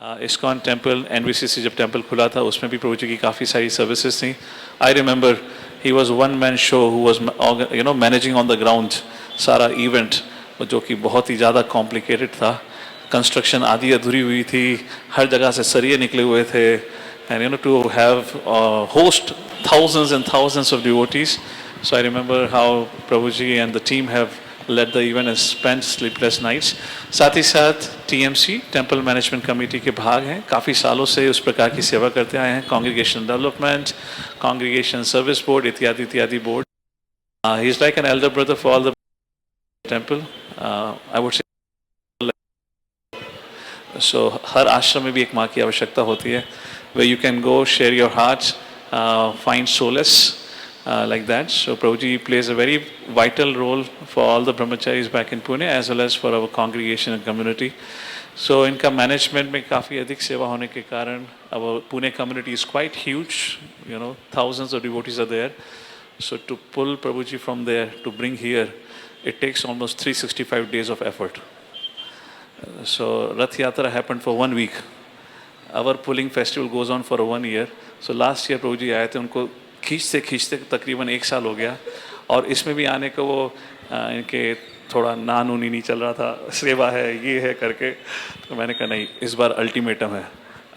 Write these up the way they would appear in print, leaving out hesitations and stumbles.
ISKCON temple NVCC जब temple खुला था उसमें भी प्रभु जी की काफ़ी सारी सर्विसेज थी. I remember he was one man show who was managing on the ground सारा इवेंट, जो कि बहुत ही ज़्यादा कॉम्प्लिकेटेड था. कंस्ट्रक्शन आधी अधूरी हुई थी, हर जगह से सरिये निकले हुए थे, and to have host thousands and thousands of devotees. So I remember how Prabhuji and the team have led the event and spent sleepless nights. साथ ही साथ TMC टेम्पल मैनेजमेंट कमेटी के भाग हैं, काफ़ी सालों से उस प्रकार की सेवा करते आए हैं. Congregation development, congregation service board इत्यादि इत्यादि board. He is like an elder brother for all the temple. I would say सो हर आश्रम में भी एक माँ की आवश्यकता होती है, where you can go, share your heart, find solace, like that. So Prabhuji plays a very vital role for all the brahmacharis back in Pune as well as for our congregation and community. So इनका management में काफ़ी अधिक सेवा होने के कारण our Pune community is quite huge, thousands of devotees are there. So to pull Prabhuji from there to bring here, it takes almost 365 days of effort. So Rath Yatra happened for 1 week. Our pulling festival goes on for 1 year. So last year प्रभु जी आए थे, उनको खींचते खींचते तकरीबन 1 साल हो गया. और इसमें भी आने का वो इनके थोड़ा नान उनी नहीं चल रहा था, सेवा है ये है करके. तो मैंने कहा नहीं, इस बार अल्टीमेटम है,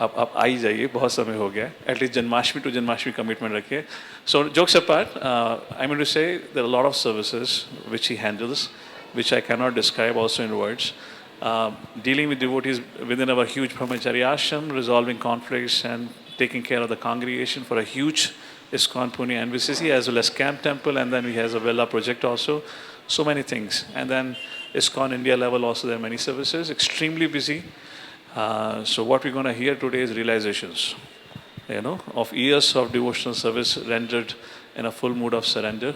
अब आप आ ही जाइए, बहुत समय हो गया. At least Janmashtami to Janmashtami commitment रखिए. So jokes apart, I mean to say there are lot of services which he handles, which I cannot describe also in words. Dealing with devotees within our huge brahmachari ashram, resolving conflicts and taking care of the congregation for a huge ISKCON Pune NVCC as well as Camp Temple, and then we have a Vella project also. So many things. And then ISKCON India level also there are many services, extremely busy. So what we're going to hear today is realizations, of years of devotional service rendered in a full mood of surrender.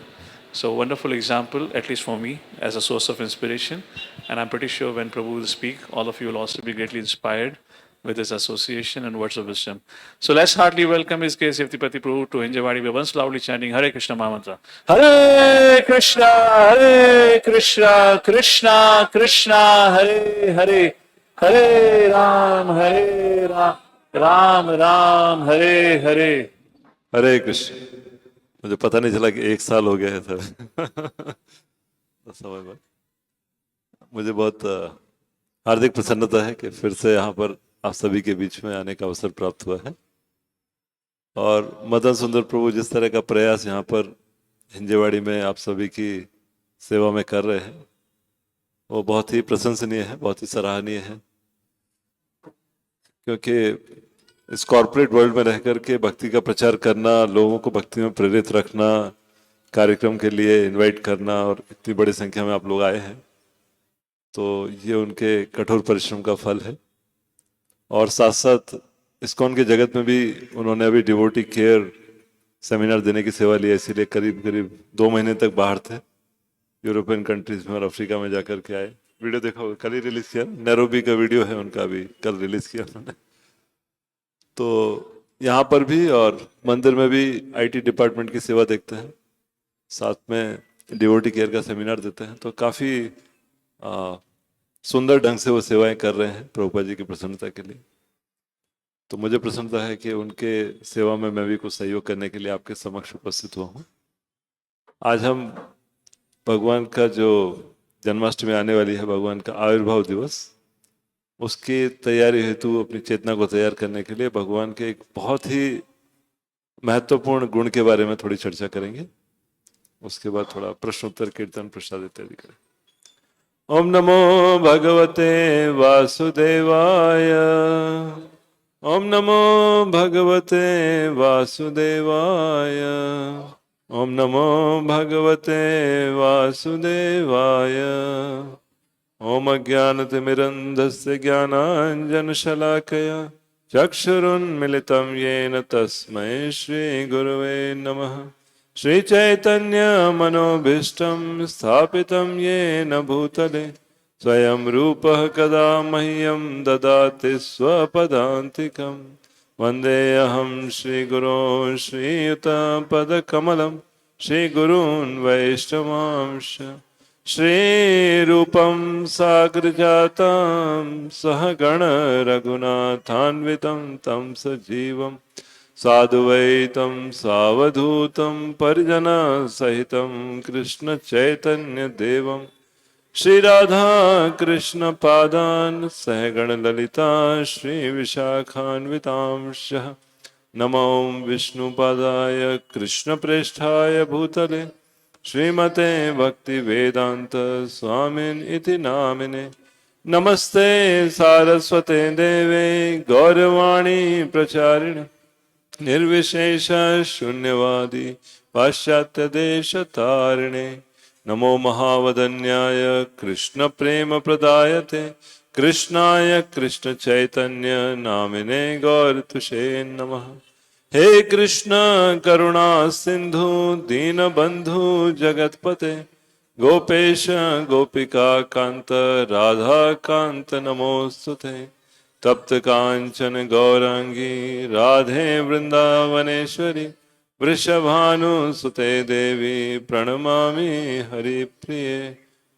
So wonderful example, at least for me, as a source of inspiration. And I'm pretty sure when Prabhu will speak, all of you will also be greatly inspired with his association and words of wisdom. So let's heartily welcome His Grace Yaftipati Prabhu to Hinjawadi. We once loudly chanting Hare Krishna Mahamantra. Hare Krishna, Krishna Krishna, Hare Hare, Hare Ram, Ram Ram, Hare Hare. हरे कृष्ण. मुझे पता नहीं चला कि 1 साल हो गया है sir. समय बाद मुझे बहुत हार्दिक प्रसन्नता है कि फिर से यहाँ पर आप सभी के बीच में आने का अवसर प्राप्त हुआ है. और मदन सुंदर प्रभु जिस तरह का प्रयास यहाँ पर हिंजेवाड़ी में आप सभी की सेवा में कर रहे हैं, वो बहुत ही प्रशंसनीय है, बहुत ही सराहनीय है. क्योंकि इस कॉर्पोरेट वर्ल्ड में रह करके भक्ति का प्रचार करना, लोगों को भक्ति में प्रेरित रखना, कार्यक्रम के लिए इनवाइट करना, और इतनी बड़ी संख्या में आप लोग आए हैं, तो ये उनके कठोर परिश्रम का फल है. और साथ साथ इस्कॉन के जगत में भी उन्होंने अभी डिवोटी केयर सेमिनार देने की सेवा ली है, इसीलिए करीब करीब 2 महीने तक बाहर थे, यूरोपियन कंट्रीज में और अफ्रीका में जाकर के आए. वीडियो देखा होगा, कल ही रिलीज किया, नैरोबी का वीडियो है उनका, अभी कल रिलीज किया उन्होंने. तो यहाँ पर भी और मंदिर में भी आईटी डिपार्टमेंट की सेवा देखते हैं, साथ में डिवोटी केयर का सेमिनार देते हैं. तो काफ़ी सुंदर ढंग से वो सेवाएं कर रहे हैं प्रभुपाद जी की प्रसन्नता के लिए. तो मुझे प्रसन्नता है कि उनके सेवा में मैं भी कुछ सहयोग करने के लिए आपके समक्ष उपस्थित हुआ हूँ. आज हम भगवान का जो जन्माष्टमी आने वाली है, भगवान का आविर्भाव दिवस, उसकी तैयारी हेतु अपनी चेतना को तैयार करने के लिए भगवान के एक बहुत ही महत्वपूर्ण गुण के बारे में थोड़ी चर्चा करेंगे. उसके बाद थोड़ा प्रश्नोत्तर, कीर्तन, प्रसाद इत्यादि करें. ओम नमो भगवते वासुदेवाय. ओम नमो भगवते वासुदेवाय. ओम नमो भगवते वासुदेवाय. ओम अज्ञानतिमिरन्धस्य ज्ञानाञ्जनशलाकया चक्षुरुन्मिलितं येन तस्मै श्रीगुरवे नमः. श्रीचैतन्यमनोभीष्टं स्थापितं येन भूतले स्वयं रूपः कदा मह्यं ददाति स्वपदान्तिकं. वन्देऽहं श्रीगुरों श्रीयुतपदकमलं श्रीगुरून् वैष्णवांश्च श्रीरूपं साग्रजातं सहगण रघुनाथान्वितं तं सजीवं साधुवैतं सावधूतं परिजनसहितं कृष्णचैतन्यदेवं श्रीराधा कृष्ण पादान् सहगण ललिता श्रीविशाखान्वितांश्च नमो विष्णुपादाय कृष्णप्रेष्ठाय भूतले श्रीमते भक्ति वेदांत स्वामिन इति नामिने नमस्ते सारस्वते देवे गौरवाणी प्रचारिणे निर्विशेष शून्यवादी पाश्चात्य देश तारिणे नमो महावदन्याय कृष्ण प्रेम प्रदायते कृष्णाय कृष्ण चैतन्य नामिने गौरतुषे नमः। हे कृष्ण करुणा सिंधु दीनबंधु जगतपते गोपेश गोपिका कांत राधा कांत नमोस्तुते तप्त कांचन गौरांगी राधे वृंदावनेश्वरी वृषभानुसुते देवी प्रणमामि हरिप्रिये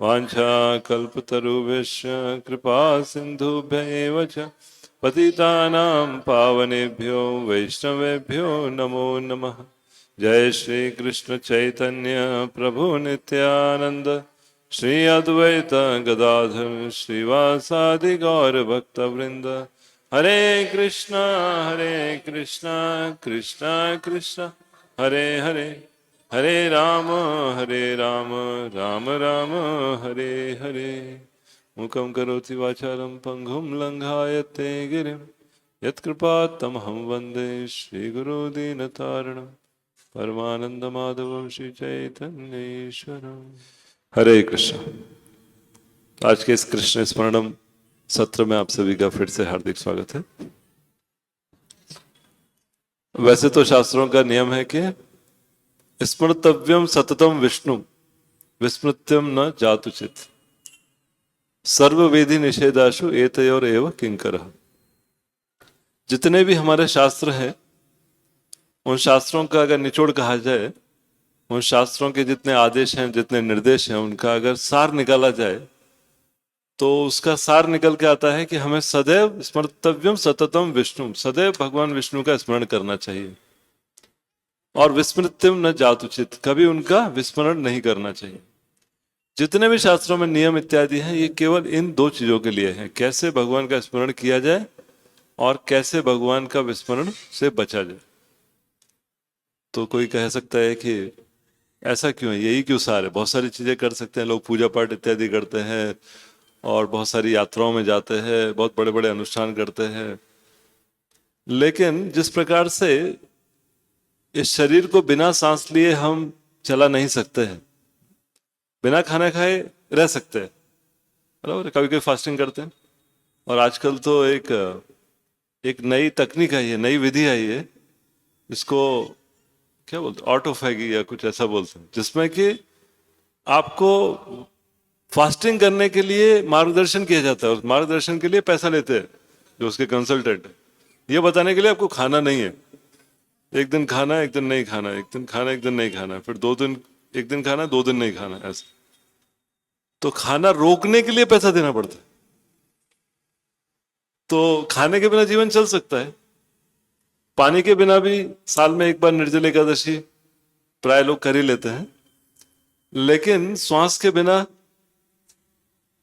वाञ्छाकल्पतरुभ्यश्च कृपा सिन्धुभ्यैव च पतितानां पावनेभ्यो वैष्णवेभ्यो नमो नमः। जय श्री कृष्ण चैतन्य प्रभु नित्यानंद श्री अद्वैत गदाधर श्रीवासादि गौर भक्त वृंद हरे कृष्णा कृष्णा कृष्णा हरे हरे हरे राम राम राम हरे हरे मुखं करोति वाचालं पंगुं लंघायते गिरिं यत्कृपात्तमहं वन्दे श्रीगुरुदीनतारिणं परमानन्दमाधवं श्रीचैतन्येश्वरम्। हरे कृष्ण। आज के इस कृष्ण स्मरणम सत्र में आप सभी का फिर से हार्दिक स्वागत है। वैसे तो शास्त्रों का नियम है कि स्मृतव्यम सततम विष्णु विस्मृत्यम न जातुचित सर्ववेदी निषेधाशु एतयोर एव किंकरः। जितने भी हमारे शास्त्र हैं उन शास्त्रों का अगर निचोड़ कहा जाए, उन शास्त्रों के जितने आदेश हैं जितने निर्देश हैं उनका अगर सार निकाला जाए तो उसका सार निकल के आता है कि हमें सदैव स्मर्तव्यम सततम विष्णु, सदैव भगवान विष्णु का स्मरण करना चाहिए और विस्मृत्यम न जातुचित, कभी उनका विस्मरण नहीं करना चाहिए। जितने भी शास्त्रों में नियम इत्यादि हैं ये केवल इन दो चीजों के लिए है, कैसे भगवान का स्मरण किया जाए और कैसे भगवान का विस्मरण से बचा जाए। तो कोई कह सकता है कि ऐसा क्यों है, यही क्यों सार है, बहुत सारी चीजें कर सकते हैं लोग, पूजा पाठ इत्यादि करते हैं और बहुत सारी यात्राओं में जाते हैं, बहुत बड़े बड़े अनुष्ठान करते हैं, लेकिन जिस प्रकार से इस शरीर को बिना सांस लिए हम चला नहीं सकते हैं, बिना खाना खाए रह सकते हैं, बराबर, कभी कभी फास्टिंग करते हैं। और आजकल तो एक नई तकनीक आई है, नई विधि आई है, इसको क्या बोलते हैं, ऑटोफैगी या कुछ ऐसा बोलते हैं, जिसमें कि आपको फास्टिंग करने के लिए मार्गदर्शन किया जाता है। उस मार्गदर्शन के लिए पैसा लेते हैं जो उसके कंसल्टेंट है, ये बताने के लिए आपको खाना नहीं है, एक दिन खाना एक दिन नहीं खाना, एक दिन खाना एक दिन नहीं खाना, फिर 2 दिन एक दिन खाना 2 दिन नहीं खाना, ऐसा। तो खाना रोकने के लिए पैसा देना पड़ता है। तो खाने के बिना जीवन चल सकता है, पानी के बिना भी साल में एक बार निर्जल एकादशी प्राय लोग कर ही लेते हैं, लेकिन श्वास के बिना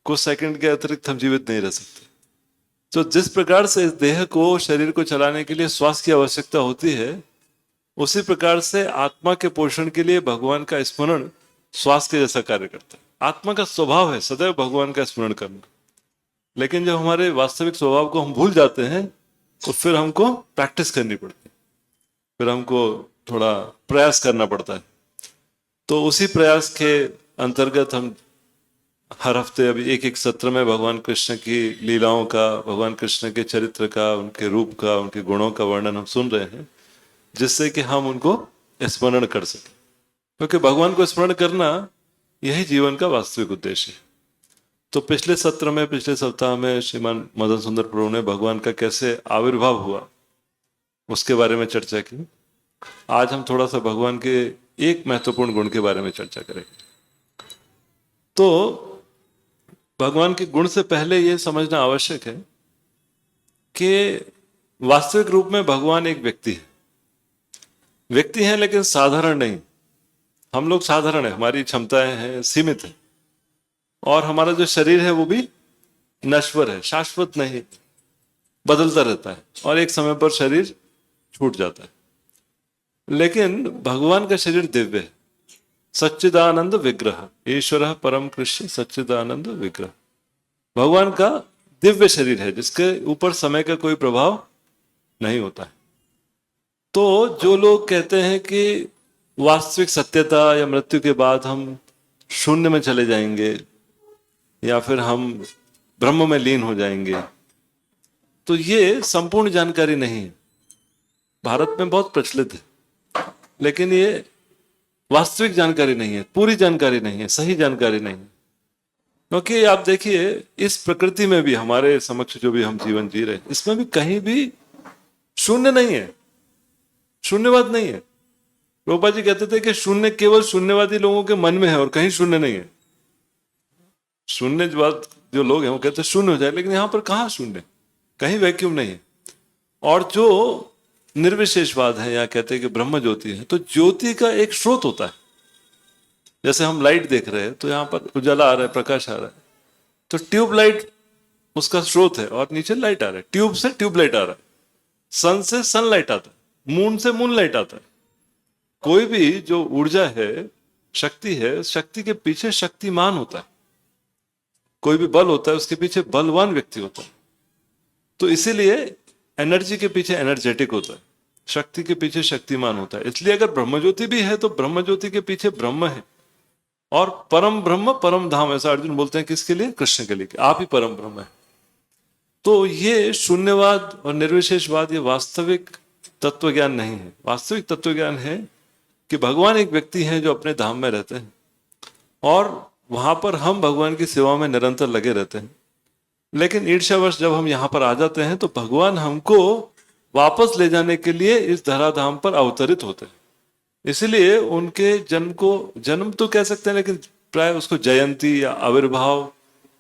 कुछ सेकंड के अतिरिक्त हम जीवित नहीं रह सकते। तो जिस प्रकार से इस देह को, शरीर को चलाने के लिए श्वास की आवश्यकता होती है, उसी प्रकार से आत्मा के पोषण के लिए भगवान का स्मरण श्वास के जैसा कार्य करता है। आत्मा का स्वभाव है सदैव भगवान का स्मरण करना, लेकिन जब हमारे वास्तविक स्वभाव को हम भूल जाते हैं तो फिर हमको प्रैक्टिस करनी पड़ती है, फिर हमको थोड़ा प्रयास करना पड़ता है। तो उसी प्रयास के अंतर्गत हम हर हफ्ते अभी एक सत्र में भगवान कृष्ण की लीलाओं का, भगवान कृष्ण के चरित्र का, उनके रूप का, उनके गुणों का वर्णन हम सुन रहे हैं, जिससे कि हम उनको स्मरण कर सकें, क्योंकि भगवान को स्मरण करना यही जीवन का वास्तविक उद्देश्य है। तो पिछले सत्र में, पिछले सप्ताह में श्रीमान मदन सुंदर प्रभु ने भगवान का कैसे आविर्भाव हुआ उसके बारे में चर्चा की। आज हम थोड़ा सा भगवान के एक महत्वपूर्ण गुण के बारे में चर्चा करेंगे। तो भगवान के गुण से पहले यह समझना आवश्यक है कि वास्तविक रूप में भगवान एक व्यक्ति है। व्यक्ति है लेकिन साधारण नहीं। हम लोग साधारण है, हमारी क्षमताएं हैं, सीमित है, और हमारा जो शरीर है वो भी नश्वर है, शाश्वत नहीं, बदलता रहता है और एक समय पर शरीर छूट जाता है। लेकिन भगवान का शरीर दिव्य है, सच्चिदानंद विग्रह, ईश्वर परम कृष्ण सच्चिदानंद विग्रह। भगवान का दिव्य शरीर है जिसके ऊपर समय का कोई प्रभाव नहीं होता है। तो जो लोग कहते हैं कि वास्तविक सत्यता या मृत्यु के बाद हम शून्य में चले जाएंगे या फिर हम ब्रह्म में लीन हो जाएंगे, तो ये संपूर्ण जानकारी नहीं है। भारत में बहुत प्रचलित है, लेकिन ये वास्तविक जानकारी नहीं है, पूरी जानकारी नहीं है, सही जानकारी नहीं है। क्योंकि आप देखिए, इस प्रकृति में भी हमारे समक्ष जो भी हम जीवन जी रहे हैं, इसमें भी कहीं भी शून्य नहीं है, शून्यवाद नहीं है। प्रभुपाद जी कहते थे कि शून्य केवल शून्यवादी लोगों के मन में है और कहीं शून्य नहीं है। शून्यवाद जो लोग हैं वो कहते हैं शून्य हो जाए, लेकिन यहां पर कहां शून्य, कहीं वैक्यूम नहीं है। और जो निर्विशेषवाद है या कहते हैं कि ब्रह्म ज्योति है, तो ज्योति का एक स्रोत होता है। जैसे हम लाइट देख रहे हैं तो यहाँ पर उजाला आ रहा है, प्रकाश आ रहा है, तो ट्यूब लाइट उसका स्रोत है और नीचे लाइट आ रहा है। ट्यूब से ट्यूब लाइट आ रहा है, सन से सनलाइट आता है, मून से मून लाइट आता है। कोई भी जो ऊर्जा है, शक्ति है, शक्ति के पीछे शक्तिमान होता है। कोई भी बल होता है, उसके पीछे बलवान व्यक्ति होता है। तो इसीलिए एनर्जी के पीछे एनर्जेटिक होता है, शक्ति के पीछे शक्तिमान होता है। इसलिए अगर ब्रह्मज्योति भी है तो ब्रह्मज्योति के पीछे ब्रह्म है। और परम ब्रह्म परम धाम, ऐसा अर्जुन बोलते हैं किसके लिए? कृष्ण के लिए, आप ही परम ब्रह्म है। तो ये शून्यवाद और निर्विशेषवाद ये वास्तविक तत्व ज्ञान नहीं है। वास्तविक तत्व ज्ञान है कि भगवान एक व्यक्ति है जो अपने धाम में रहते हैं और वहां पर हम भगवान की सेवा में निरंतर लगे रहते हैं। लेकिन ईर्ष्यावश जब हम यहाँ पर आ जाते हैं तो भगवान हमको वापस ले जाने के लिए इस धराधाम पर अवतरित होते हैं। इसलिए उनके जन्म को, जन्म तो कह सकते हैं, लेकिन प्राय उसको जयंती या आविर्भाव,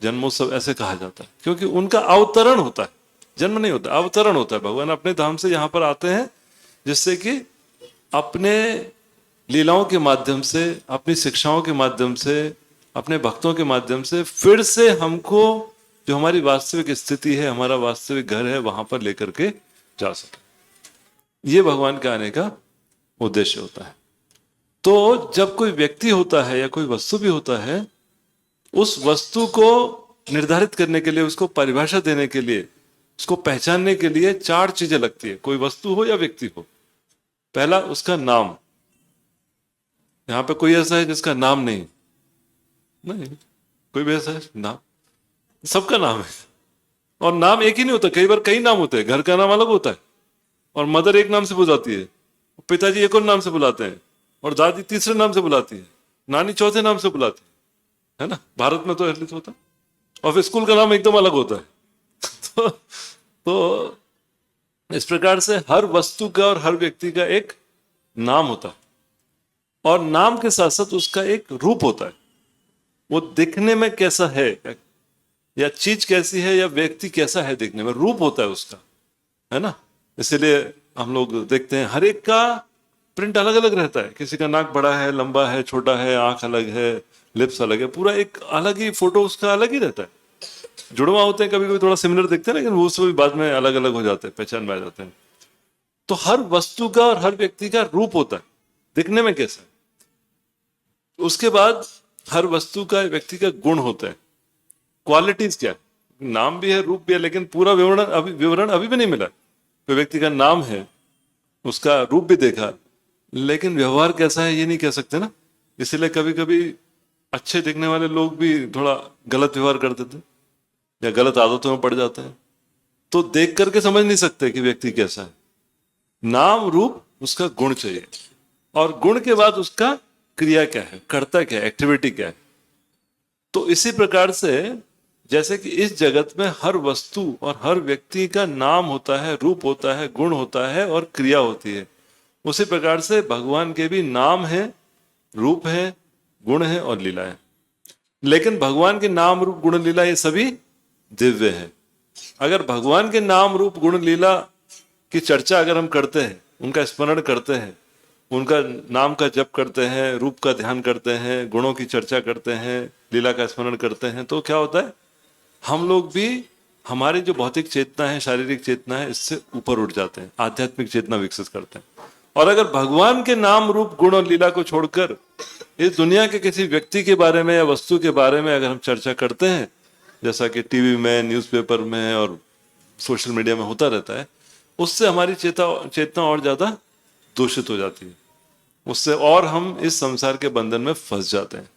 जन्मोत्सव ऐसे कहा जाता है, क्योंकि उनका अवतरण होता है। जन्म नहीं होता, अवतरण होता है। भगवान अपने धाम से यहाँ पर आते हैं जिससे कि अपने लीलाओं के माध्यम से, अपनी शिक्षाओं के माध्यम से, अपने भक्तों के माध्यम से फिर से हमको जो हमारी वास्तविक स्थिति है, हमारा वास्तविक घर है, वहां पर लेकर के जा सके। ये भगवान के आने का उद्देश्य होता है। तो जब कोई व्यक्ति होता है या कोई वस्तु भी होता है, उस वस्तु को निर्धारित करने के लिए, उसको परिभाषा देने के लिए, उसको पहचानने के लिए 4 चीजें लगती है, कोई वस्तु हो या व्यक्ति हो। पहला, उसका नाम। यहां पे कोई ऐसा है जिसका नाम नहीं? नहीं, कोई भी ऐसा है? नाम सबका नाम है। और नाम एक ही नहीं होता, कई बार कई नाम होते हैं। घर का नाम अलग होता है और मदर एक नाम से बुलाती है, पिताजी एक और नाम से बुलाते हैं, और दादी तीसरे नाम से बुलाती है, नानी चौथे नाम से बुलाती है ना? भारत में तो ऐसा होता है। और फिर स्कूल का नाम एकदम अलग होता है। तो इस प्रकार से हर वस्तु का और हर व्यक्ति का एक नाम होता है, और नाम के साथ साथ उसका एक रूप होता है। वो दिखने में कैसा है, या चीज कैसी है, या व्यक्ति कैसा है दिखने में, रूप होता है उसका, है ना? इसीलिए हम लोग देखते हैं हर एक का प्रिंट अलग अलग रहता है। किसी का नाक बड़ा है, लंबा है, छोटा है, आंख अलग है, लिप्स अलग है, पूरा एक अलग ही फोटो उसका अलग ही रहता है। जुड़वा होते हैं, कभी कभी थोड़ा सिमिलर दिखते हैं, लेकिन वो सब भी बाद में अलग अलग हो जाते हैं, पहचान में आ जाते हैं। तो हर वस्तु का और हर व्यक्ति का रूप होता है, दिखने में कैसा है। उसके बाद हर वस्तु का, व्यक्ति का गुण होता है, क्वालिटीज क्या है। नाम भी है, रूप भी है, लेकिन पूरा विवरण अभी भी नहीं मिला। तो व्यक्ति का नाम है, उसका रूप भी देखा, लेकिन व्यवहार कैसा है ये नहीं कह सकते ना। इसीलिए कभी कभी अच्छे दिखने वाले लोग भी थोड़ा गलत व्यवहार कर देते हैं या गलत आदतों में पड़ जाते हैं। तो देख करके समझ नहीं सकते कि व्यक्ति कैसा है। नाम, रूप, उसका गुण चाहिए, और गुण के बाद उसका क्रिया क्या है, कर्ता क्या है, एक्टिविटी क्या है। तो इसी प्रकार से जैसे कि इस जगत में हर वस्तु और हर व्यक्ति का नाम होता है, रूप होता है, गुण होता है और क्रिया होती है, उसी प्रकार से भगवान के भी नाम है, रूप है, गुण है और लीला है। लेकिन भगवान के नाम रूप गुण लीला ये सभी दिव्य है। अगर भगवान के नाम रूप गुण लीला की चर्चा अगर हम करते हैं, उनका स्मरण करते हैं, उनका नाम का जप करते हैं, रूप का ध्यान करते हैं, गुणों की चर्चा करते हैं, लीला का स्मरण करते हैं, तो क्या होता है, हम लोग भी हमारी जो भौतिक चेतना है, शारीरिक चेतना है, इससे ऊपर उठ जाते हैं, आध्यात्मिक चेतना विकसित करते हैं। और अगर भगवान के नाम रूप गुण और लीला को छोड़कर इस दुनिया के किसी व्यक्ति के बारे में या वस्तु के बारे में अगर हम चर्चा करते हैं, जैसा कि टीवी में, न्यूज़पेपर में और सोशल मीडिया में होता रहता है, उससे हमारी चेतना और ज्यादा दूषित हो जाती है, उससे और हम इस संसार के बंधन में फंस जाते हैं।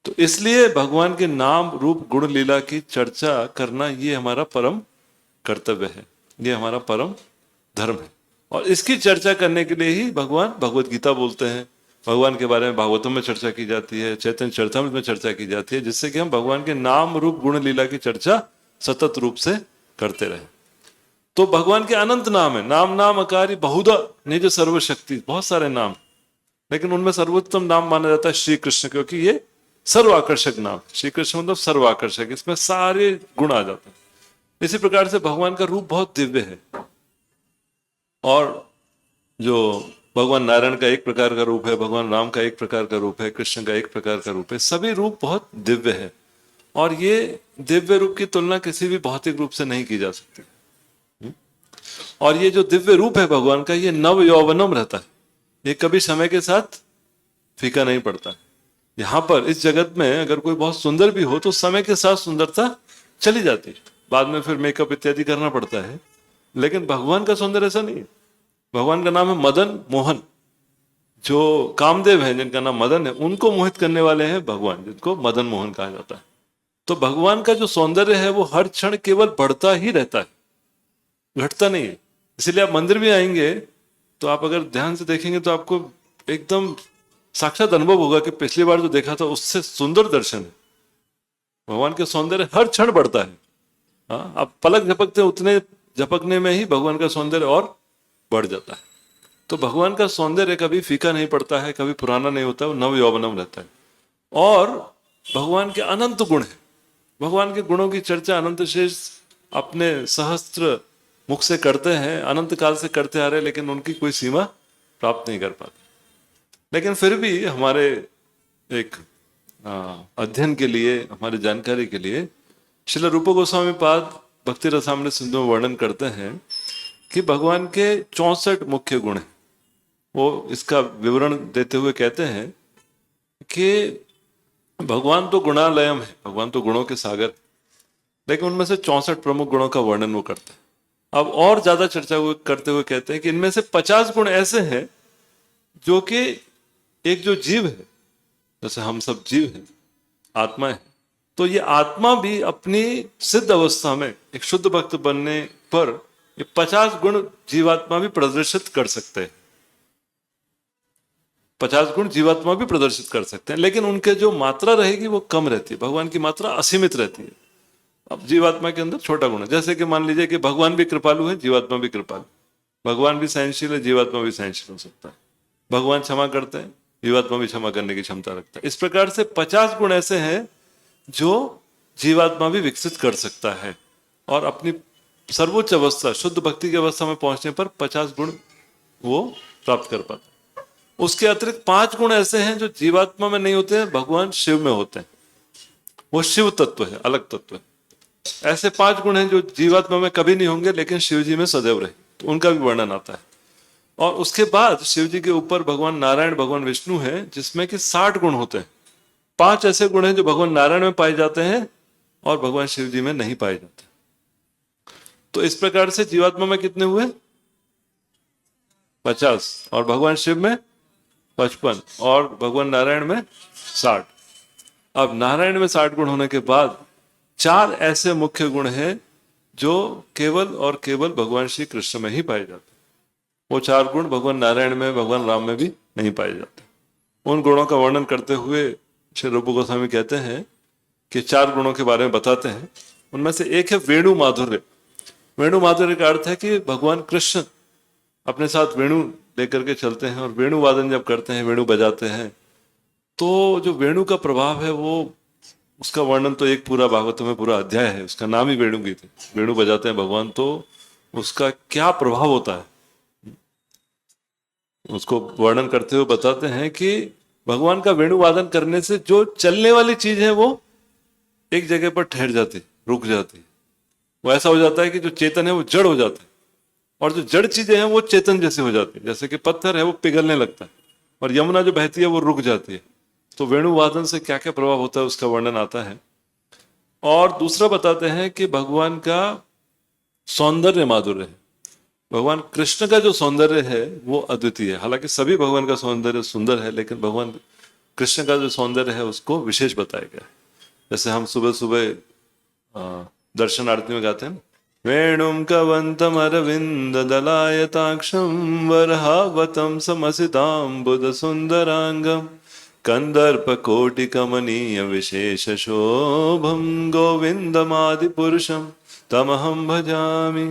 तो इसलिए भगवान के नाम रूप गुण लीला की चर्चा करना ये हमारा परम कर्तव्य है, ये हमारा परम धर्म है। और इसकी चर्चा करने के लिए ही भगवान भगवत गीता बोलते हैं, भगवान के बारे में भागवतम में चर्चा की जाती है, चैतन्य चरितामृत में चर्चा की जाती है, जिससे कि हम भगवान के नाम रूप गुण लीला की चर्चा सतत रूप से करते रहे। तो भगवान के अनंत नाम है, नाम नाम अकारी बहुधा निज सर्वशक्ति, बहुत सारे नाम, लेकिन उनमें सर्वोत्तम नाम माना जाता है श्री कृष्ण, क्योंकि ये सर्वाकर्षक नाम। श्री कृष्ण मतलब सर्वाकर्षक, इसमें सारे गुण आ जाते हैं। इसी प्रकार से भगवान का रूप बहुत दिव्य है, और जो भगवान नारायण का एक प्रकार का रूप है, भगवान राम का एक प्रकार का रूप है, कृष्ण का एक प्रकार का रूप है, सभी रूप बहुत दिव्य है। और ये दिव्य रूप की तुलना किसी भी भौतिक रूप से नहीं की जा सकती। और ये जो दिव्य रूप है भगवान का, ये नव यौवनम रहता है, ये कभी समय के साथ फीका नहीं पड़ता। यहाँ पर इस जगत में अगर कोई बहुत सुंदर भी हो तो समय के साथ सुंदरता चली जाती है, बाद में फिर मेकअप इत्यादि करना पड़ता है। लेकिन भगवान का सौंदर्य ऐसा नहीं है। भगवान का नाम है मदन मोहन, जो कामदेव हैं जिनका नाम मदन है, उनको मोहित करने वाले हैं भगवान, जिनको मदन मोहन कहा जाता है। तो भगवान का जो सौंदर्य है वो हर क्षण केवल बढ़ता ही रहता है, घटता नहीं है। इसलिए आप मंदिर भी आएंगे तो आप अगर ध्यान से देखेंगे तो आपको एकदम साक्षात अनुभव होगा कि पिछली बार जो देखा था उससे सुंदर दर्शन है। भगवान के सौंदर्य हर क्षण बढ़ता है। हाँ, आप पलक झपकते उतने झपकने में ही भगवान का सौंदर्य और बढ़ जाता है। तो भगवान का सौंदर्य कभी फीका नहीं पड़ता है, कभी पुराना नहीं होता, वो नव यौवनम रहता है। और भगवान के अनंत गुण है, भगवान के गुणों की चर्चा अनंत शेष अपने सहस्त्र मुख से करते हैं, अनंत काल से करते आ रहे, लेकिन उनकी कोई सीमा प्राप्त नहीं कर पाते। लेकिन फिर भी हमारे एक अध्ययन के लिए, हमारी जानकारी के लिए श्रील रूप गोस्वामी पाद भक्ति रसामृत सिंधु में वर्णन करते हैं कि भगवान के 64 मुख्य गुण हैं। वो इसका विवरण देते हुए कहते हैं कि भगवान तो गुणालयम है, भगवान तो गुणों के सागर, लेकिन उनमें से 64 प्रमुख गुणों का वर्णन वो करते हैं। अब और ज्यादा चर्चा करते हुए कहते हैं कि इनमें से 50 गुण ऐसे हैं जो कि एक जो जीव है, जैसे हम सब जीव हैं, आत्मा है, तो ये आत्मा भी अपनी सिद्ध अवस्था में एक शुद्ध भक्त बनने पर ये 50 गुण जीवात्मा भी प्रदर्शित कर सकते हैं। 50 गुण जीवात्मा भी प्रदर्शित कर सकते हैं, लेकिन उनके जो मात्रा रहेगी वो कम रहती है। भगवान की मात्रा असीमित रहती है। अब जीवात्मा के अंदर छोटा गुण है, जैसे कि मान लीजिए कि भगवान भी कृपालु है, जीवात्मा भी कृपालु, भगवान भी सहनशील है, जीवात्मा भी सहनशील हो सकता है, भगवान क्षमा करते हैं, जीवात्मा भी क्षमा करने की क्षमता रखता है। इस प्रकार से 50 गुण ऐसे हैं जो जीवात्मा भी विकसित कर सकता है, और अपनी सर्वोच्च अवस्था शुद्ध भक्ति की अवस्था में पहुंचने पर 50 गुण वो प्राप्त कर पाता है। उसके अतिरिक्त 5 गुण ऐसे हैं जो जीवात्मा में नहीं होते हैं, भगवान शिव में होते हैं। वो शिव तत्व है, अलग तत्व है। ऐसे 5 गुण हैं जो जीवात्मा में कभी नहीं होंगे, लेकिन शिव जी में सदैव रहे, तो उनका भी वर्णन आता है। और उसके बाद शिव जी के ऊपर भगवान नारायण, भगवान विष्णु है, जिसमें कि 60 गुण होते हैं। 5 ऐसे गुण हैं जो भगवान नारायण में पाए जाते हैं और भगवान शिव जी में नहीं पाए जाते। तो इस प्रकार से जीवात्मा में कितने हुए? 50, और भगवान शिव में 55, और भगवान नारायण में 60। अब नारायण में 60 गुण होने के बाद 4 ऐसे मुख्य गुण हैं जो केवल और केवल भगवान श्री कृष्ण में ही पाए जाते हैं। वो 4 गुण भगवान नारायण में, भगवान राम में भी नहीं पाए जाते। उन गुणों का वर्णन करते हुए श्री रूप गोस्वामी कहते हैं कि 4 गुणों के बारे में बताते हैं। उनमें से एक है वेणु माधुर्य। वेणु माधुर्य का अर्थ है कि भगवान कृष्ण अपने साथ वेणु लेकर के चलते हैं, और वेणु वादन जब करते हैं, वेणु बजाते हैं, तो जो वेणु का प्रभाव है वो उसका वर्णन तो एक पूरा भागवत में पूरा अध्याय है, उसका नाम ही वेणुगीत है। वेणु बजाते हैं भगवान, तो उसका क्या प्रभाव होता है उसको वर्णन करते हुए बताते हैं कि भगवान का वेणु वादन करने से जो चलने वाली चीज है वो एक जगह पर ठहर जाती, रुक जाती। वो ऐसा हो जाता है कि जो चेतन है वो जड़ हो जाता है, और जो जड़ चीजें हैं वो चेतन जैसे हो जाती है। जैसे कि पत्थर है वो पिघलने लगता है, और यमुना जो बहती है वो रुक जाती है। तो वेणु वादन से क्या क्या प्रभाव होता है उसका वर्णन आता है। और दूसरा बताते हैं कि भगवान का सौंदर्य माधुर्य है। भगवान कृष्ण का जो सौंदर्य है वो अद्वितीय है। हालांकि सभी भगवान का सौंदर्य सुंदर है, लेकिन भगवान कृष्ण का जो सौंदर्य है उसको विशेष बताया गया है। जैसे हम सुबह सुबह दर्शन आरती में गाते हैं, वेणुम कवंतम अरविंद दलायताक्षम वरहावतम समसितांबुद सुंदरांगम कंदर्प कोटि कमनीय विशेष शोभम गोविंदमादि पुरुषम तमहम भजामि।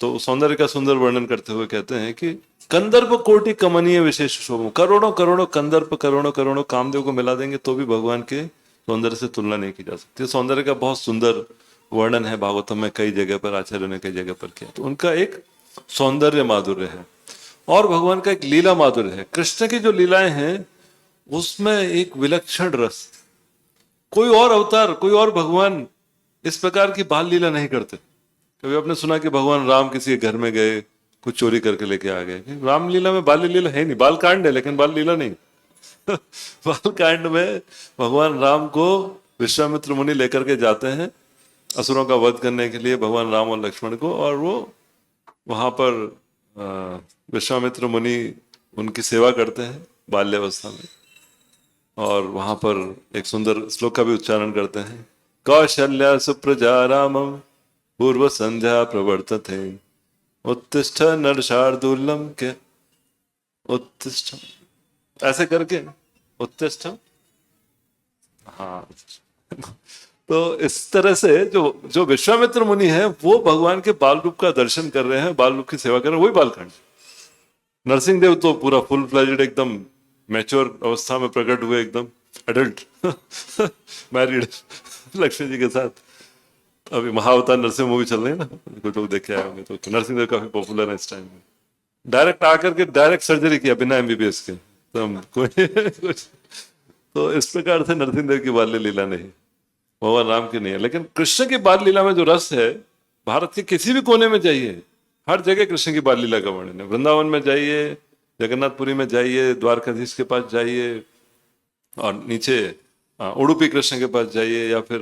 तो सौंदर्य का सुंदर वर्णन करते हुए कहते हैं कि कंदर्प कोटि कमनीय विशेष शोभम, करोड़ों करोड़ों कंदर्प, करोड़ों करोड़ों कामदेव को मिला देंगे तो भी भगवान के सौंदर्य से तुलना नहीं की जा सकती। सौंदर्य का बहुत सुंदर वर्णन है भागवतम में, कई जगह पर आचार्यों ने कई जगह पर किया। तो उनका एक सौंदर्य माधुर्य है, और भगवान का एक लीला माधुर्य है। कृष्ण की जो लीलाएं हैं उसमें एक विलक्षण रस, कोई और अवतार, कोई और भगवान इस प्रकार की बाल लीला नहीं करते। कभी आपने सुना कि भगवान राम किसी के घर में गए, कुछ चोरी करके लेके आ गए? रामलीला में बाल लीला है नहीं, बाल कांड है लेकिन बाल लीला नहीं। बाल कांड में भगवान राम को विश्वामित्र मुनि लेकर के जाते हैं असुरों का वध करने के लिए, भगवान राम और लक्ष्मण को, और वो वहां पर विश्वामित्र मुनि उनकी सेवा करते हैं बाल्यावस्था में, और वहां पर एक सुंदर श्लोक का भी उच्चारण करते हैं, कौशल्या सुप्रजा रामम पूर्व संध्या प्रवर्तते उत्तिष्ठ नरशार्दूलम के उत्तिष्ठ, ऐसे करके उत्तिष्ठ, हाँ। तो इस तरह से जो जो विश्वामित्र मुनि है वो भगवान के बाल रूप का दर्शन कर रहे हैं, बाल रूप की सेवा कर रहे हैं, वही बालखंड। नरसिंह देव तो पूरा फुल फ्लेज्ड एकदम मैच्योर अवस्था में प्रकट हुए, एकदम एडल्ट मैरिड लक्ष्मी जी के साथ। अभी महाअवतार नरसिंह मूवी चल रही है ना, कुछ लोग देखे आए होंगे, तो नरसिंह देव काफी पॉपुलर है इस टाइम में। डायरेक्ट आकर के डायरेक्ट सर्जरी किया बिना एमबीबीएस के, तो कोई कुछ, तो इस प्रकार से नरसिंह देव की बाल्य लीला नहीं, भगवान राम की नहीं है। लेकिन कृष्ण की बाल लीला में जो रस है, भारत के किसी भी कोने में जाइए, हर जगह कृष्ण की बाल लीला का वर्णन है। वृंदावन में जाइए, जगन्नाथपुरी में जाइए, द्वारकाधीश के पास जाइए, और नीचे उडुपी कृष्ण के पास जाइए, या फिर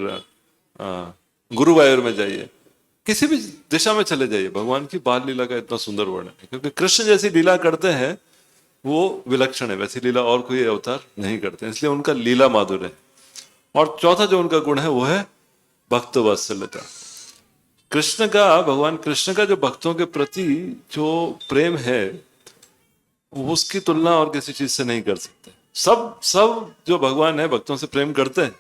गुरुवायूर में जाइए, किसी भी दिशा में चले जाइए, भगवान की बाल लीला का इतना सुंदर वर्णन है। क्योंकि कृष्ण जैसी लीला करते हैं वो विलक्षण है, वैसी लीला और कोई अवतार नहीं करते, इसलिए उनका लीला माधुर्य है। और चौथा जो उनका गुण है वो है भक्त वात्सल्यता। कृष्ण का, भगवान कृष्ण का जो भक्तों के प्रति जो प्रेम है वो उसकी तुलना और किसी चीज से नहीं कर सकते। सब जो भगवान है भक्तों से प्रेम करते हैं,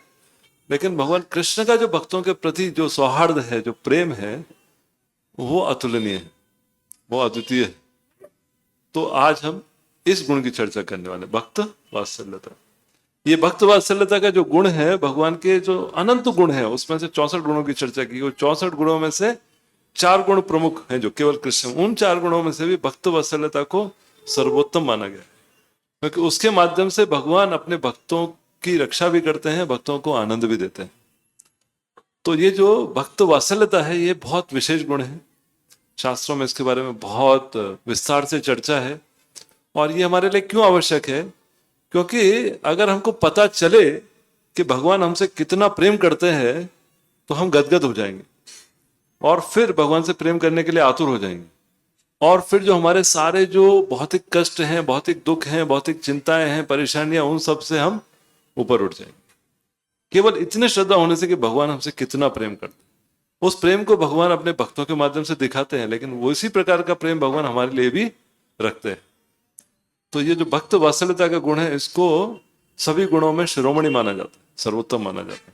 लेकिन भगवान कृष्ण का जो भक्तों के प्रति जो सौहार्द है, जो प्रेम है, वो अतुलनीय है, वो अद्वितीय है। तो आज हम इस गुण की चर्चा करने वाले, भक्त वात्सल्यता। ये भक्त वात्सल्यता का जो गुण है, भगवान के जो अनंत गुण है उसमें से 64 गुणों की चर्चा की। वो 64 गुणों में से 4 गुण प्रमुख हैं जो केवल कृष्ण, उन 4 गुणों में से भी भक्त वात्सल्यता को सर्वोत्तम माना गया है, क्योंकि उसके माध्यम से भगवान अपने भक्तों की रक्षा भी करते हैं, भक्तों को आनंद भी देते हैं। तो ये जो भक्त वात्सल्यता है ये बहुत विशेष गुण है। शास्त्रों में इसके बारे में बहुत विस्तार से चर्चा है, और ये हमारे लिए क्यों आवश्यक है? क्योंकि अगर हमको पता चले कि भगवान हमसे कितना प्रेम करते हैं तो हम गदगद हो जाएंगे, और फिर भगवान से प्रेम करने के लिए आतुर हो जाएंगे, और फिर जो हमारे सारे जो भौतिक कष्ट हैं, भौतिक दुख हैं, भौतिक चिंताएं हैं, परेशानियां, उन सब से हम ऊपर उठ जाएंगे, केवल इतने श्रद्धा होने से कि भगवान हमसे कितना प्रेम करते हैं। उस प्रेम को भगवान अपने भक्तों के माध्यम से दिखाते हैं, लेकिन वो इसी प्रकार का प्रेम भगवान हमारे लिए भी रखते हैं। तो ये जो भक्त वात्सल्यता का गुण है, इसको सभी गुणों में शिरोमणि माना जाता है, सर्वोत्तम माना जाता है।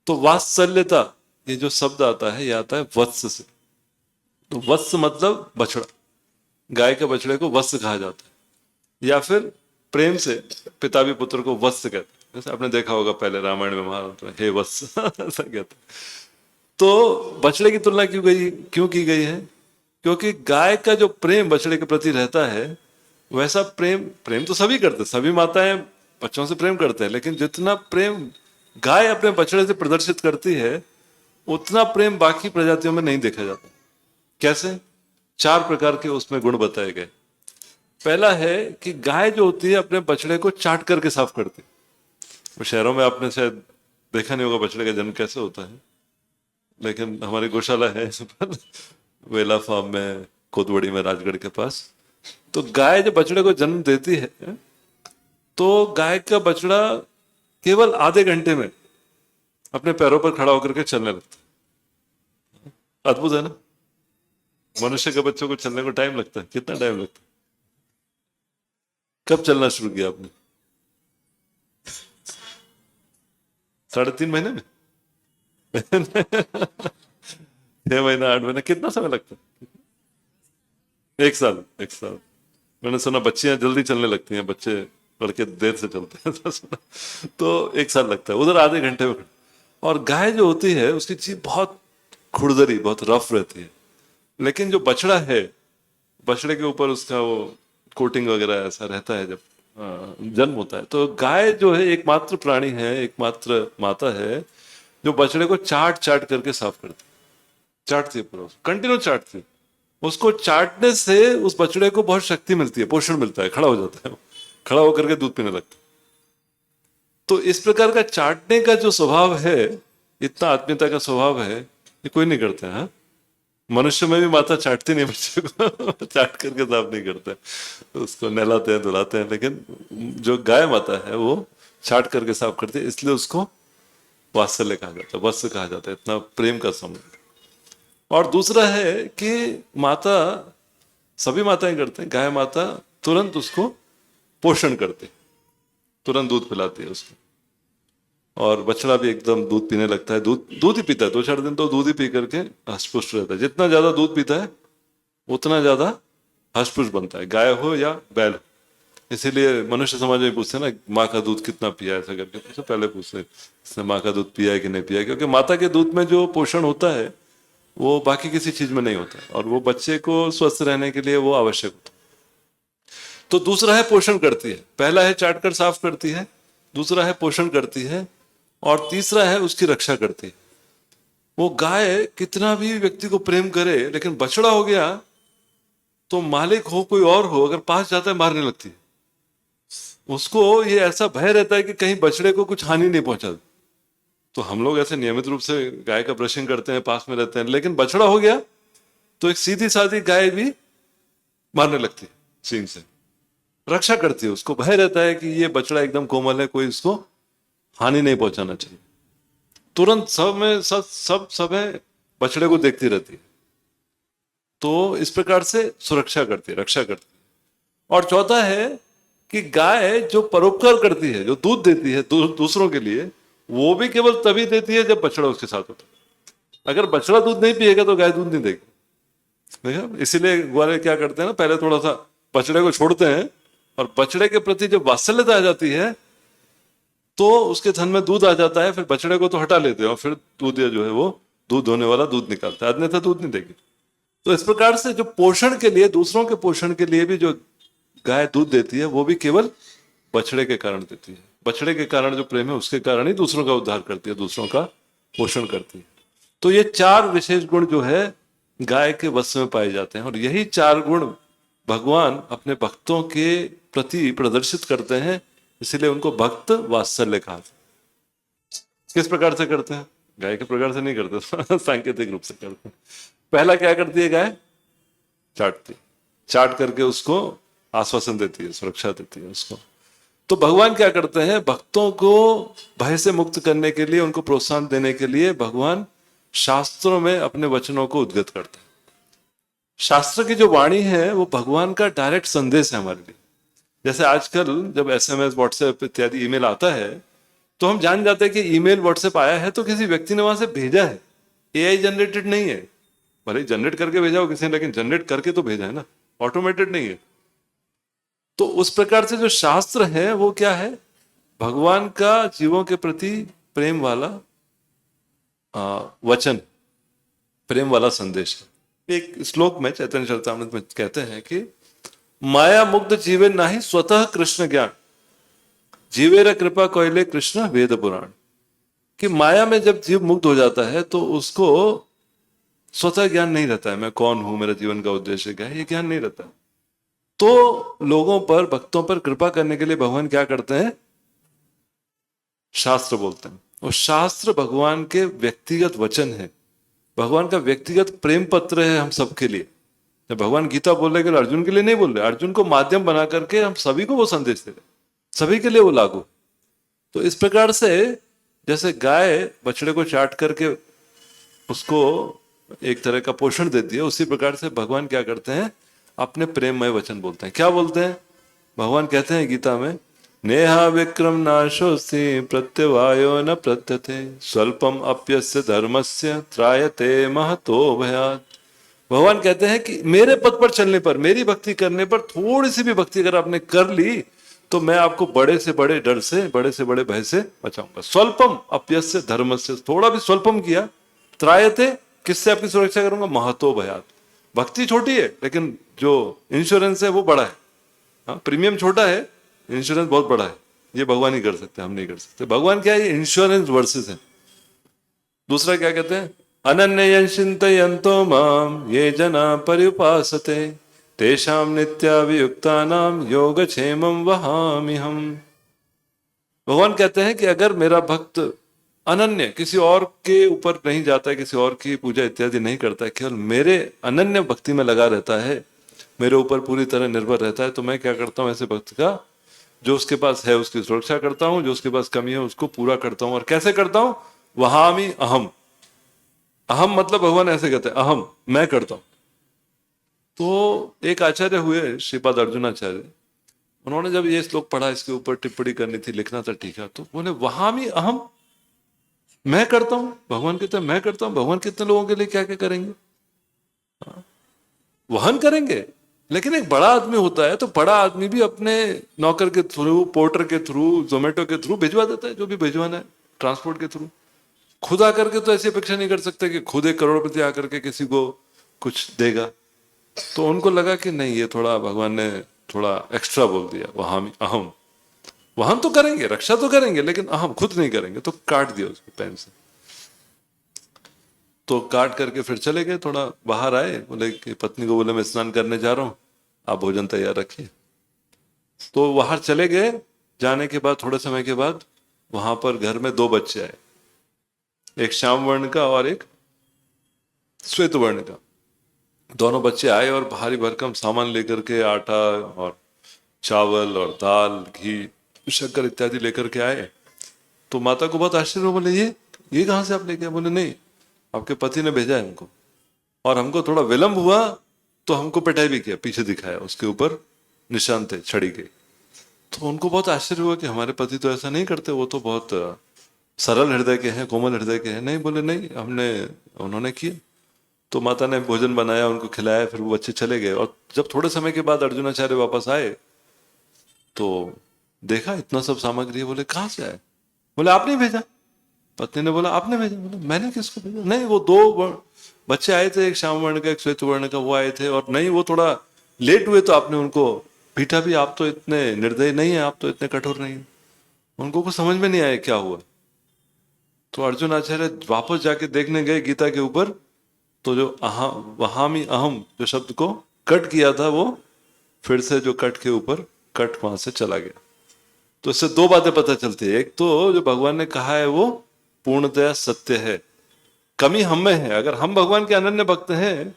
तो वात्सल्यता, ये जो शब्द आता है, ये आता है वत्स से। तो वत्स मतलब बछड़ा, गाय के बछड़े को वत्स कहा जाता है, या फिर प्रेम से पिता भी पुत्र को वत्स कहते हैं। जैसे आपने देखा होगा पहले रामायण में, महाभारत में, हे वत्स ऐसा कहते हैं। तो बछड़े की तुलना क्यों की गई है? क्योंकि गाय का जो प्रेम बछड़े के प्रति रहता है, वैसा प्रेम प्रेम तो सभी करते हैं, सभी माताएं बच्चों से प्रेम करते हैं, लेकिन जितना प्रेम गाय अपने बछड़े से प्रदर्शित करती है, उतना प्रेम बाकी प्रजातियों में नहीं देखा जाता। कैसे? 4 प्रकार के उसमें गुण बताए गए। पहला है कि गाय जो होती है अपने बछड़े को चाट करके साफ करती है। वो शहरों में आपने शायद देखा नहीं होगा बछड़े का जन्म कैसे होता है, लेकिन हमारी गौशाला है वेला फार्म में, कोतवाड़ी में, राजगढ़ के पास। तो गाय जब बछड़े को जन्म देती है, तो गाय का बछड़ा केवल आधे घंटे में अपने पैरों पर खड़ा होकर के चलने लगता है। अद्भुत है ना? मनुष्य के बच्चों को चलने को टाइम लगता है, कितना टाइम लगता है? कब चलना शुरू किया आपने? 3.5 महीने में 6 महीना, 8 महीना, कितना समय लगता है? 1 साल। 1 साल। मैंने सुना बच्चियां जल्दी चलने लगती हैं, बच्चे लड़के देर से चलते हैं ऐसा सुना। तो 1 साल लगता है, उधर आधे घंटे में। और गाय जो होती है उसकी जीभ बहुत खुरदरी, बहुत रफ रहती है, लेकिन जो बछड़ा है, बछड़े के ऊपर उसका वो कोटिंग वगैरह ऐसा रहता है जब जन्म होता है। तो गाय जो है एकमात्र प्राणी है, एकमात्र माता है जो बछड़े को चाट चाट करके साफ करती है। चाटती है पूरा, कंटिन्यू चाटती है। उसको चाटने से उस बछड़े को बहुत शक्ति मिलती है, पोषण मिलता है, खड़ा हो जाता है, खड़ा होकर के दूध पीने लगता है। तो इस प्रकार का चाटने का जो स्वभाव है, इतना आत्मीयता का स्वभाव है, ये कोई नहीं करता है। मनुष्य में भी माता चाटती नहीं बच्चे को चाट करके साफ नहीं करते, उसको नहलाते हैं, धुलाते हैं, लेकिन जो गाय माता है वो चाट करके साफ करती है, इसलिए उसको वात्सल्य कहा जाता है, वत्स कहा जाता है, इतना प्रेम का संबंध। और दूसरा है कि माता, सभी माताएं करते हैं, गाय माता तुरंत उसको पोषण करती, तुरंत दूध पिलाती है उसको। और बछड़ा भी एकदम दूध पीने लगता है, दूध ही पीता है, 2-4 दिन तो दूध ही पी करके हष्टपुष्ट रहता है। जितना ज्यादा दूध पीता है उतना ज्यादा हष्टपुष्ट बनता है, गाय हो या बैल हो। इसीलिए मनुष्य समाज में पूछते हैं ना, माँ का दूध कितना पिया, ऐसा करके पूछते, पहले पूछते इसने माँ का दूध पिया है कि नहीं पिया, क्योंकि माता के दूध में जो पोषण होता है वो बाकी किसी चीज में नहीं होता, और वो बच्चे को स्वस्थ रहने के लिए वो आवश्यक होता है। तो दूसरा है पोषण करती है, पहला है चाट कर साफ करती है, दूसरा है पोषण करती है, और तीसरा है उसकी रक्षा करती है। वो गाय कितना भी व्यक्ति को प्रेम करे, लेकिन बछड़ा हो गया तो मालिक हो कोई और हो, अगर पास जाता है मारने लगती है। उसको ये ऐसा भय रहता है कि कहीं बछड़े को कुछ हानि नहीं पहुंचा। तो हम लोग ऐसे नियमित रूप से गाय का ब्रशिंग करते हैं, पास में रहते हैं, लेकिन बछड़ा हो गया तो एक सीधी सादी गाय भी मारने लगती है, सींग से रक्षा करती है। उसको भय रहता है कि ये बछड़ा एकदम कोमल है, कोई इसको हानि नहीं पहुंचाना चाहिए। तुरंत सब है बछड़े को देखती रहती है। तो इस प्रकार से सुरक्षा करती है, रक्षा करती है। और चौथा है कि गाय जो परोपकार करती है, जो दूध देती है दूसरों के लिए, वो भी केवल तभी देती है जब बछड़ा उसके साथ होता है। अगर बछड़ा दूध नहीं पिएगा तो गाय दूध नहीं देगी। देखा, इसीलिए ग्वाले क्या करते हैं ना, पहले थोड़ा सा बछड़े को छोड़ते हैं, और बछड़े के प्रति जब वात्सल्यता आ जाती है तो उसके थन में दूध आ जाता है, फिर बछड़े को तो हटा लेते हैं, और फिर दूध जो है वो दूध होने वाला दूध निकालता है, अन्यथा दूध नहीं देगी। तो इस प्रकार से जो पोषण के लिए, दूसरों के पोषण के लिए भी जो गाय दूध देती है, वो भी केवल बछड़े के कारण देती है। बछड़े के कारण जो प्रेम है उसके कारण ही दूसरों का उद्धार करती है, दूसरों का पोषण करती है। तो ये 4 विशेष गुण जो है गाय के वश में पाए जाते हैं, और यही 4 गुण भगवान अपने भक्तों के प्रति प्रदर्शित करते हैं, इसीलिए उनको भक्त वात्सल्य कहा। किस प्रकार से करते हैं? गाय के प्रकार से नहीं करते सांकेतिक रूप से करते हैं। पहला क्या करती है गाय? चाटती, चाट करके उसको आश्वासन देती है, सुरक्षा देती है उसको। तो भगवान क्या करते हैं? भक्तों को भय से मुक्त करने के लिए, उनको प्रोत्साहन देने के लिए भगवान शास्त्रों में अपने वचनों को उद्गत करते हैं। शास्त्र की जो वाणी है वो भगवान का डायरेक्ट संदेश है हमारे लिए। जैसे आजकल जब SMS, व्हाट्सएप इत्यादि ईमेल आता है, तो हम जान जाते हैं कि ईमेल व्हाट्सएप आया है तो किसी व्यक्ति ने वहां से भेजा है, AI जनरेटेड नहीं है। भले जनरेट करके भेजा हो किसी ने, लेकिन जनरेट करके तो भेजा है ना, ऑटोमेटेड नहीं है। तो उस प्रकार से जो शास्त्र है वो क्या है? भगवान का जीवों के प्रति प्रेम वाला वचन, प्रेम वाला संदेश है। एक श्लोक में चैतन्य चरितामृत में कहते हैं कि माया मुग्ध जीवे नाही स्वतः कृष्ण ज्ञान, जीवेर कृपा कोयले कृष्ण वेद पुराण। कि माया में जब जीव मुग्ध हो जाता है तो उसको स्वतः ज्ञान नहीं रहता है, मैं कौन हूं, मेरा जीवन का उद्देश्य क्या है, ये ज्ञान नहीं रहता। तो लोगों पर, भक्तों पर कृपा करने के लिए भगवान क्या करते हैं? शास्त्र बोलते हैं। और शास्त्र भगवान के व्यक्तिगत वचन है, भगवान का व्यक्तिगत प्रेम पत्र है हम सबके लिए। जब भगवान गीता बोल रहे अर्जुन के लिए नहीं बोल रहे, अर्जुन को माध्यम बना करके हम सभी को वो संदेश दे रहे, सभी के लिए वो लागू। तो इस प्रकार से जैसे गाय बछड़े को चाट करके उसको एक तरह का पोषण देती है, उसी प्रकार से भगवान क्या करते हैं? अपने प्रेममय वचन बोलते हैं। क्या बोलते हैं? भगवान कहते हैं गीता में, नेहा विक्रम नाशोस्ति प्रत्यवायो न प्रत्यते स्वल्पम अप्यस्य धर्मस्य त्रायते महतो भयात्। भगवान कहते हैं कि मेरे पद पर चलने पर, मेरी भक्ति करने पर, थोड़ी सी भी भक्ति अगर आपने कर ली तो मैं आपको बड़े से बड़े डर से, बड़े से बड़े भय से बचाऊंगा। स्वल्पम अप्यस्य धर्मस्य, थोड़ा भी स्वल्पम किया, त्रायते, किससे आपकी सुरक्षा करूंगा? महतो भयात्। भक्ति छोटी है लेकिन जो इंश्योरेंस है वो बड़ा है। हाँ, प्रीमियम छोटा है, इंश्योरेंस बहुत बड़ा है। ये भगवान ही कर सकते हैं, हम नहीं कर सकते। भगवान क्या है? ये इंश्योरेंस वर्सेस है। दूसरा क्या कहते हैं? अनन्य चिंतयन्तो माम ये जना पर्युपासते तेषां नित्याभियुक्तानां योगक्षेमं वहामि हम। भगवान कहते हैं कि अगर मेरा भक्त अनन्य, किसी और के ऊपर नहीं जाता है, किसी और की पूजा इत्यादि नहीं करता है, केवल मेरे अनन्य भक्ति में लगा रहता है, मेरे ऊपर पूरी तरह निर्भर रहता है, तो मैं क्या करता हूं? ऐसे भक्त का जो उसके पास है उसकी सुरक्षा करता हूं, जो उसके पास कमी है उसको पूरा करता हूं। और कैसे करता हूं? वहामि अहम। अहम मतलब भगवान ऐसे कहते हैं, अहम, मैं करता हूं। तो एक आचार्य हुए श्रीपाद अर्जुनाचार्य, उन्होंने जब ये श्लोक पढ़ा, इसके ऊपर टिप्पणी करनी थी, लिखना था, ठीक है, तो बोले वहामि अहम, मैं करता हूं। भगवान कहते हैं मैं करता हूं। भगवान कितने लोगों के लिए क्या क्या करेंगे? वहन करेंगे। लेकिन एक बड़ा आदमी होता है तो बड़ा आदमी भी अपने नौकर के थ्रू, पोर्टर के थ्रू, जोमेटो के थ्रू भिजवा देता है जो भी भिजवाना है, ट्रांसपोर्ट के थ्रू। खुद आकर के तो ऐसी अपेक्षा नहीं कर सकते कि खुद एक करोड़पति आकर के किसी को कुछ देगा। तो उनको लगा कि नहीं, ये थोड़ा भगवान ने थोड़ा एक्स्ट्रा बोल दिया, वहां अहम। वहन तो करेंगे, रक्षा तो करेंगे, लेकिन अहम खुद नहीं करेंगे। तो काट दिया उसको पेन से। तो काट करके फिर चले गए। थोड़ा बाहर आए, बोले कि पत्नी को बोले मैं स्नान करने जा रहा हूं, आप भोजन तैयार रखिए। तो बाहर चले गए। जाने के बाद थोड़े समय के बाद वहां पर घर में दो बच्चे आए, एक श्याम वर्ण का और एक श्वेत वर्ण का। दोनों बच्चे आए और भारी भरकम सामान लेकर के, आटा और चावल और दाल, घी, शक्कर इत्यादि लेकर के आए। तो माता को बहुत आश्चर्य हुआ, बोले ये कहां से आप लेके आए? बोले नहीं, आपके पति ने भेजा है हमको, और हमको थोड़ा विलंब हुआ तो हमको पिटाई भी किया, पीछे दिखाया, उसके ऊपर निशान थे छड़ी के। तो उनको बहुत आश्चर्य हुआ कि हमारे पति तो ऐसा नहीं करते, वो तो बहुत सरल हृदय के हैं, कोमल हृदय के हैं। नहीं, बोले नहीं, उन्होंने किया। तो माता ने भोजन बनाया, उनको खिलाया, फिर वो बच्चे चले गए। और जब थोड़े समय के बाद अर्जुनाचार्य वापस आए तो देखा इतना सब सामग्री है। बोले कहां से आए? बोले आपने भेजा। पत्नी ने बोला आपने भेजा। बोले मैंने किसको भेजा? नहीं, वो दो बच्चे आए थे, एक श्याम वर्ण का, एक श्वेत वर्ण का, वो आए थे। और नहीं, वो थोड़ा लेट हुए तो आपने उनको पीटा भी। आप तो इतने निर्दयी नहीं है, आप तो इतने कठोर नहीं है। उनको कुछ समझ में नहीं आया क्या हुआ। तो अर्जुन आचार्य वापस जाके देखने गए गीता के ऊपर, तो जो वहामी अहम जो शब्द को कट किया था, वो फिर से जो कट के ऊपर कट वहां से चला गया। तो इससे दो बातें पता चलती है। एक तो जो भगवान ने कहा है वो पूर्णतया सत्य है, कमी हम में है। अगर हम भगवान के अनन्य भक्त हैं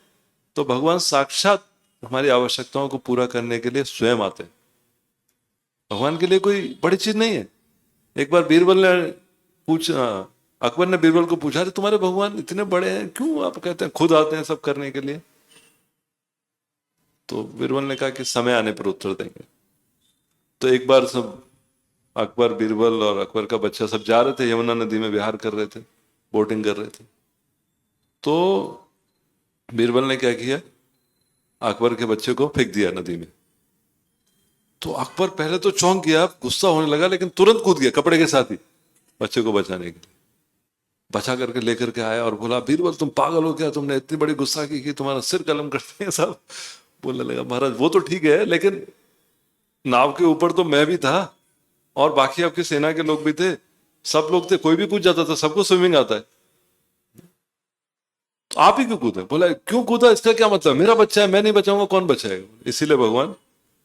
तो भगवान साक्षात हमारी आवश्यकताओं को पूरा करने के लिए स्वयं आते हैं। भगवान के लिए कोई बड़ी चीज नहीं है। एक बार अकबर ने बीरबल को पूछा, तुम्हारे भगवान इतने बड़े हैं, क्यों आप कहते हैं खुद आते हैं सब करने के लिए? तो बीरबल ने कहा कि समय आने पर उत्तर देंगे। तो एक बार सब अकबर, बीरबल और अकबर का बच्चा सब जा रहे थे, यमुना नदी में विहार कर रहे थे, बोटिंग कर रहे थे। तो बीरबल ने क्या किया, अकबर के बच्चे को फेंक दिया नदी में। तो अकबर पहले तो चौंक गया, गुस्सा होने लगा, लेकिन तुरंत कूद गया कपड़े के साथ ही बच्चे को बचाने के लिए। बचा करके लेकर के आया और बोला, बीरबल तुम पागल हो क्या, तुमने इतनी बड़ी गुस्सा की कि तुम्हारा सिर कलम करते हैं सब। बोलने लगा, महाराज वो तो ठीक है, लेकिन नाव के ऊपर तो मैं भी था और बाकी आपकी सेना के लोग भी थे, सब लोग थे, कोई भी कूद जाता था, सबको स्विमिंग आता है, तो आप ही क्यों कूदे? बोला, क्यों कूदा इसका क्या मतलब, मेरा बच्चा है, मैं नहीं बचाऊंगा, कौन बचाएगा? इसीलिए भगवान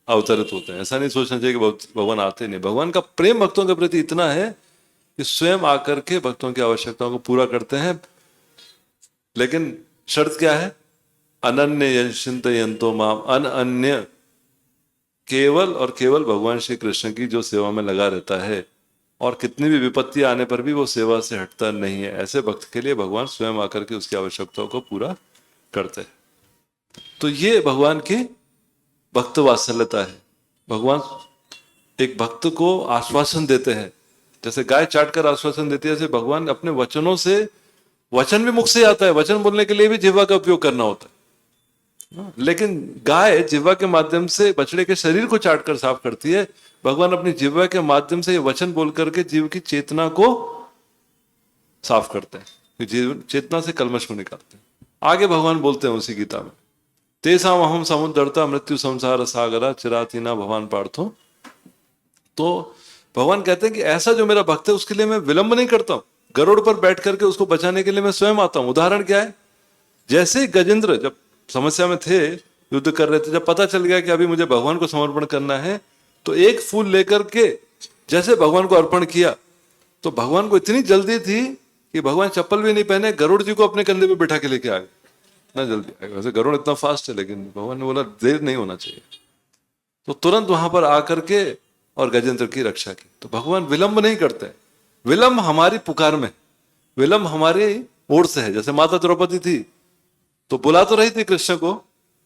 अवतरित होते हैं। ऐसा नहीं सोचना चाहिए कि भगवान आते नहीं। भगवान का प्रेम भक्तों के प्रति इतना है कि स्वयं आकर के भक्तों की आवश्यकताओं को पूरा करते हैं। लेकिन शर्त क्या है? अनन्य यंतो माम, अन्य केवल और केवल भगवान श्री कृष्ण की जो सेवा में लगा रहता है और कितनी भी विपत्ति आने पर भी वो सेवा से हटता नहीं है, ऐसे भक्त के लिए भगवान स्वयं आकर के उसकी आवश्यकताओं को पूरा करते हैं। तो ये भगवान की भक्त वात्सल्यता है। भगवान एक भक्त को आश्वासन देते हैं, जैसे गाय चाट कर आश्वासन देती है, जैसे भगवान अपने वचनों से, वचन भी मुख से आता है, वचन बोलने के लिए भी जिह्वा का उपयोग करना होता है, लेकिन गाय जिह्वा के माध्यम से बछड़े के शरीर को चाट कर साफ करती है। भगवान अपनी जिह्वा के माध्यम से ये वचन बोल करके जीव की चेतना को साफ करते हैं, जीव चेतना से कलमश को निकालते हैं। आगे भगवान बोलते हैं उसी गीता में, तेसाम अहम समुद्रता मृत्यु संसार सागरा चिरातीना भगवान पार्थो। तो भगवान कहते हैं कि ऐसा जो मेरा भक्त है उसके लिए मैं विलंब नहीं करता हूं, गरुड़ पर बैठ करके उसको बचाने के लिए मैं स्वयं आता हूं। उदाहरण क्या है? जैसे गजेंद्र जब समस्या में थे, युद्ध कर रहे थे, जब पता चल गया कि अभी मुझे भगवान को समर्पण करना है, तो एक फूल लेकर के जैसे भगवान को अर्पण किया, तो भगवान को इतनी जल्दी थी कि भगवान चप्पल भी नहीं पहने, गरुड़ जी को अपने कंधे पे बिठा के लेके आ गए। इतना जल्दी आ गए, वैसे गरुड़ इतना फास्ट है, लेकिन भगवान ने बोला देर नहीं होना चाहिए, तो तुरंत वहां पर आकर के और गजेंद्र की रक्षा की। तो भगवान विलंब नहीं करते। विलंब हमारी पुकार में, विलंब हमारी ओर से है। जैसे माता द्रौपदी थी तो बुला तो रही थी कृष्ण को,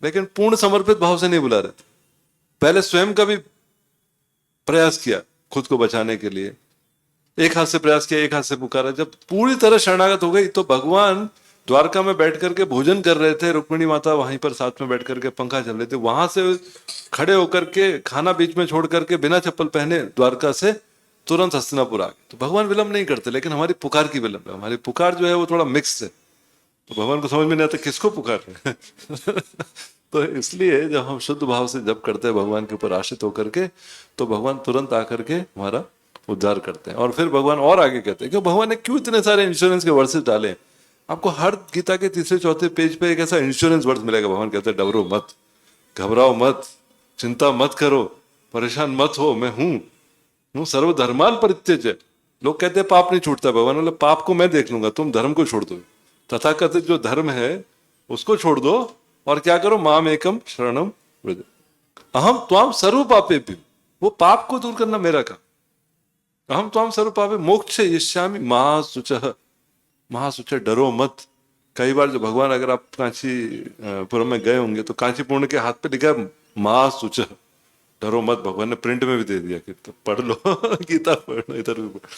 लेकिन पूर्ण समर्पित भाव से नहीं बुला रहे थे। पहले स्वयं का भी प्रयास किया खुद को बचाने के लिए, एक हाथ से प्रयास किया, एक हाथ से पुकारा। जब पूरी तरह शरणागत हो गई तो भगवान द्वारका में बैठ करके भोजन कर रहे थे, रुक्मिणी माता वहीं पर साथ में बैठ करके पंखा चल रहे थे, वहां से खड़े होकर के खाना बीच में छोड़ करके बिना चप्पल पहने द्वारका से तुरंत हस्तिनापुर आ गए। तो भगवान विलंब नहीं करते, लेकिन हमारी पुकार की विलंब है। हमारी पुकार जो है वो थोड़ा मिक्स है, तो भगवान को समझ में नहीं आता किसको पुकार रहे हैं। तो इसलिए जब हम शुद्ध भाव से जप करते हैं भगवान के ऊपर आश्रित होकर के, तो भगवान तुरंत आकर के हमारा उद्धार करते हैं। और फिर भगवान और आगे कहते हैं कि भगवान ने क्यों इतने सारे इंश्योरेंस के वर्सेस डाले। आपको हर गीता के तीसरे चौथे पेज पे एक ऐसा इंश्योरेंस वर्ड मिलेगा। भगवान कहते हैं डरो मत, घबराओ मत, चिंता मत करो, परेशान मत हो, मैं हूं सर्वधर्मान परित्यज्य। लोग कहते हैं पाप नहीं छूटता, भगवान बोले पाप को मैं देख लूंगा, तुम धर्म को छोड़ दो। तथाकथित जो धर्म है उसको छोड़ दो और क्या करो, माम एकम शरणम व्रज, अहम त्वाम सर्व पापे भी। वो पाप को दूर करना मेरा काम। अहम त्वाम सर्व पापे मोक्ष यिष्यामि महाशुचः, महाशुचः, डरो मत। कई बार जो भगवान, अगर आप कांचीपुरम में गए होंगे तो कांचीपुरम के हाथ पे लिखा है महाशुचः, डरो मत। भगवान ने प्रिंट में भी दे दिया कि तो पढ़ लो गीता पढ़ लो, इधर भी पढ़।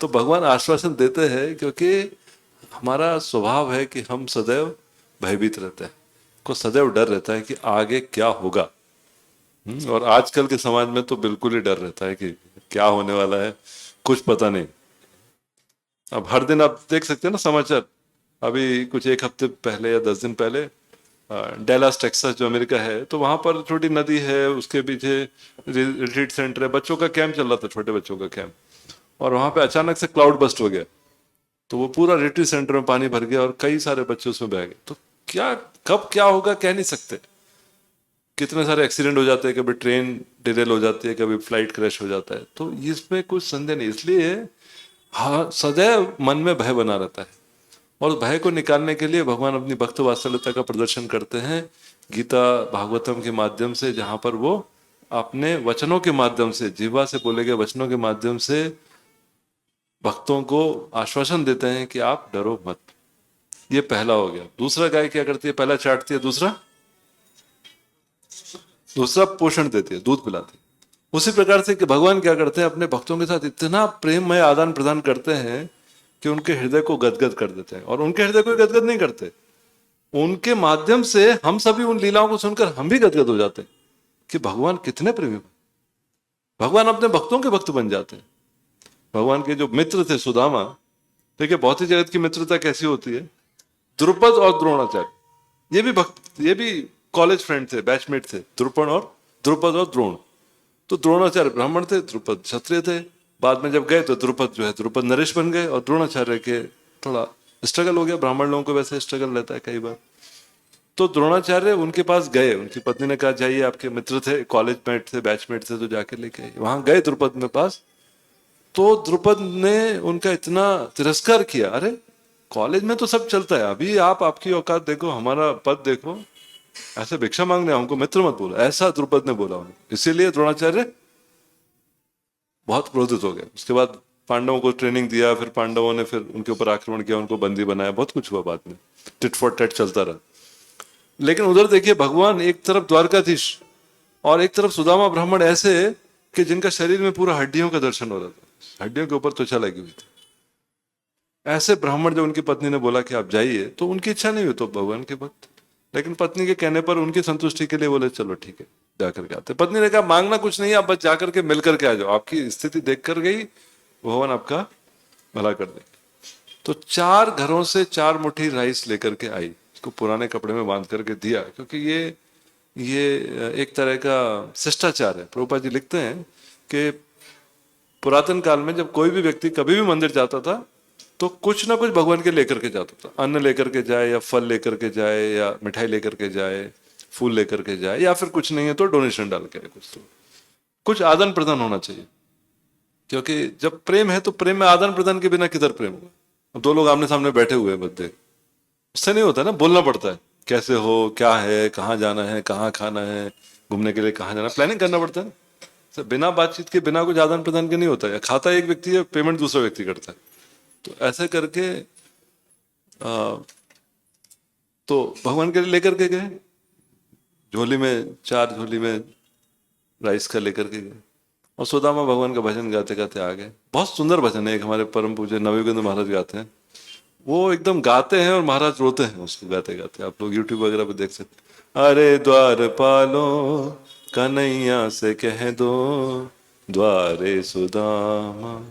तो भगवान आश्वासन देते हैं, क्योंकि हमारा स्वभाव है कि हम सदैव भयभीत रहते हैं, को सदैव डर रहता है कि आगे क्या होगा। और आजकल के समाज में तो बिल्कुल ही डर रहता है कि क्या होने वाला है, कुछ पता नहीं। अब हर दिन आप देख सकते हैं ना समाचार। अभी कुछ एक हफ्ते पहले या 10 दिन पहले डेलास टेक्सास जो अमेरिका है, तो वहां पर छोटी नदी है, उसके पीछे रिट्रीट सेंटर है, बच्चों का कैंप चल रहा था, छोटे बच्चों का कैंप। और वहां पे अचानक से क्लाउड बस्ट हो गया, तो वो पूरा रिट्रीट सेंटर में पानी भर गया और कई सारे बच्चे उसमें बह गए। तो क्या कब क्या होगा कह नहीं सकते। कितने सारे एक्सीडेंट हो जाते हैं, कभी ट्रेन डिरेल हो जाती है, कभी फ्लाइट क्रैश हो जाता है। तो इसमें कुछ संदेह नहीं। इसलिए हाँ, सदैव मन में भय बना रहता है, और भय को निकालने के लिए भगवान अपनी भक्त वात्सल्यता का प्रदर्शन करते हैं गीता भागवतम के माध्यम से, जहां पर वो अपने वचनों के माध्यम से, जिह्वा से बोले गए वचनों के माध्यम से भक्तों को आश्वासन देते हैं कि आप डरो मत। ये पहला हो गया। दूसरा गाय क्या करती है? पहला चाटती है, दूसरा पोषण देती है, दूध पिलाती है। उसी प्रकार से कि भगवान क्या करते हैं, अपने भक्तों के साथ इतना प्रेममय आदान प्रदान करते हैं कि उनके हृदय को गदगद कर देते हैं। और उनके हृदय को गदगद नहीं करते, उनके माध्यम से हम सभी उन लीलाओं को सुनकर हम भी गदगद हो जाते हैं कि भगवान कितने प्रेमी। भगवान अपने भक्तों के भक्त बन जाते हैं। भगवान के जो मित्र थे सुदामा, देखिए भौतिक जगत की मित्रता कैसी होती है। द्रुपद और द्रोणाचार्य, ये भी कॉलेज फ्रेंड थे, बैचमेट थे, द्रुपद और द्रोण। तो द्रोणाचार्य ब्राह्मण थे, द्रुपद क्षत्रिय थे। बाद में जब गए तो द्रुपद नरेश बन गए और द्रोणाचार्य के थोड़ा स्ट्रगल हो गया। ब्राह्मण लोगों को वैसे स्ट्रगल रहता है कई बार। तो द्रोणाचार्य उनके पास गए, उनकी पत्नी ने कहा जाइए, आपके मित्र थे, कॉलेज मेट थे, बैचमेट थे, तो जाके लेके आइए। वहां गए द्रुपद में पास, तो द्रुपद ने उनका इतना तिरस्कार किया, अरे कॉलेज में तो सब चलता है, अभी आप आपकी औकात देखो, हमारा पद देखो, ऐसे भिक्षा मांगने हमको मित्र मत बोलो, ऐसा द्रुपद ने बोला उनको। इसीलिए द्रोणाचार्य बहुत क्रोधित हो गए। उसके बाद पांडवों को ट्रेनिंग दिया, फिर पांडवों ने फिर उनके ऊपर आक्रमण किया, उनको बंदी बनाया, बहुत कुछ हुआ बाद में, टिट फॉर टैट चलता रहा। लेकिन उधर देखिए भगवान, एक तरफ द्वारकाधीश और एक तरफ सुदामा ब्राह्मण, ऐसे कि जिनका शरीर में पूरा हड्डियों का दर्शन हो रहा था, हड्डियों के ऊपर त्वचा लगी हुई थी। ऐसे ब्राह्मण, जब उनकी पत्नी ने बोला कि आप जाइए, तो उनकी इच्छा नहीं हुई तो भगवान के भक्त, लेकिन पत्नी के कहने पर उनकी संतुष्टि के लिए बोले चलो ठीक है जाकर के आते। पत्नी ने कहा मांगना कुछ नहीं है, आप बस जाकर के मिल करके आ जाओ, आपकी स्थिति देख कर गई, भगवान आपका भला कर देंगे। तो 4 घरों से 4 मुट्ठी राइस लेकर के आई, इसको पुराने कपड़े में बांध करके दिया, क्योंकि ये एक तरह का शिष्टाचार है। प्रभुपाद जी लिखते हैं कि पुरातन काल में जब कोई भी व्यक्ति कभी भी मंदिर जाता था तो कुछ ना कुछ भगवान के लेकर के जाता था, अन्न लेकर के जाए या फल लेकर के जाए या मिठाई लेकर के जाए, फूल लेकर के जाए, या फिर कुछ नहीं है तो डोनेशन डाल के, कुछ आदान प्रदान होना चाहिए। क्योंकि जब प्रेम है तो प्रेम में आदान प्रदान के बिना किधर प्रेम होगा। 2 लोग आमने सामने बैठे हुए हैं बच्चे, उससे नहीं होता ना, बोलना पड़ता है, कैसे हो, क्या है, कहाँ जाना है, कहाँ खाना है, घूमने के लिए कहाँ जाना, प्लानिंग करना पड़ता है। बिना बातचीत के, बिना कुछ आदान प्रदान के नहीं होता है। खाता एक व्यक्ति है, पेमेंट दूसरा व्यक्ति करता है। तो ऐसे करके तो भगवान के लिए लेकर के गए, झोली में 4 झोली में राइस का लेकर के गए, और सुदामा भगवान का भजन गाते गाते आ गए। बहुत सुंदर भजन है, एक हमारे परम पूज्य नवयुगेंद्र महाराज गाते हैं, वो एकदम गाते हैं और महाराज रोते हैं उसको गाते गाते। आप लोग यूट्यूब वगैरह पे देख सकते हैं। अरे द्वार पालो कन्हैया से कह दो, द्वारे सुदामा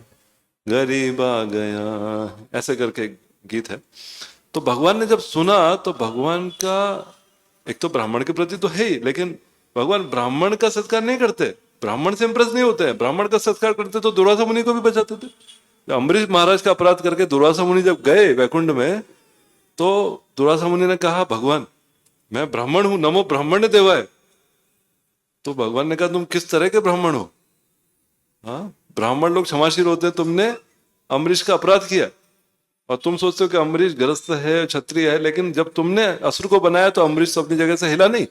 गरीब आ गया, ऐसे करके गीत है। तो भगवान ने जब सुना तो भगवान का, एक तो ब्राह्मण के प्रति तो है ही, लेकिन भगवान ब्राह्मण का सत्कार नहीं करते, ब्राह्मण से इंप्रेस नहीं होते हैं। ब्राह्मण का सत्कार करते तो दुर्वासा मुनि को भी बचाते थे। अम्बरीश महाराज का अपराध करके दुर्वासा मुनि जब गए वैकुंठ में, तो दुर्वासा मुनि ने कहा भगवान मैं ब्राह्मण हूं, नमो ब्राह्मण देवाय। तो भगवान ने कहा तुम किस तरह के ब्राह्मण हो? हाँ, ब्राह्मण लोग क्षमाशील होते हैं, तुमने अम्बरीश का अपराध किया और तुम सोचते हो कि अम्बरीश गृहस्थ है, क्षत्रिय है, लेकिन जब तुमने असुर को बनाया तो अम्बरीश तो अपनी जगह से हिला नहीं।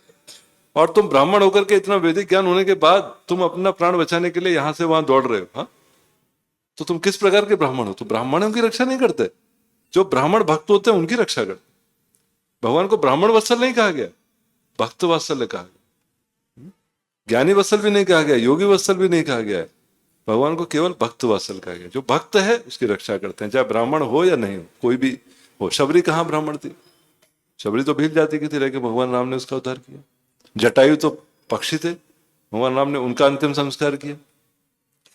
और तुम ब्राह्मण होकर के, इतना वैदिक ज्ञान होने के बाद तुम अपना प्राण बचाने के लिए यहां से वहां दौड़ रहे हो। हाँ, तो तुम किस प्रकार के ब्राह्मण हो? तो ब्राह्मणों की रक्षा नहीं करते, जो ब्राह्मण भक्त होते हैं उनकी रक्षा करते। भगवान को ब्राह्मण वत्सल नहीं कहा गया, भक्त वत्सल कहा गया। ज्ञानी वत्सल भी नहीं कहा गया, योगी वत्सल भी नहीं कहा गया है। भगवान को केवल भक्त वत्सल कहा गया। जो भक्त है उसकी रक्षा करते हैं, चाहे ब्राह्मण हो या नहीं हो, कोई भी हो। शबरी कहाँ ब्राह्मण थी? शबरी तो भील जाति की थी, लेकिन भगवान राम ने उसका उद्धार किया। जटायु तो पक्षी थे, भगवान राम ने उनका अंतिम संस्कार किया।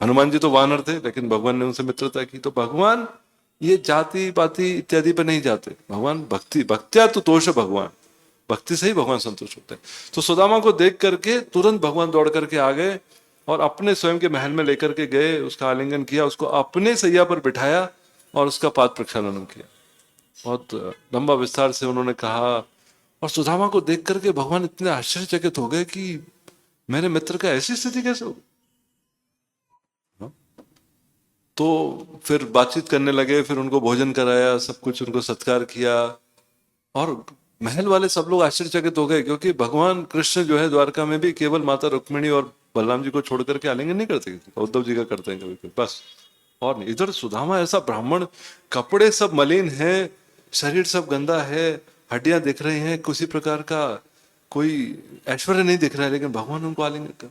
हनुमान जी तो वानर थे, लेकिन भगवान ने उनसे मित्रता की। तो भगवान ये जाति पाति इत्यादि पर नहीं जाते। भगवान भक्ति, भक्त्या तो तोष भगवान, भक्ति से ही भगवान संतुष्ट होते हैं। तो सुदामा को देख करके तुरंत भगवान दौड़ करके आ गए और अपने स्वयं के महल में लेकर के गए, उसका आलिंगन किया, उसको अपने सैया पर बिठाया और उसका पाद प्रक्षालन किया। बहुत लंबा विस्तार से उन्होंने कहा। और सुदामा को देख करके भगवान इतने आश्चर्यचकित हो गए कि मेरे मित्र का ऐसी स्थिति कैसे हो। तो फिर बातचीत करने लगे, फिर उनको भोजन कराया, सब कुछ उनको सत्कार किया। और महल वाले सब लोग आश्चर्यचकित हो गए, क्योंकि भगवान कृष्ण जो है द्वारका में भी केवल माता रुक्मिणी और बलराम जी को छोड़ करके आलिंगन नहीं करते, उद्धव जी का करते हैं कभी बस, और नहीं। इधर सुदामा ऐसा ब्राह्मण, कपड़े सब मलिन है, शरीर सब गंदा है, हड्डियां दिख रही हैं, किसी प्रकार का कोई ऐश्वर्य नहीं दिख रहा है, लेकिन भगवान उनको आलिंगन कर,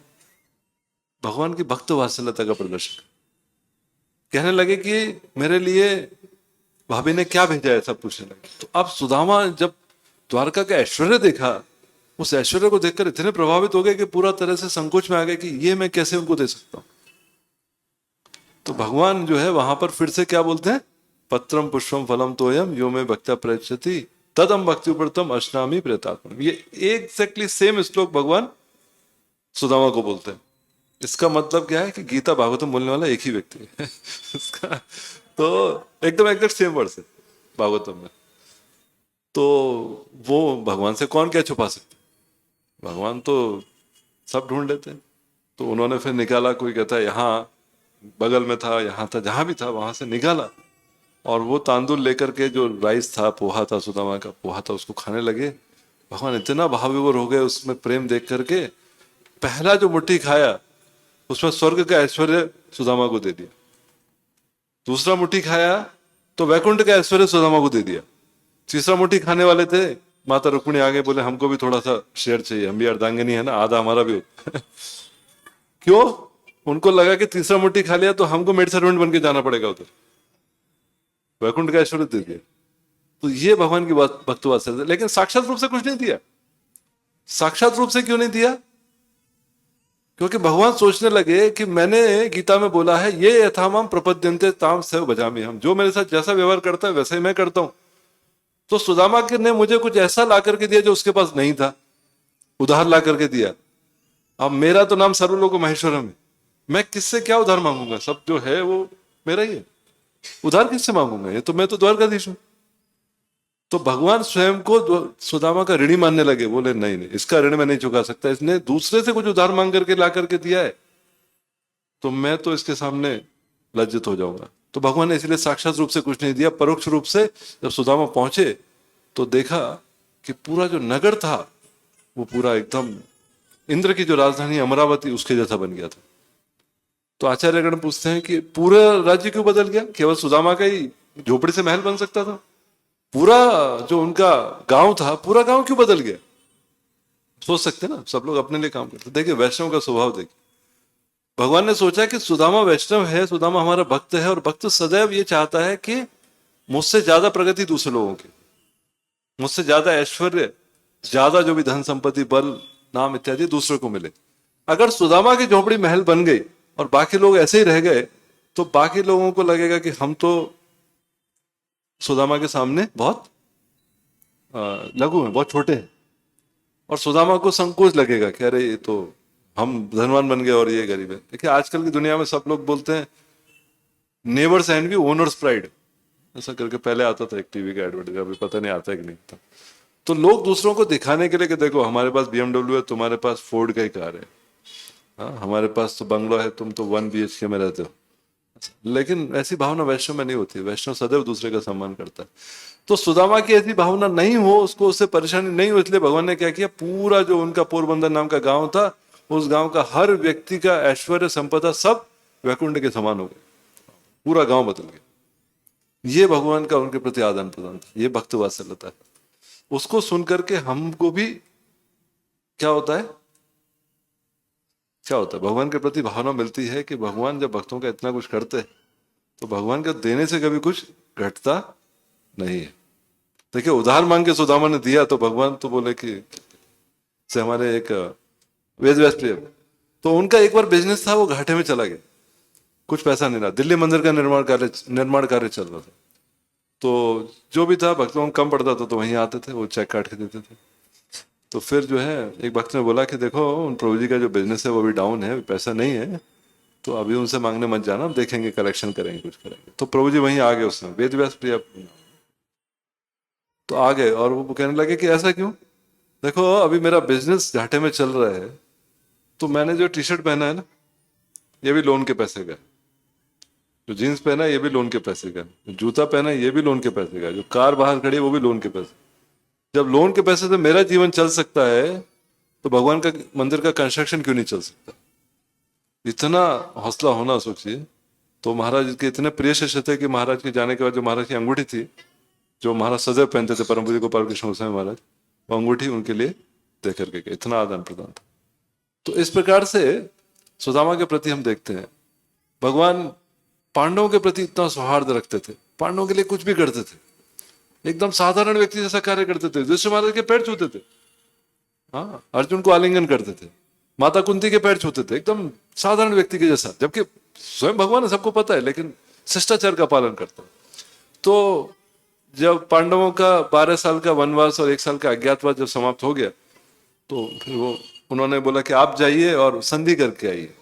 भगवान की भक्त वात्सल्यता का प्रदर्शन। कहने लगे कि मेरे लिए भाभी ने क्या भेजा है, सब पूछने लगे। तो अब सुदामा जब द्वारका का ऐश्वर्य देखा, उस ऐश्वर्य को देखकर इतने प्रभावित हो गए कि पूरा तरह से संकोच में आ गए कि ये मैं कैसे उनको दे सकता हूँ। तो भगवान जो है वहां पर फिर से क्या बोलते हैं, पत्रम पुष्पम फलम तोयम यो में भक्त्या प्रयच्छति तदम भक्ति उपरतम अश्नामी प्रेतात्म। ये एग्जैक्टली सेम श्लोक भगवान सुदामा को बोलते हैं। इसका मतलब क्या है कि गीता भागवतम बोलने वाला एक ही व्यक्ति है इसका तो एकदम एग्जैक्ट सेम वर्ड्स है भागवतम में। तो वो भगवान से कौन क्या छुपा सकते, भगवान तो सब ढूंढ लेते हैं। तो उन्होंने फिर निकाला, कोई कहता है यहाँ बगल में था, यहाँ था, जहां भी था वहां से निकाला, और वो तांदुल लेकर के, जो राइस था, पोहा था, सुदामा का पोहा था, उसको खाने लगे। भगवान इतना भाव विभोर हो गए उसमें प्रेम देख करके, पहला जो मुट्ठी खाया उसमें स्वर्ग का ऐश्वर्य सुदामा को दे दिया। दूसरा मुट्ठी खाया तो वैकुंठ का ऐश्वर्य सुदामा को दे दिया। तीसरा मुट्ठी खाने वाले थे, माता रुक्मिणी आगे बोले हमको भी थोड़ा सा शेयर चाहिए, हम भी अर्धांगिनी है ना, आधा हमारा भी क्यों? उनको लगा कि तीसरा मुट्ठी खा लिया तो हमको मेड सर्वेंट बन के जाना पड़ेगा उधर, वैकुंठ का ऐश्वर्य दे दिया। तो ये भगवान की बात भक्तवाद से, लेकिन साक्षात रूप से कुछ नहीं दिया। साक्षात रूप से क्यों नहीं दिया? क्योंकि भगवान सोचने लगे कि मैंने गीता में बोला है ये यथामाम प्रपद्यन्ते ताम सेव भजामि हम, जो मेरे साथ जैसा व्यवहार करता है वैसे ही मैं करता हूं। तो सुदामा ने मुझे कुछ ऐसा ला करके दिया जो उसके पास नहीं था, उधार ला करके दिया। अब मेरा तो नाम सर्वलोक महेश्वरम है, मैं किससे क्या उधार मांगूंगा? सब जो है वो मेरा ही है, उधार किससे मांगूंगा? ये तो मैं तो द्वारकाधीश हूं। तो भगवान स्वयं को सुदामा का ऋणी मानने लगे, बोले नहीं नहीं, इसका ऋण मैं नहीं चुका सकता, इसने दूसरे से कुछ उधार मांग करके ला करके दिया है, तो मैं तो इसके सामने लज्जित हो जाऊंगा। तो भगवान ने इसलिए साक्षात रूप से कुछ नहीं दिया, परोक्ष रूप से जब सुदामा पहुंचे तो देखा कि पूरा जो नगर था वो पूरा एकदम इंद्र की जो राजधानी अमरावती उसके जैसा बन गया था। तो आचार्यगण पूछते हैं कि पूरा राज्य क्यों बदल गया? केवल सुदामा का ही झोपड़ी से महल बन सकता था, पूरा जो उनका गांव था पूरा गांव क्यों बदल गया? सोच सकते ना, सब लोग अपने लिए काम करते। देखिए वैष्णव का स्वभाव देखिए, भगवान ने सोचा कि सुदामा वैष्णव है, सुदामा हमारा भक्त है, और भक्त सदैव ये चाहता है कि मुझसे ज्यादा प्रगति दूसरे लोगों की, मुझसे ज्यादा ऐश्वर्य, ज्यादा जो भी धन संपत्ति, बल, नाम इत्यादि दूसरे को मिले। अगर सुदामा की झोपड़ी महल बन गई और बाकी लोग ऐसे ही रह गए तो बाकी लोगों को लगेगा कि हम तो सुदामा के सामने बहुत लघु हैं, बहुत छोटे हैं, और सुदामा को संकोच लगेगा कि अरे ये तो हम धनवान बन गए और ये गरीब है। देखिए आजकल की दुनिया में सब लोग बोलते हैं नेबर्स एनवी ओनर्स प्राइड, ऐसा करके पहले आता था एक टीवी का एडवर्टाइज, अभी पता नहीं आता है कि नहीं था। तो लोग दूसरों को दिखाने के लिए कि देखो हमारे पास BMW है, तुम्हारे पास फोर्ड का ही कार है, हाँ हमारे पास तो बंगलो है, तुम तो 1 BHK में रहते हो। लेकिन ऐसी भावना वैष्णव में नहीं होती। वैष्णव सदैव दूसरे का सम्मान करता है। तो सुदामा की ऐसी भावना नहीं हो, उसको उससे परेशानी नहीं हो, इसलिए भगवान ने क्या किया, पूरा जो उनका पोरबंदर नाम का गांव था, उस गांव का हर व्यक्ति का ऐश्वर्य संपदा सब वैकुंठ के समान हो गए, पूरा गांव बदल गया। ये भगवान का उनके प्रति आदान प्रदान था, ये भक्त वात्सल्यता है। उसको सुन करके हमको भी क्या होता है, क्या होता है, भगवान के प्रति भावना मिलती है कि भगवान जब भक्तों का इतना कुछ करते हैं तो भगवान का देने से कभी कुछ घटता नहीं है। देखिए उधार मांग के सुदामा ने दिया तो भगवान तो बोले कि से हमारे एक वेद व्यास प्रिय, तो उनका एक बार बिजनेस था वो घाटे में चला गया, कुछ पैसा नहीं रहा, दिल्ली मंदिर का निर्माण कार्य चल रहा था। तो जो भी था भक्तों को कम पड़ता था तो वहीं आते थे, वो चेक काट के देते थे। तो फिर जो है एक भक्त ने बोला कि देखो उन प्रभु जी का जो बिजनेस है वो भी डाउन है, पैसा नहीं है, तो अभी उनसे मांगने मत जाना, देखेंगे कलेक्शन करेंगे, कुछ करेंगे। तो प्रभु जी वहीं आ गए, उसमें वेद व्यास प्रिय तो आ गए, और वो कहने लगे कि ऐसा क्यों, देखो अभी मेरा बिजनेस घाटे में चल रहा है, तो मैंने जो टी-शर्ट पहना है ना ये भी लोन के पैसे का है, जो जीन्स पहना है ये भी लोन के पैसे का, जूता पहना है ये भी लोन के पैसे का, जो कार बाहर खड़ी है वो भी लोन के पैसे। जब लोन के पैसे से मेरा जीवन चल सकता है तो भगवान का मंदिर का कंस्ट्रक्शन क्यों नहीं चल सकता? इतना हौसला होना सोचिए। तो महाराज के इतने प्रिय शिष्य थे कि महाराज के जाने के बाद जो महाराज की अंगूठी थी, जो महाराज सदैव पहनते थे, परम पूज्य गोपाल कृष्ण गोस्वामी महाराज, वो अंगूठी उनके लिए दे करके गए, इतना आदान प्रदान था। तो इस प्रकार से सुदामा के प्रति हम देखते हैं भगवान पांडवों के प्रति इतना सौहार्द रखते थे, पांडवों के लिए कुछ भी करते थे, एकदम साधारण व्यक्ति जैसा कार्य करते थे। युधिष्ठिर महाराज के पैर छूते थे, हाँ अर्जुन को आलिंगन करते थे, माता कुंती के पैर छूते थे, एकदम साधारण व्यक्ति के जैसा, जबकि स्वयं भगवान है, सबको पता है, लेकिन शिष्टाचार का पालन करता हूं। तो जब पांडवों का 12 साल का वनवास और 1 साल का अज्ञातवास जब समाप्त हो गया, तो फिर वो उन्होंने बोला कि आप जाइए और संधि करके आइए,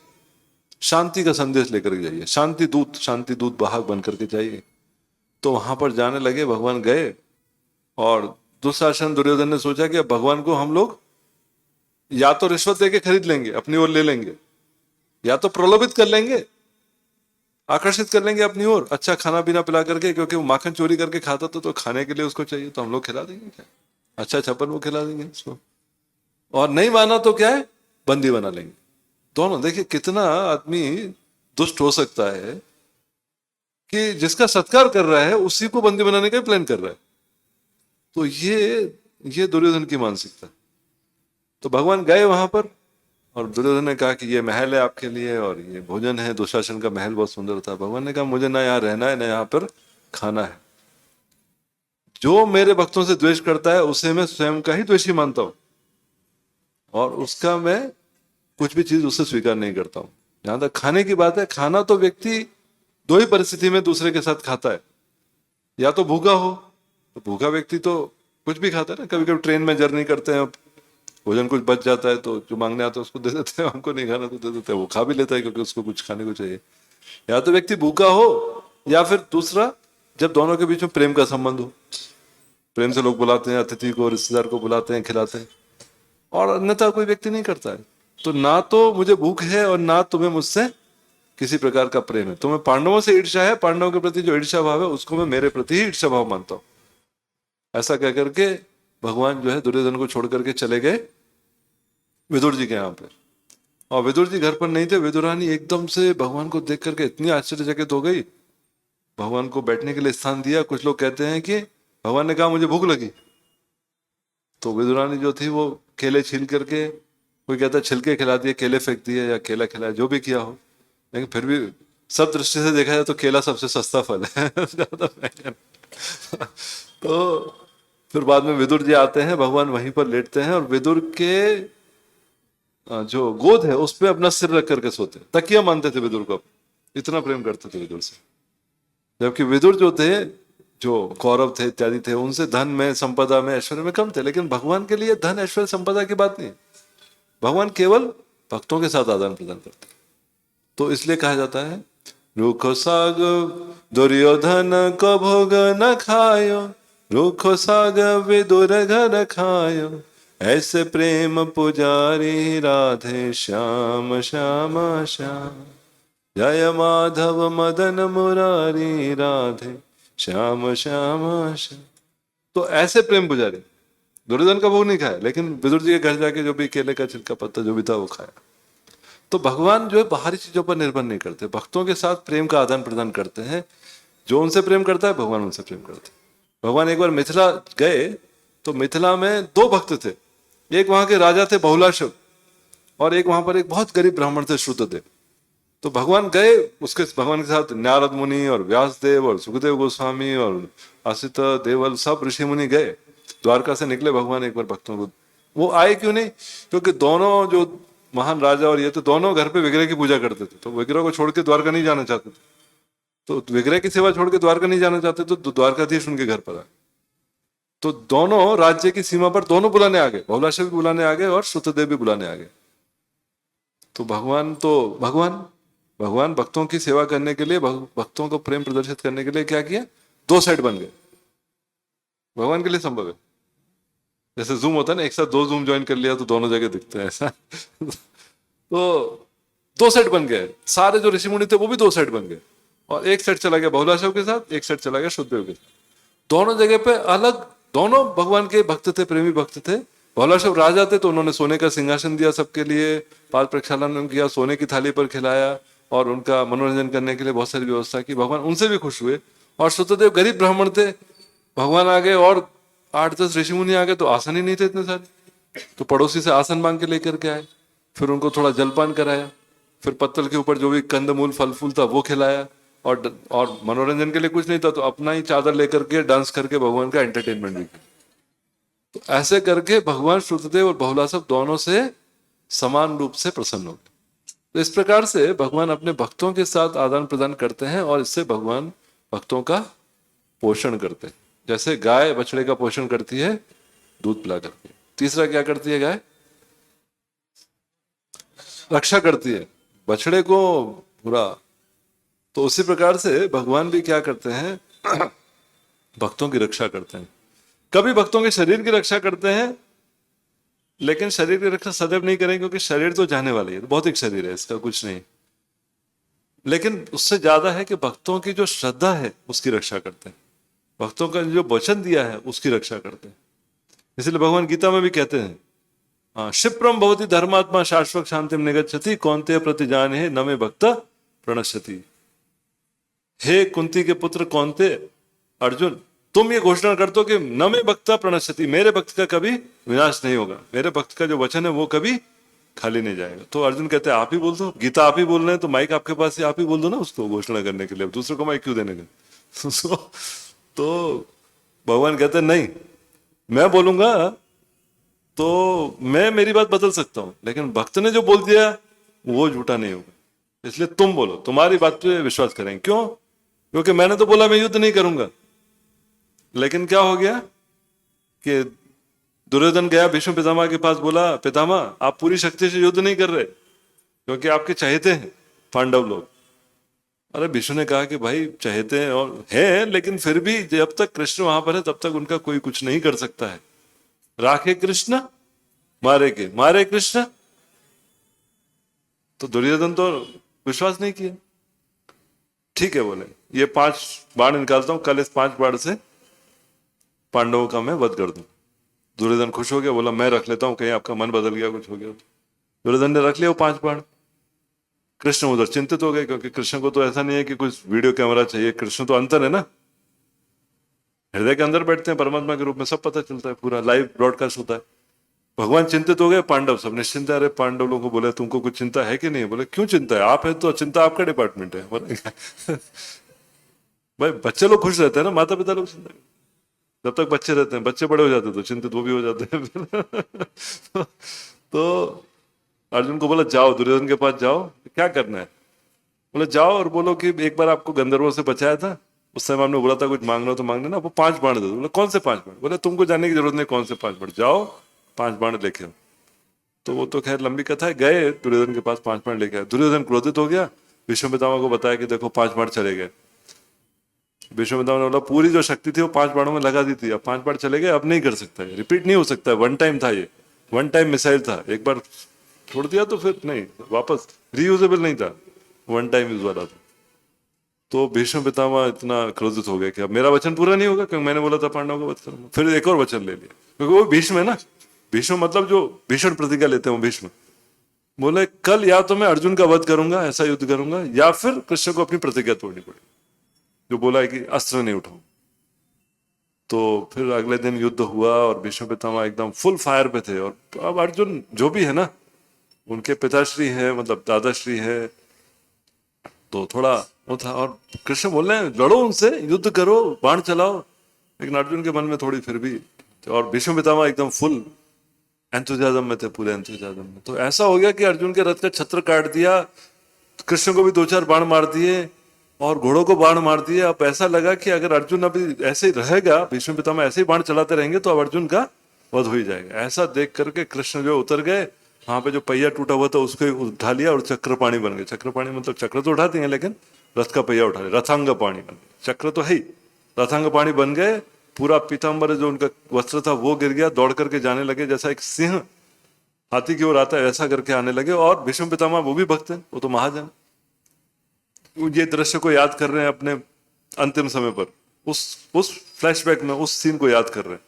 शांति का संदेश लेकर के जाइए, शांति दूत वाहक बन करके जाइए। तो वहां पर जाने लगे, भगवान गए, और दुशासन दुर्योधन ने सोचा कि अब भगवान को हम लोग या तो रिश्वत देके खरीद लेंगे, अपनी ओर ले लेंगे, या तो प्रलोभित कर लेंगे, आकर्षित कर लेंगे अपनी ओर, अच्छा खाना पीना पिला करके, क्योंकि वो माखन चोरी करके खाता था, तो खाने के लिए उसको चाहिए, तो हम लोग खिला देंगे, क्या अच्छा छप्पन वो खिला देंगे उसको, और नहीं माना तो क्या है, बंदी बना लेंगे। दोनों देखिए कितना आदमी दुष्ट हो सकता है कि जिसका सत्कार कर रहा है उसी को बंदी बनाने का प्लान कर रहा है। तो ये दुर्योधन की मानसिकता। तो भगवान गए वहां पर, और दुर्योधन ने कहा कि ये महल है आपके लिए और ये भोजन है। दुशासन का महल बहुत सुंदर था। भगवान ने कहा मुझे ना यहाँ रहना है ना यहाँ पर खाना है। जो मेरे भक्तों से द्वेष करता है उसे मैं स्वयं का ही द्वेषी मानता हूं, और उसका मैं कुछ भी चीज उससे स्वीकार नहीं करता हूं। जहां तक खाने की बात है, खाना तो व्यक्ति दो ही परिस्थिति में दूसरे के साथ खाता है, या तो भूखा हो, तो भूखा व्यक्ति तो कुछ भी खाता है ना। कभी कभी ट्रेन में जर्नी करते हैं, भोजन कुछ बच जाता है तो जो मांगने आता है उसको दे देते हैं, हमको नहीं खाना तो दे देते हैं, वो खा भी लेता है क्योंकि उसको कुछ खाने को चाहिए। या तो व्यक्ति भूखा हो, या फिर दूसरा जब दोनों के बीच में प्रेम का संबंध हो, प्रेम से लोग बुलाते हैं, अतिथि को रिश्तेदार को बुलाते हैं, खिलाते हैं, और अन्यथा कोई व्यक्ति नहीं करता है। तो ना तो मुझे भूख है और ना तुम्हें मुझसे किसी प्रकार का प्रेम है। तुम्हें पांडवों से ईर्ष्या है, पांडवों के प्रति जो ईर्ष्या भाव है उसको मैं मेरे प्रति ही ईर्ष्या भाव मानता हूं। ऐसा कह करके भगवान जो है दुर्योधन को छोड़ करके चले गए विदुर जी के यहाँ पे। और विदुर जी घर पर नहीं थे। विदुरानी एकदम से भगवान को देख करके इतनी आश्चर्यचकित हो गई, भगवान को बैठने के लिए स्थान दिया। कुछ लोग कहते हैं कि भगवान ने कहा मुझे भूख लगी, तो विदुरानी जो थी वो केले छील करके, कोई कहता है छिलके खिला दिए, केले फेंक दिए या केला खिलाया, जो भी किया हो, लेकिन फिर भी सब दृष्टि से देखा जाए तो केला सबसे सस्ता फल है ज्यादा महंगा। तो फिर बाद में विदुर जी आते हैं, भगवान वहीं पर लेटते हैं, और विदुर के जो गोद है उस पर अपना सिर रख करके सोते, तकिया मानते थे विदुर को, इतना प्रेम करते थे विदुर से। जबकि विदुर जो थे, जो कौरव थे इत्यादि थे, उनसे धन में, संपदा में, ऐश्वर्य में कम थे। लेकिन भगवान के लिए धन ऐश्वर्य संपदा की बात नहीं, भगवान केवल भक्तों के साथ आदान प्रदान करते। तो इसलिए कहा जाता है रूखो साग दुर्योधन को भोग न खायो, रूखो साग विदुर घर खायो, ऐसे प्रेम पुजारी राधे श्याम श्याम श्याम, जय माधव मदन मुरारी राधे श्याम श्याम श्याम। तो ऐसे प्रेम पुजारी। दुर्योधन का भोग नहीं खाया, लेकिन विदुर जी के घर जाके जो भी केले का छिलका पत्ता जो भी था वो खाया। तो भगवान जो है बाहरी चीजों पर निर्भर नहीं करते, भक्तों के साथ प्रेम का आदान प्रदान करते हैं। जो उनसे प्रेम करता है भगवान उनसे प्रेम करते हैं। भगवान एक बार मिथिला गए, तो मिथिला में दो भक्त थे। एक वहां के राजा थे बहुलाशव, और एक वहां पर एक बहुत गरीब ब्राह्मण थे श्रुतदेव। तो भगवान गए, उसके भगवान के साथ नारद मुनि और व्यास देव और सुखदेव गोस्वामी और असित देवल सब ऋषि मुनि गए। द्वारका से निकले भगवान एक बार भक्तों को, वो आए क्यों नहीं, क्योंकि दोनों जो महान राजा और ये तो दोनों घर पे विग्रह की पूजा करते थे, तो विग्रह को छोड़ के द्वारका नहीं जाना चाहते थे। तो विग्रह की सेवा छोड़ के द्वारका नहीं जाना चाहते, तो द्वारकाधीश उनके घर पर आए। तो दोनों राज्य की सीमा पर दोनों बुलाने आ गए, बहुलाशव भी बुलाने आ गए और श्रुतदेव भी बुलाने आ गए। तो भगवान भक्तों की सेवा करने के लिए, भक्तों को प्रेम प्रदर्शित करने के लिए क्या किया, दो साइड बन गए। भगवान के लिए संभव है, जैसे जूम होता है ना, एक साथ दो जूम ज्वाइन कर लिया तो दोनों जगह दिखते हैं ऐसा। तो दो सेट बन गए, सारे जो ऋषि मुनि थे वो भी दो सेट बन गए, और एक सेट चला गया बहुलाशव के साथ, एक सेट चला गया शुद्धदेव के साथ। दोनों जगह पे अलग, दोनों भगवान के भक्त थे, प्रेमी भक्त थे। बहुलाशव राजा थे तो उन्होंने सोने का सिंहासन दिया सबके लिए, पाद प्रक्षालन किया, सोने की थाली पर खिलाया, और उनका मनोरंजन करने के लिए बहुत सारी व्यवस्था की। भगवान उनसे भी खुश हुए। और शुद्धदेव गरीब ब्राह्मण थे, भगवान आ गए और 8-10 ऋषि मुनि आ गए, तो आसन ही नहीं थे इतने सारे, तो पड़ोसी से आसन मांग के लेकर के आए। फिर उनको थोड़ा जलपान कराया, फिर पत्तल के ऊपर जो भी कंदमूल फल फूल था वो खिलाया, और मनोरंजन के लिए कुछ नहीं था तो अपना ही चादर लेकर के डांस करके भगवान का एंटरटेनमेंट भी किया। तो ऐसे करके भगवान शुद्धदेव और बहुलाशव दोनों से समान रूप से प्रसन्न हो गए। तो इस प्रकार से भगवान अपने भक्तों के साथ आदान प्रदान करते हैं और इससे भगवान भक्तों का पोषण करते हैं। जैसे गाय बछड़े का पोषण करती है दूध पिला करके। तीसरा क्या करती है गाय? रक्षा करती है बछड़े को पूरा। तो उसी प्रकार से भगवान भी क्या करते हैं भक्तों की रक्षा करते हैं। कभी भक्तों के शरीर की रक्षा करते हैं, लेकिन शरीर की रक्षा सदैव नहीं करेंगे क्योंकि शरीर तो जाने वाली है, तो भौतिक शरीर है, इसका कुछ नहीं। लेकिन उससे ज्यादा है कि भक्तों की जो श्रद्धा है उसकी रक्षा करते हैं, भक्तों का जो वचन दिया है उसकी रक्षा करते हैं। इसलिए भगवान गीता में भी कहते हैं, हाँ, क्षिप्रम भवति धर्मात्मा शाश्वत शांतिम निगच्छति कौन्तेय प्रतिजाने न मे भक्त प्रणश्यति। हे कुंती के पुत्र कौन्ते, अर्जुन तुम ये घोषणा कर दो कि न मे भक्ता प्रणश्यति, मेरे भक्त का कभी विनाश नहीं होगा, मेरे भक्त का जो वचन है वो कभी खाली नहीं जाएगा। तो अर्जुन कहते हैं आप ही बोल दो, गीता आप ही बोल रहे हैं तो माइक आपके पास है, आप ही बोल दो ना उसको घोषणा करने के लिए, दूसरों को माइक क्यों देने के। तो भगवान कहते हैं नहीं, मैं बोलूंगा तो मैं मेरी बात बदल सकता हूं, लेकिन भक्त ने जो बोल दिया वो झूठा नहीं होगा, इसलिए तुम बोलो, तुम्हारी बात पे विश्वास करेंगे। क्यों? क्योंकि मैंने तो बोला मैं युद्ध नहीं करूंगा, लेकिन क्या हो गया कि दुर्योधन गया भीष्म पितामह के पास, बोला पितामह आप पूरी शक्ति से युद्ध नहीं कर रहे क्योंकि आपके चहेते हैं पांडव लोग। अरे भीष्म ने कहा कि भाई चहेते हैं और हैं, लेकिन फिर भी जब तक कृष्ण वहां पर है तब तक उनका कोई कुछ नहीं कर सकता है। राखे कृष्ण मारे कृष्ण। तो दुर्योधन तो विश्वास नहीं किया। ठीक है बोले, ये 5 बाण निकालता हूं, कल इस 5 बाण से पांडवों का मैं वध कर दूं। दुर्योधन खुश हो गया, बोला मैं रख लेता हूं, कहीं आपका मन बदल गया कुछ हो गया। दुर्योधन ने रख लिया वो 5 बाण। कृष्ण उधर चिंतित हो गए क्योंकि कृष्ण को तो ऐसा नहीं है कि कुछ वीडियो कैमरा चाहिए, कृष्ण तो अंतर है ना, हृदय के अंदर बैठते हैं परमात्मा के रूप में, सब पता चलता है, पूरा लाइव ब्रॉडकास्ट होता है। भगवान चिंतित हो गए, पांडव सब निश्चिंत है। अरे पांडव लोगों को बोले तुमको कुछ चिंता है कि नहीं? बोले क्यों चिंता है, आप है तो चिंता आपका डिपार्टमेंट है। बोले भाई बच्चे लोग खुश रहते हैं ना, माता पिता लोग चिंता, जब तक बच्चे रहते हैं, बच्चे बड़े हो जाते हैं तो चिंतित वो भी हो जाते हैं। तो अर्जुन को बोला जाओ दुर्योधन के पास जाओ, क्या करना है? बोले जाओ और बोलो कि एक बार आपको गंधर्वों से बचाया था, उस समय हमने बोला था कुछ मांगना तो मांगना ना, वो 5 बाण दे दो। बोले कौन से 5 बाण? बोले तुमको जानने की जरूरत नहीं कौन से 5 बाण, जाओ 5 बाण लेके आओ। तो वो तो खैर लंबी कथा है, गए दुर्योधन के पास 5 बाण लेके आए। दुर्योधन क्रोधित हो गया, भीष्म पितामह को बताया कि देखो 5 बाण चले गए। भीष्म पितामह ने बोला पूरी जो शक्ति थी वो 5 बाणों में लगा दी थी, अब 5 बाण चले गए, अब नहीं कर सकता, रिपीट नहीं हो सकता, वन टाइम था, ये वन टाइम मिसाइल था, एक बार छोड़ दिया तो फिर नहीं वापस, रीयूजेबल नहीं था, वन टाइम यूज वाला था। तो भीष्म पितामह इतना क्रोधित हो गया कि अब मेरा वचन पूरा नहीं होगा क्योंकि मैंने बोला था पांडवों का वध करूंगा। फिर एक और वचन ले लिया, क्योंकि वो भीष्म है ना, भीष्म मतलब जो भीषण प्रतिज्ञा लेते हैं वो भीष्म। बोले कल या तो मैं अर्जुन का वध करूंगा, ऐसा युद्ध करूंगा, या फिर कृष्ण को अपनी प्रतिज्ञा तोड़नी पड़ेगी जो बोला है कि अस्त्र नहीं उठाऊं। तो फिर अगले दिन युद्ध हुआ और भीष्म पितामह एकदम फुल फायर पे थे। और अब अर्जुन जो भी है ना, उनके पिताश्री है, मतलब दादाश्री है, तो थोड़ा वो था। और कृष्ण बोल रहे हैं लड़ो उनसे, युद्ध करो, बाण चलाओ, लेकिन अर्जुन के मन में थोड़ी फिर भी। और भीष्म पितामह एकदम फुल एंथुसियाज्म में थे, पूरे एंथुसियाज्म में। तो ऐसा हो गया कि अर्जुन के रथ का छत्र काट दिया, कृष्ण को भी 2-4 बाण मार दिए और घोड़ों को बाण मार दिए। अब ऐसा लगा कि अगर अर्जुन अभी ऐसे ही रहेगा, भीष्म पितामह ऐसे ही बाण चलाते रहेंगे तो अब अर्जुन का वध हो ही जाएगा। ऐसा देख करके कृष्ण जो उतर गए, वहां पे जो पहिया टूटा हुआ था उसको उठा लिया और चक्रपाणी बन गए। चक्रपाणी मतलब चक्र तो उठाते हैं लेकिन रथ का पहिया उठा लिया, रथांग पाणी बन गए। चक्र तो है ही, रथांग पाणी बन गए। पूरा पीताम्बर जो उनका वस्त्र था वो गिर गया, दौड़ करके जाने लगे जैसा एक सिंह हाथी की ओर आता है ऐसा करके आने लगे। और भीष्म पितामह वो भी भक्त हैं, वो तो महाजन, ये दृश्य को याद कर रहे हैं अपने अंतिम समय पर, उस फ्लैशबैक में उस सीन को याद कर रहे हैं,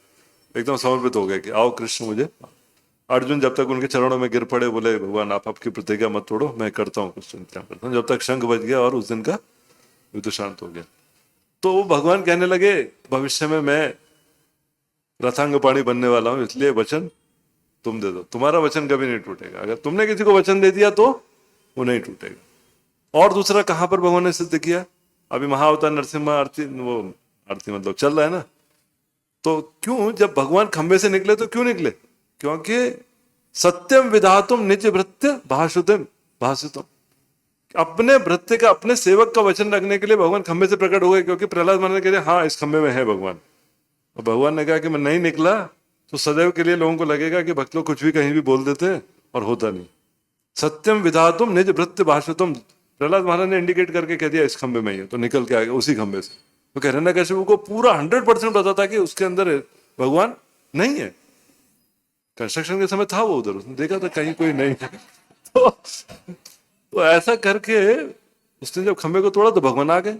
एकदम समर्पित हो गए कि आओ कृष्ण मुझे। अर्जुन जब तक उनके चरणों में गिर पड़े, बोले भगवान आप आपकी प्रतिज्ञा मत तोड़ो, मैं करता हूँ कुछ इंतजाम करता हूँ। जब तक शंख बज गया और उस दिन का युद्ध शांत हो गया। तो वो भगवान कहने लगे भविष्य में मैं रथांग पाणी बनने वाला हूं, इसलिए वचन तुम दे दो, तुम्हारा वचन कभी नहीं टूटेगा। अगर तुमने किसी को वचन दे दिया तो वो नहीं टूटेगा। और दूसरा कहां पर भगवान ने सिद्ध किया, अभी महाअवतार नरसिम्हा आरती, वो आरती मतलब चल रहा है ना, तो क्यों जब भगवान खंबे से निकले तो क्यों निकले? क्योंकि सत्यम विधातुम निज भृत्य भाषुतम भाषितम, अपने भृत्य का, अपने सेवक का वचन रखने के लिए भगवान खंबे से प्रकट हो गए, क्योंकि प्रहलाद महाराज ने कह दिया हाँ इस खंबे में है भगवान। और भगवान ने कहा कि मैं नहीं निकला तो सदैव के लिए लोगों को लगेगा कि भक्त लोग कुछ भी कहीं भी बोल देते हैं और होता नहीं। सत्यम विधातुम निज भृत्य भाषितुम, प्रहलाद महाराज ने इंडिकेट करके कह दिया इस खंबे में ही है, तो निकल के आ गया उसी खंबे से। तो हिरण्यकशिपु को पूरा 100% पता था कि उसके अंदर भगवान नहीं है। कंस्ट्रक्शन के समय था वो उधर, उसने देखा था कहीं कोई नहीं है। तो ऐसा करके उसने जब खंबे को तोड़ा तो भगवान आ गए।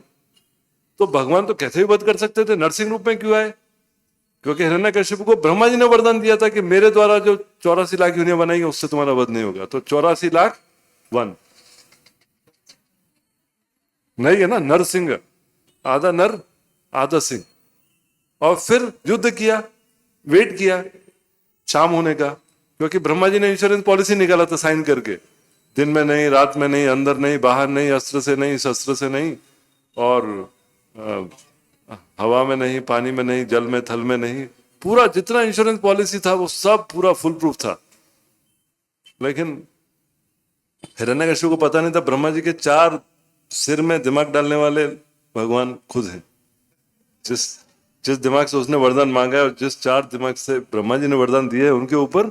तो भगवान तो कैसे भी वध कर सकते थे, नरसिंह रूप में क्यों आए? क्योंकि हिरण्यकशिपु को ब्रह्मा जी ने वरदान दिया था कि मेरे द्वारा जो 84 लाख यूनियां बनाई उससे तुम्हारा वध नहीं होगा। तो 84 लाख 1 नहीं है ना, नरसिंह, आधा नर आधा सिंह। और फिर युद्ध किया, वेट किया शाम होने का, क्योंकि ब्रह्मा जी ने इंश्योरेंस पॉलिसी निकाला था साइन करके, दिन में नहीं, रात में नहीं, अंदर नहीं, बाहर नहीं, अस्त्र से नहीं, शस्त्र से नहीं, और हवा में नहीं, पानी में नहीं, जल में, थल में नहीं। पूरा जितना इंश्योरेंस पॉलिसी था वो सब पूरा फुल प्रूफ था। लेकिन हिरण्यकशिपु को पता नहीं था ब्रह्मा जी के 4 सिर में दिमाग डालने वाले भगवान खुद हैं। जिस जिस दिमाग से उसने वरदान मांगा है और जिस 4 दिमाग से ब्रह्मा जी ने वरदान दिए है उनके ऊपर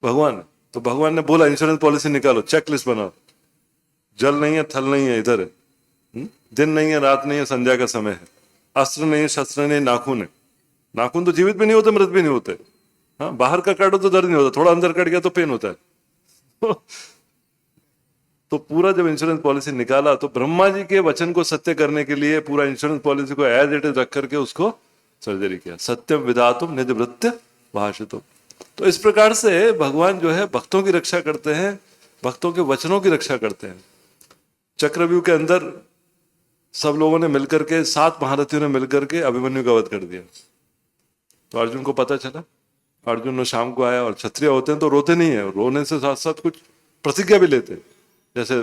भगवान। तो भगवान ने बोला इंश्योरेंस पॉलिसी निकालो, चेकलिस्ट बनाओ। जल नहीं है, थल नहीं है, इधर है। दिन नहीं है, रात नहीं है, संध्या का समय है। अस्त्र नहीं है, शस्त्र नहीं, नाखून है। नाखून तो जीवित भी नहीं होते, मृत भी नहीं होते। हाँ, बाहर का काटो तो दर्द नहीं होता, थोड़ा अंदर कट गया तो पेन होता है। तो पूरा जब इंश्योरेंस पॉलिसी निकाला तो ब्रह्मा जी के वचन को सत्य करने के लिए पूरा इंश्योरेंस पॉलिसी को एज इट इज रख करके उसको सर्जरी किया। सत्यम विधातुम निज भृत्य भाषितुम। तो इस प्रकार से भगवान जो है भक्तों की रक्षा करते हैं, भक्तों के वचनों की रक्षा करते हैं। चक्रव्यूह के अंदर सब लोगों ने मिलकर के, 7 महारथियों ने मिलकर के अभिमन्यु का वध कर दिया। तो अर्जुन को पता चला, अर्जुन ने शाम को आया, और क्षत्रिय होते हैं तो रोते नहीं है, रोने से साथ साथ कुछ प्रतिज्ञा भी लेते हैं। जैसे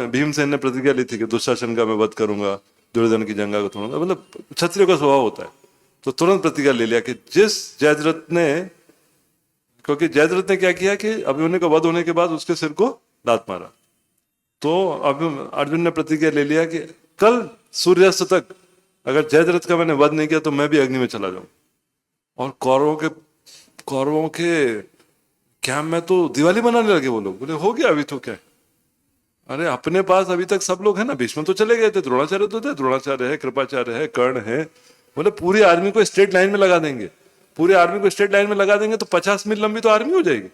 भीमसेन ने प्रतिज्ञा ली थी कि दुशासन का मैं वध करूंगा, दुर्योधन की जंगा को तोड़ूंगा, मतलब क्षत्रिय का स्वभाव होता है। तो तुरंत प्रतिज्ञा ले लिया कि जिस जयद्रथ ने, क्योंकि जयद्रथ ने क्या किया कि अभिमन्यु का वध होने के बाद उसके सिर को लात मारा। तो अब अर्जुन ने प्रतिज्ञा ले लिया कि कल सूर्यास्त तक अगर जयद्रथ का मैंने वध नहीं किया तो मैं भी अग्नि में चला जाऊं। और कौरवों के कैंप में तो दिवाली मनाने लगे वो लोग, बोले हो गया अभी तो क्या। अरे अपने पास अभी तक सब लोग हैं ना, भीष्म तो चले गए थे, द्रोणाचार्य तो थे, द्रोणाचार्य है, कृपाचार्य है, कर्ण है। बोले पूरी आर्मी को स्ट्रेट लाइन में लगा देंगे, पूरी आर्मी को स्ट्रेट लाइन में लगा देंगे तो 50 मील लंबी तो आर्मी हो जाएगी।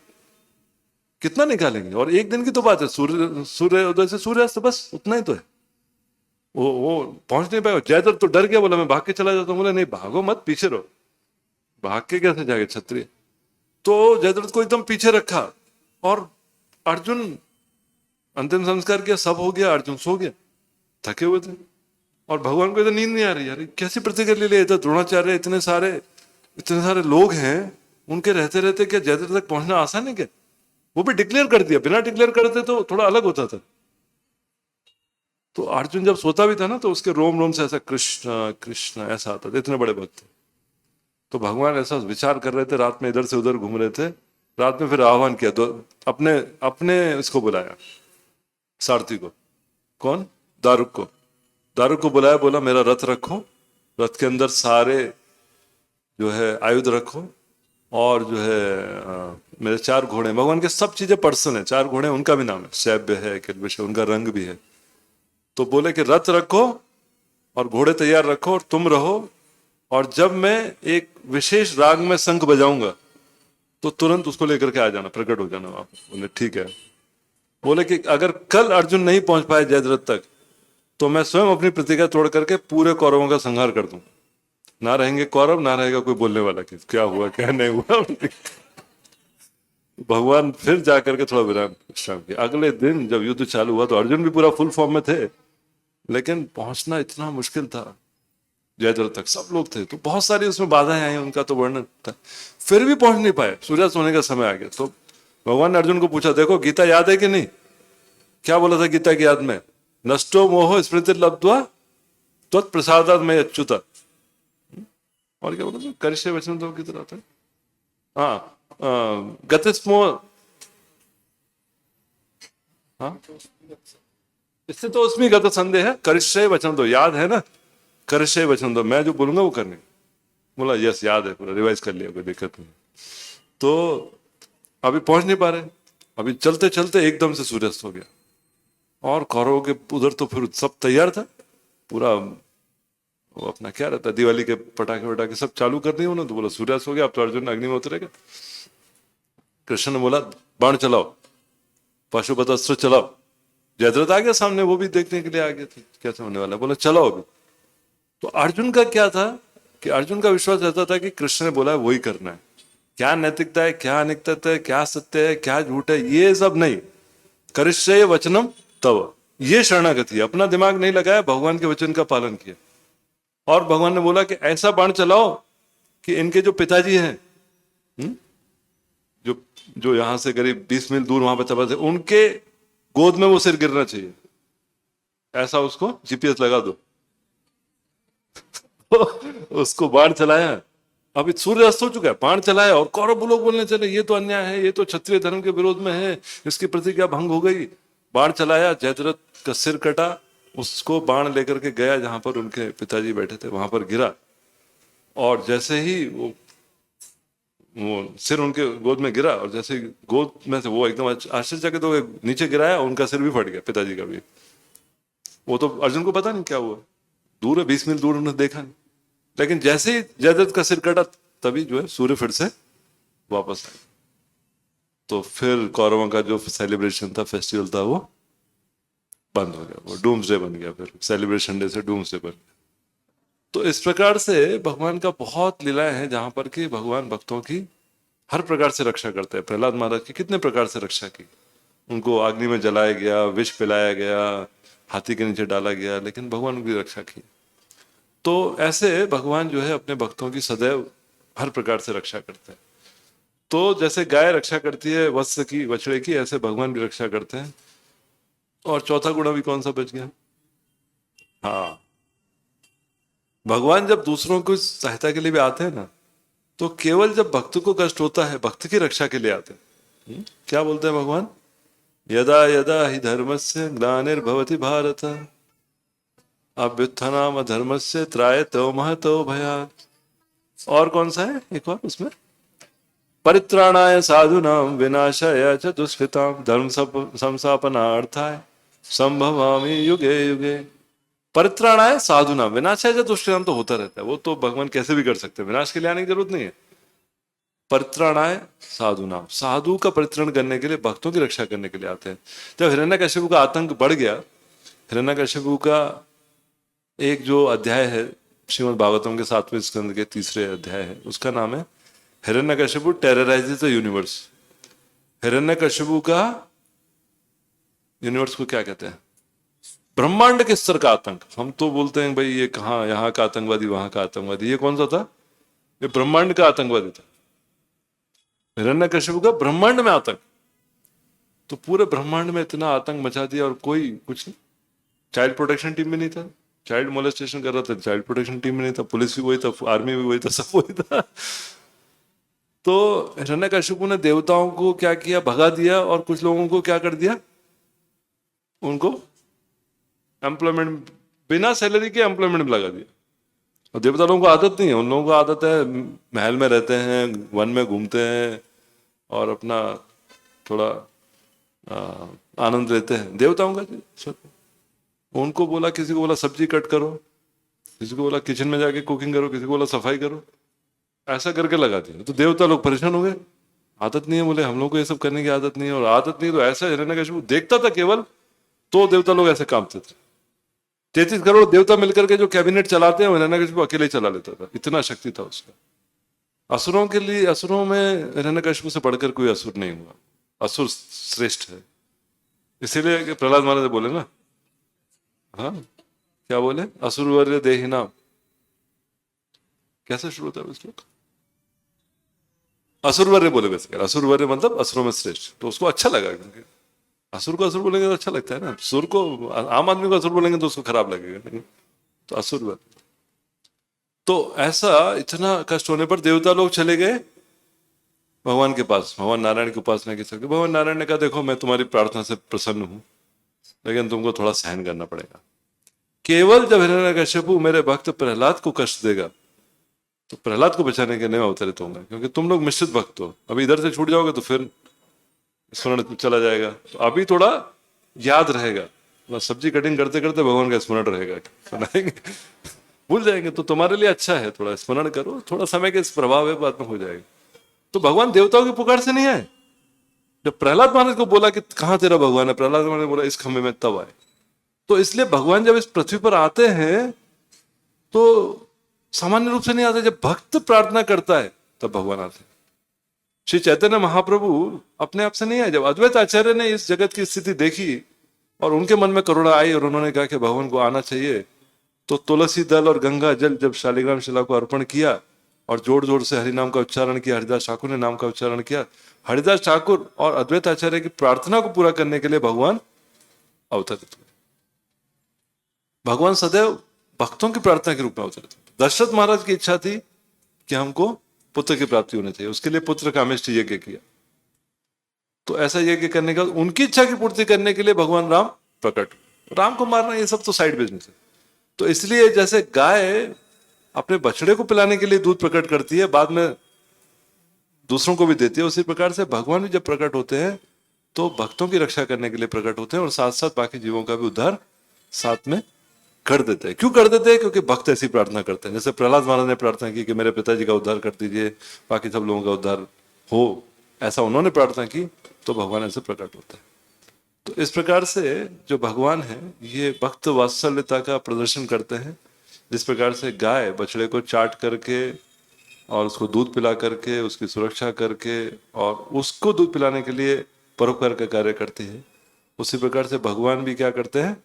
कितना निकालेंगे? और एक दिन की तो बात है, सूर्य उदय से सूर्यास्त, बस उतना ही तो है। वो पहुंच नहीं पाया। जयद्रथ तो डर गया, बोला मैं भाग के चला जाता हूँ। बोले नहीं भागो मत, पीछे रहो। भाग के कैसे जाएंगे क्षत्रिय? तो जयद्रथ को एकदम पीछे रखा और अर्जुन अंतिम संस्कार किया, सब हो गया, अर्जुन सो गया, थके हुए थे। और भगवान को इधर नींद नहीं आ रही, यार कैसी प्रतिक्रिया ले लिया। इधर द्रोणाचार्य, इतने सारे लोग हैं, उनके रहते रहते क्या जयद्रथ तक पहुंचना आसान है क्या? वो भी डिक्लेयर कर दिया, बिना डिक्लेयर करते तो थोड़ा अलग होता था। तो अर्जुन जब सोता भी था ना तो उसके रोम रोम से ऐसा कृष्ण कृष्ण ऐसा आता था, इतने बड़े भक्त थे। तो भगवान ऐसा विचार कर रहे थे, रात में इधर से उधर घूम रहे थे। रात में फिर आह्वान किया, तो अपने इसको बुलाया, सारथी को। कौन? दारुक को बुलाया, बोला मेरा रथ रखो, रथ के अंदर सारे जो है आयुध रखो, और जो है मेरे 4 घोड़े, भगवान के सब चीजें पर्सन है, 4 घोड़े उनका भी नाम है, शैब्य है, किल्बिष है, उनका रंग भी है। तो बोले कि रथ रखो और घोड़े तैयार रखो और तुम रहो, और जब मैं एक विशेष राग में शंख बजाऊंगा तो तुरंत उसको लेकर के आ जाना, प्रकट हो जाना आप। बोले ठीक है। बोले कि अगर कल अर्जुन नहीं पहुंच पाए जयद्रथ तक तो मैं स्वयं अपनी प्रतिज्ञा तोड़ करके पूरे कौरवों का संहार कर दूं, ना रहेंगे कौरव, ना रहेगा कोई बोलने वाला कि क्या हुआ क्या नहीं हुआ। भगवान फिर जाकर के थोड़ा विश्राम किया। अगले दिन जब युद्ध चालू हुआ तो अर्जुन भी पूरा फुल फॉर्म में थे, लेकिन पहुंचना इतना मुश्किल था जयद्रथ तक, सब लोग थे तो बहुत सारी उसमें बाधाएं आई, उनका तो वर्णन था। फिर भी पहुंच नहीं पाए, सूर्यास्त होने का समय आ गया। तो भगवान ने अर्जुन को पूछा, देखो गीता याद है कि नहीं? क्या बोला था गीता की याद में? नष्टो मोह स्मृति लब्ध्वा त्वत्प्रसादात् मयि अच्युत। और क्या बोला था? करिष्ये वचनं तव की तरह था। हाँ, गतिस्मो, हाँ, इससे तो उसमें गत संदेह है, करिष्य वचन दो, याद है ना, करिष्य वचन दो, मैं जो बोलूंगा वो करने। बोला यस याद है, पूरा रिवाइज कर लिया, कोई दिक्कत नहीं। तो अभी पहुंच नहीं पा रहे, अभी चलते चलते एकदम से सूर्यास्त हो गया, और कौरवों के उधर तो फिर सब तैयार था पूरा, वो अपना क्या रहता है, दिवाली के पटाखे वटाखे सब चालू कर दिए उन्होंने, तो बोला सूर्यास्त हो गया, अब तो अर्जुन अग्नि में उतरेगा। कृष्ण ने बोला बाण चलाओ, पाशुपत अस्त्र चलाओ। जयद्रथ आ गया सामने, वो भी देखने के लिए आ गया था कैसे होने वाला है, बोला चलाओ अभी। तो अर्जुन का क्या था कि अर्जुन का विश्वास रहता था कि कृष्ण ने बोला है वही करना है, क्या नैतिकता है, क्या अनैतिकता है, क्या सत्य है, क्या झूठ है, ये सब नहीं, करिष्ये वचनम तव, ये शरणागति है, अपना दिमाग नहीं लगाया, भगवान के वचन का पालन किया। और भगवान ने बोला कि ऐसा बाण चलाओ कि इनके जो पिताजी हैं, जो जो यहां से करीब 20 मील दूर वहां पर चला थे, उनके गोद में वो सिर गिरना चाहिए, ऐसा उसको जीपीएस लगा दो। उसको बाण चलाया, अभी सूर्य अस्त हो चुका है, बाण चलाया, और कौरव लोग बोलने चले ये तो अन्याय है, ये तो क्षत्रिय धर्म के विरोध में है, इसकी प्रतिज्ञा भंग हो गई। बाण चलाया, जयद्रथ का सिर कटा, उसको बाण लेकर के गया जहां पर उनके पिताजी बैठे थे, वहां पर गिरा, और जैसे ही वो सिर उनके गोद में गिरा, और जैसे ही गोद में से वो एकदम आश्चर्यचकित हो गए, नीचे गिराया, उनका सिर भी फट गया, पिताजी का भी। वो तो अर्जुन को पता नहीं क्या हुआ, दूर है, 20 मील दूर, उन्होंने देखा नहीं, लेकिन जैसे ही जयद्रथ का सिर कटा, तभी जो है सूर्य फिर से वापस आया। तो फिर कौरवों का जो सेलिब्रेशन था, फेस्टिवल था, वो बंद हो गया, वो डूम्सडे बन गया, फिर सेलिब्रेशन डे से डूम्सडे बन गया। तो इस प्रकार से भगवान का बहुत लीलाएं हैं, जहां पर कि भगवान भक्तों की हर प्रकार से रक्षा करते हैं। प्रहलाद महाराज की कितने प्रकार से रक्षा की, उनको अग्नि में जलाया गया, विष पिलाया गया, हाथी के नीचे डाला गया, लेकिन भगवान उनकी रक्षा की। तो ऐसे भगवान जो है अपने भक्तों की सदैव हर प्रकार से रक्षा करते हैं। तो जैसे गाय रक्षा करती है वत्स की, बछड़े की, ऐसे भगवान भी रक्षा करते हैं। और चौथा गुण अभी कौन सा बच गया? हाँ, भगवान जब दूसरों को सहायता के लिए भी आते हैं ना, तो केवल जब भक्त को कष्ट होता है, भक्त की रक्षा के लिए आते हैं। क्या बोलते हैं भगवान? यदा यदा ही धर्मस्य ग्लानिर्भवति भारत अभ्युत्थानम धर्मस्य त्रायतो महतो भयात्। और कौन सा है एक और उसमें? परित्राणाय साधूनां विनाशाय च दुष्कृतां धर्म संस्थापनार्थाय संभवामि युगे युगे। परित्राणाय साधुनां विनाशाय च दुष्कृतां तो होता रहता है, वो तो भगवान कैसे भी कर सकते हैं, विनाश के लिए आने की जरूरत नहीं है। परित्राणाय साधुनां, साधु का परित्रण करने के लिए, भक्तों की रक्षा करने के लिए आते हैं। जब हिरण्यकशिपु का आतंक बढ़ गया, हिरण्यकशिपु का एक जो अध्याय है श्रीमद् भागवतम के 7वें स्कंद के 3रे अध्याय है, उसका नाम है हिरण्यकशिपु टेरराइजेस द यूनिवर्स। हिरण्यकशिपु का यूनिवर्स को क्या कहते हैं? ब्रह्मांड के स्तर का आतंक। हम तो बोलते हैं भाई ये कहाँ, यहाँ का आतंकवादी, वहां का आतंकवादी, ये कौन सा था? ये ब्रह्मांड का आतंकवादी था, हिरण्यकशिपु का ब्रह्मांड में आतंक। तो पूरे ब्रह्मांड में इतना आतंक मचा दिया और कोई कुछ नहीं। चाइल्ड प्रोटेक्शन टीम भी नहीं था, चाइल्ड मोलेस्टेशन कर रहा था, चाइल्ड प्रोटेक्शन टीम भी नहीं था, पुलिस भी वही था, आर्मी भी वही था, सब वही था। तो हिरण्यकशिपु ने देवताओं को क्या किया? भगा दिया, और कुछ लोगों को क्या कर दिया? उनको एम्प्लॉयमेंट, बिना सैलरी के एम्प्लॉयमेंट में लगा दिया। और देवता लोगों को आदत नहीं है, उन लोगों को आदत है महल में रहते हैं, वन में घूमते हैं और अपना थोड़ा आनंद लेते हैं। देवताओं का उनको बोला, किसी को बोला सब्जी कट करो, किसी को बोला किचन में जाके कुकिंग करो, किसी को बोला सफाई करो, ऐसा करके लगा दिया। तो देवता लोग परेशान हो गए, आदत नहीं है, बोले हम लोग को ये सब करने की आदत नहीं है, और आदत नहीं तो ऐसा हिरण्यकशिपु देखता था केवल, तो देवता लोग ऐसे कामते थे। 33 करोड़ देवता मिलकर के जो कैबिनेट चलाते हैं, हिरण्यकशिपु अकेले ही चला लेता था, इतना शक्ति था उसका। असुरों के लिए, असुरों में हिरण्यकशिपु से बढ़कर कोई असुर नहीं हुआ, असुर श्रेष्ठ है। इसीलिए प्रहलाद महाराज बोले ना, हाँ क्या बोले? असुरवर्य देहिनाम, कैसे शुरू होता है श्लोक? असुरवर्य बोले, वैसे असुरवर्य मतलब असुरों में श्रेष्ठ। तो उसको अच्छा लगा, क्योंकि असुर को असुर बोलेंगे तो अच्छा लगता है ना, सुर को, आम आदमी को असुर बोलेंगे तो उसको खराब लगेगा, तो असुरवर्य। तो ऐसा इतना कष्ट होने पर देवता लोग चले गए भगवान के पास, भगवान नारायण की उपासना की शक्ति। भगवान नारायण ने कहा देखो मैं तुम्हारी प्रार्थना से प्रसन्न हूं, लेकिन तुमको थोड़ा सहन करना पड़ेगा। केवल जब हिरण्यकश्यपु मेरे भक्त प्रहलाद को कष्ट देगा तो प्रहलाद को बचाने के लिए मैं अवतरित होऊंगा, क्योंकि तुम लोग मिश्रित भक्त हो। अभी इधर से छूट जाओगे तो फिर स्मरण चला जाएगा, तो अभी थोड़ा याद रहेगा। सब्जी कटिंग करते करते भगवान का स्मरण रहेगा, सुनाएंगे भूल जाएंगे, तो तुम्हारे लिए अच्छा है, थोड़ा स्मरण करो, थोड़ा समय के प्रभाव है, बाद में हो जाएगा। तो भगवान देवताओं की पुकार से नहीं आए। जब प्रहलाद महाराज को बोला कि कहां तेरा भगवान है, प्रहलाद महाराज ने बोला इस खंभे में, तब आए। तो इसलिए भगवान जब इस पृथ्वी पर आते हैं तो सामान्य रूप से नहीं आते, जब भक्त प्रार्थना करता है तब भगवान आते हैं। श्री चैतन्य महाप्रभु अपने आप से नहीं आए। जब अद्वैत आचार्य ने इस जगत की स्थिति देखी और उनके मन में करुणा आई और उन्होंने कहा कि भगवान को आना चाहिए, तो तुलसी दल और गंगा जल जब शालिग्राम शिला को अर्पण किया और जोर जोर से हरि नाम का उच्चारण किया, हरिदास ठाकुर ने नाम का उच्चारण किया, हरिदास ठाकुर और अद्वैत आचार्य की प्रार्थना को पूरा करने के लिए भगवान अवतरित हुए। भगवान सदैव भक्तों की प्रार्थना के रूप में अवतरित हुए। दशरथ महाराज की इच्छा थी कि हमको पुत्र की प्राप्ति होनी चाहिए, उसके लिए पुत्र कामेष्ट यज्ञ किया। तो ऐसा यज्ञ करने का उनकी इच्छा की पूर्ति करने के लिए भगवान राम प्रकट हुए। राम को मारना ये सब तो साइड बिजनेस है। तो इसलिए जैसे गाय अपने बछड़े को पिलाने के लिए दूध प्रकट करती है, बाद में दूसरों को भी देती है, उसी प्रकार से भगवान भी जब प्रकट होते हैं तो भक्तों की रक्षा करने के लिए प्रकट होते हैं और साथ साथ बाकी जीवों का भी उद्धार साथ में कर देते हैं। क्यों कर देते हैं? क्योंकि भक्त ऐसी प्रार्थना करते हैं। जैसे प्रहलाद महाराज ने प्रार्थना की कि मेरे पिताजी का उद्धार कर दीजिए, बाकी सब लोगों का उद्धार हो, ऐसा उन्होंने प्रार्थना की, तो भगवान ऐसे प्रकट होता है। तो इस प्रकार से जो भगवान है ये भक्त वात्सल्यता का प्रदर्शन करते हैं। जिस प्रकार से गाय बछड़े को चाट करके और उसको दूध पिला करके उसकी सुरक्षा करके और उसको दूध पिलाने के लिए परोपकार का कार्य करती है, उसी प्रकार से भगवान भी क्या करते हैं,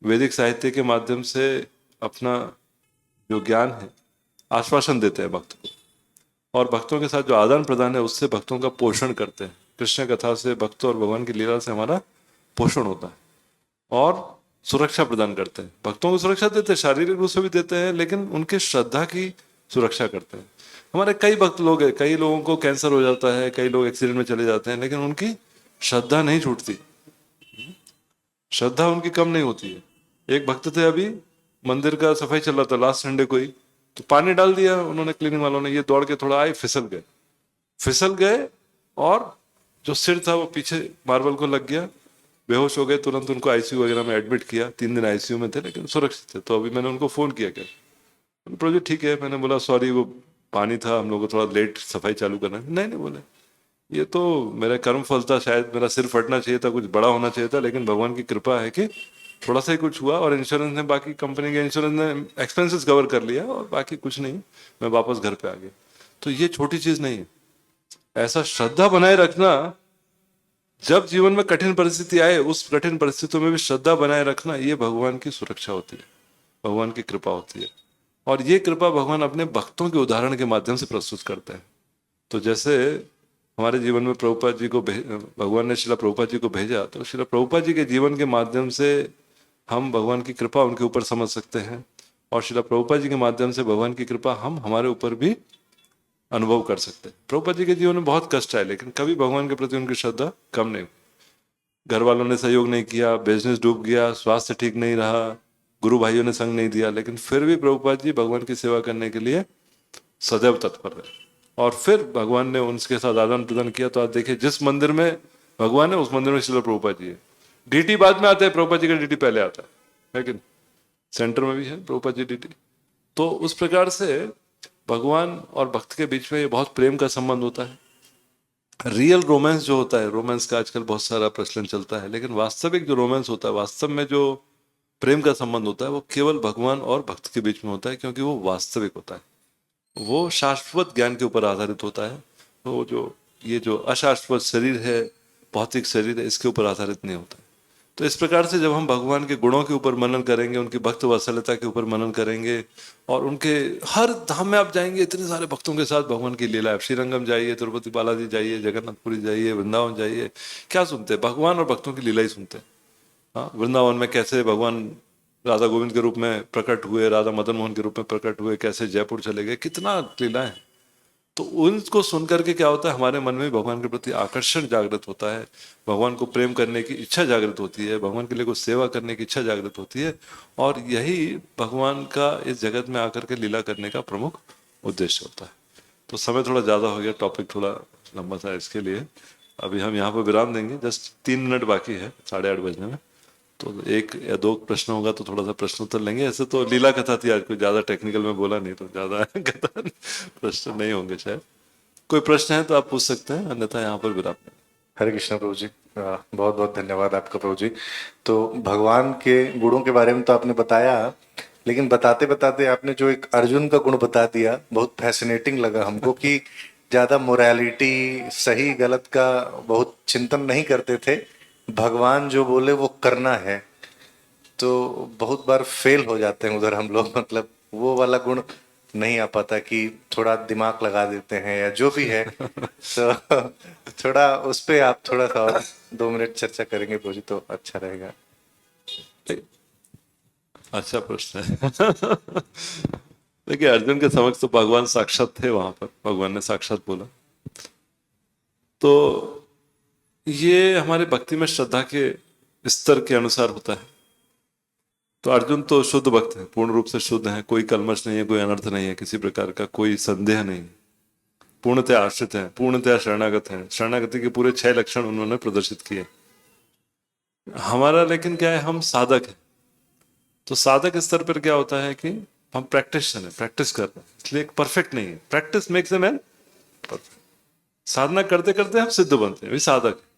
वैदिक साहित्य के माध्यम से अपना जो ज्ञान है आश्वासन देते हैं भक्त को, और भक्तों के साथ जो आदान प्रदान है उससे भक्तों का पोषण करते हैं। कृष्ण कथा से, भक्त और भगवान की लीला से हमारा पोषण होता है और सुरक्षा प्रदान करते हैं। भक्तों को सुरक्षा देते हैं, शारीरिक रूप से भी देते हैं, लेकिन उनके श्रद्धा की सुरक्षा करते हैं। हमारे कई भक्त लोग हैं, कई लोगों को कैंसर हो जाता है, कई लोग एक्सीडेंट में चले जाते हैं, लेकिन उनकी श्रद्धा नहीं छूटती, श्रद्धा उनकी कम नहीं होती है। एक भक्त थे, अभी मंदिर का सफाई चल रहा था लास्ट संडे को ही, तो पानी डाल दिया उन्होंने, क्लीनिंग वालों ने, ये दौड़ के थोड़ा आए, फिसल गए और जो सिर था वो पीछे मार्बल को लग गया, बेहोश हो गए। तुरंत उनको आईसीयू वगैरह में एडमिट किया, 3 दिन आईसीयू में थे लेकिन सुरक्षित थे। तो अभी मैंने उनको फोन किया, क्या प्रभु जी ठीक है? मैंने बोला सॉरी वो पानी था, हम लोग को थोड़ा लेट सफाई चालू करना। नहीं बोले ये तो मेरा कर्म फल था, शायद मेरा सिर फटना चाहिए था, कुछ बड़ा होना चाहिए था, लेकिन भगवान की कृपा है कि थोड़ा सा ही कुछ हुआ और इंश्योरेंस ने, बाकी कंपनी के इंश्योरेंस ने एक्सपेंसेस कवर कर लिया और बाकी कुछ नहीं, मैं वापस घर पे आ गया। तो ये छोटी चीज नहीं है। ऐसा श्रद्धा बनाए रखना, जब जीवन में कठिन परिस्थिति आए उस कठिन परिस्थितियों में भी श्रद्धा बनाए रखना, ये भगवान की सुरक्षा होती है, भगवान की कृपा होती है। और ये कृपा भगवान अपने भक्तों के उदाहरण के माध्यम से प्रस्तुत करते हैं। तो जैसे हमारे जीवन में प्रभुपाद जी को भगवान ने शिला प्रभुपाद जी को भेजा, तो शिला प्रभुपाद जी के जीवन के माध्यम से हम भगवान की कृपा उनके ऊपर समझ सकते हैं, और शिला प्रभुपाद जी के माध्यम से भगवान की कृपा हम हमारे ऊपर भी अनुभव कर सकते हैं। प्रभुपाद जी के जीवन में बहुत कष्ट आए, लेकिन कभी भगवान के प्रति उनकी श्रद्धा कम नहीं। घर वालों ने सहयोग नहीं किया, बिजनेस डूब गया, स्वास्थ्य ठीक नहीं रहा, गुरु भाइयों ने संग नहीं दिया, लेकिन फिर भी प्रभुपाद जी भगवान की सेवा करने के लिए सदैव तत्पर रहे। और फिर भगवान ने उनके साथ आदान प्रदान किया। तो आप देखिए, जिस मंदिर में भगवान है उस मंदिर में श्रील प्रभुपाद जी है। डीटी बाद में आता है, प्रभुपाद जी का डीटी पहले आता है, लेकिन सेंटर में भी है प्रभुपाद जी डीटी। तो उस प्रकार से भगवान और भक्त के बीच में ये बहुत प्रेम का संबंध होता है। रियल रोमांस जो होता है, रोमांस का आजकल बहुत सारा प्रचलन चलता है, लेकिन वास्तविक जो रोमांस होता है, वास्तव में जो प्रेम का संबंध होता है, वो केवल भगवान और भक्त के बीच में होता है, क्योंकि वो वास्तविक होता है, वो शाश्वत ज्ञान के ऊपर आधारित होता है। तो जो ये जो अशाश्वत शरीर है, भौतिक शरीर है, इसके ऊपर आधारित नहीं होता है। तो इस प्रकार से जब हम भगवान के गुणों के ऊपर मनन करेंगे, उनकी भक्त वात्सल्यता के ऊपर मनन करेंगे, और उनके हर धाम में आप जाएंगे, इतने सारे भक्तों के साथ भगवान की लीला है। श्रीरंगम जाइए, तिरुपति बालाजी जाइए, जगन्नाथपुरी जाइए, वृंदावन जाइए, क्या सुनते हैं? भगवान और भक्तों की लीला ही सुनते हैं। हाँ, वृंदावन में कैसे भगवान राधा गोविंद के रूप में प्रकट हुए, राधा मदन मोहन के रूप में प्रकट हुए, कैसे जयपुर चले गए, कितना लीला है। तो उनको सुन करके क्या होता है, हमारे मन में भगवान के प्रति आकर्षण जागृत होता है, भगवान को प्रेम करने की इच्छा जागृत होती है, भगवान के लिए कुछ सेवा करने की इच्छा जागृत होती है। और यही भगवान का इस जगत में आकर के लीला करने का प्रमुख उद्देश्य होता है। तो समय थोड़ा ज़्यादा हो गया, टॉपिक थोड़ा लंबा था, इसके लिए अभी हम यहाँ पर विराम देंगे। जस्ट 3 मिनट बाकी है 8:30 बजने में, तो 1 या 2 प्रश्न होगा तो थोड़ा सा प्रश्न उत्तर लेंगे। ऐसे तो लीला कथा थी आज, कोई ज़्यादा टेक्निकल में बोला नहीं, तो ज़्यादा कथा प्रश्न नहीं होंगे शायद। कोई प्रश्न है तो आप पूछ सकते हैं, अन्यथा यहाँ पर विराम। हरे कृष्ण प्रभु जी, बहुत बहुत धन्यवाद आपका प्रभु जी। तो भगवान के गुणों के बारे में तो आपने बताया, लेकिन बताते बताते आपने जो एक अर्जुन का गुण बता दिया, बहुत फैसिनेटिंग लगा हमको कि ज्यादा मोरालिटी सही गलत का बहुत चिंतन नहीं करते थे, भगवान जो बोले वो करना है। तो बहुत बार फेल हो जाते हैं उधर हम लोग, मतलब वो वाला गुण नहीं आ पाता कि थोड़ा दिमाग लगा देते हैं या जो भी है। तो थोड़ा उस पे आप थोड़ा सा और 2 मिनट चर्चा करेंगे प्रभु जी तो अच्छा रहेगा। अच्छा प्रश्न है। देखिए, अर्जुन के समक्ष तो भगवान साक्षात थे, वहां पर भगवान ने साक्षात बोला। तो ये हमारे भक्ति में श्रद्धा के स्तर के अनुसार होता है। तो अर्जुन तो शुद्ध भक्त है, पूर्ण रूप से शुद्ध है, कोई कलमश नहीं है, कोई अनर्थ नहीं है, किसी प्रकार का कोई संदेह नहीं, पूर्णतः आश्रित है, पूर्णतः शरणागत है। शरणागति के पूरे 6 लक्षण उन्होंने प्रदर्शित किए। हमारा लेकिन क्या है, हम साधक हैं। तो साधक स्तर पर क्या होता है कि हम प्रैक्टिशनर है, प्रैक्टिस कर रहे हैं, इसलिए परफेक्ट नहीं है। Practice makes a man perfect. साधना करते करते हम सिद्ध बनते हैं, वही साधक है।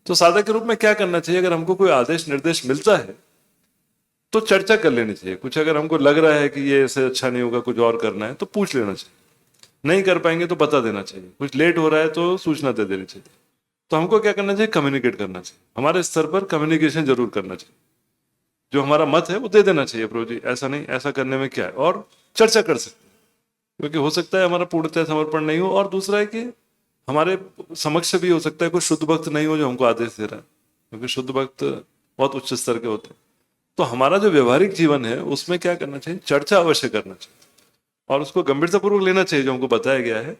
तो साधक के रूप में क्या करना चाहिए, अगर हमको कोई आदेश निर्देश मिलता है तो चर्चा कर लेनी चाहिए। कुछ अगर हमको लग रहा है कि ये ऐसे अच्छा नहीं होगा, कुछ और करना है, तो पूछ लेना चाहिए। नहीं कर पाएंगे तो बता देना चाहिए। कुछ लेट हो रहा है तो सूचना दे देनी चाहिए। तो हमको क्या करना चाहिए, कम्युनिकेट करना चाहिए। हमारे स्तर पर कम्युनिकेशन जरूर करना चाहिए। जो हमारा मत है वो दे देना चाहिए, प्रभु जी ऐसा नहीं, ऐसा करने में क्या है, और चर्चा कर सकते हैं। क्योंकि हो सकता है हमारा पूर्णतः समर्पण नहीं हो, और दूसरा है कि हमारे समक्ष भी हो सकता है कोई शुद्ध भक्त नहीं हो जो हमको आदेश दे रहा है, क्योंकि शुद्ध भक्त बहुत उच्च स्तर के होते हैं। तो हमारा जो व्यवहारिक जीवन है उसमें क्या करना चाहिए, चर्चा अवश्य करना चाहिए, और उसको गंभीरतापूर्वक लेना चाहिए। जो हमको बताया गया है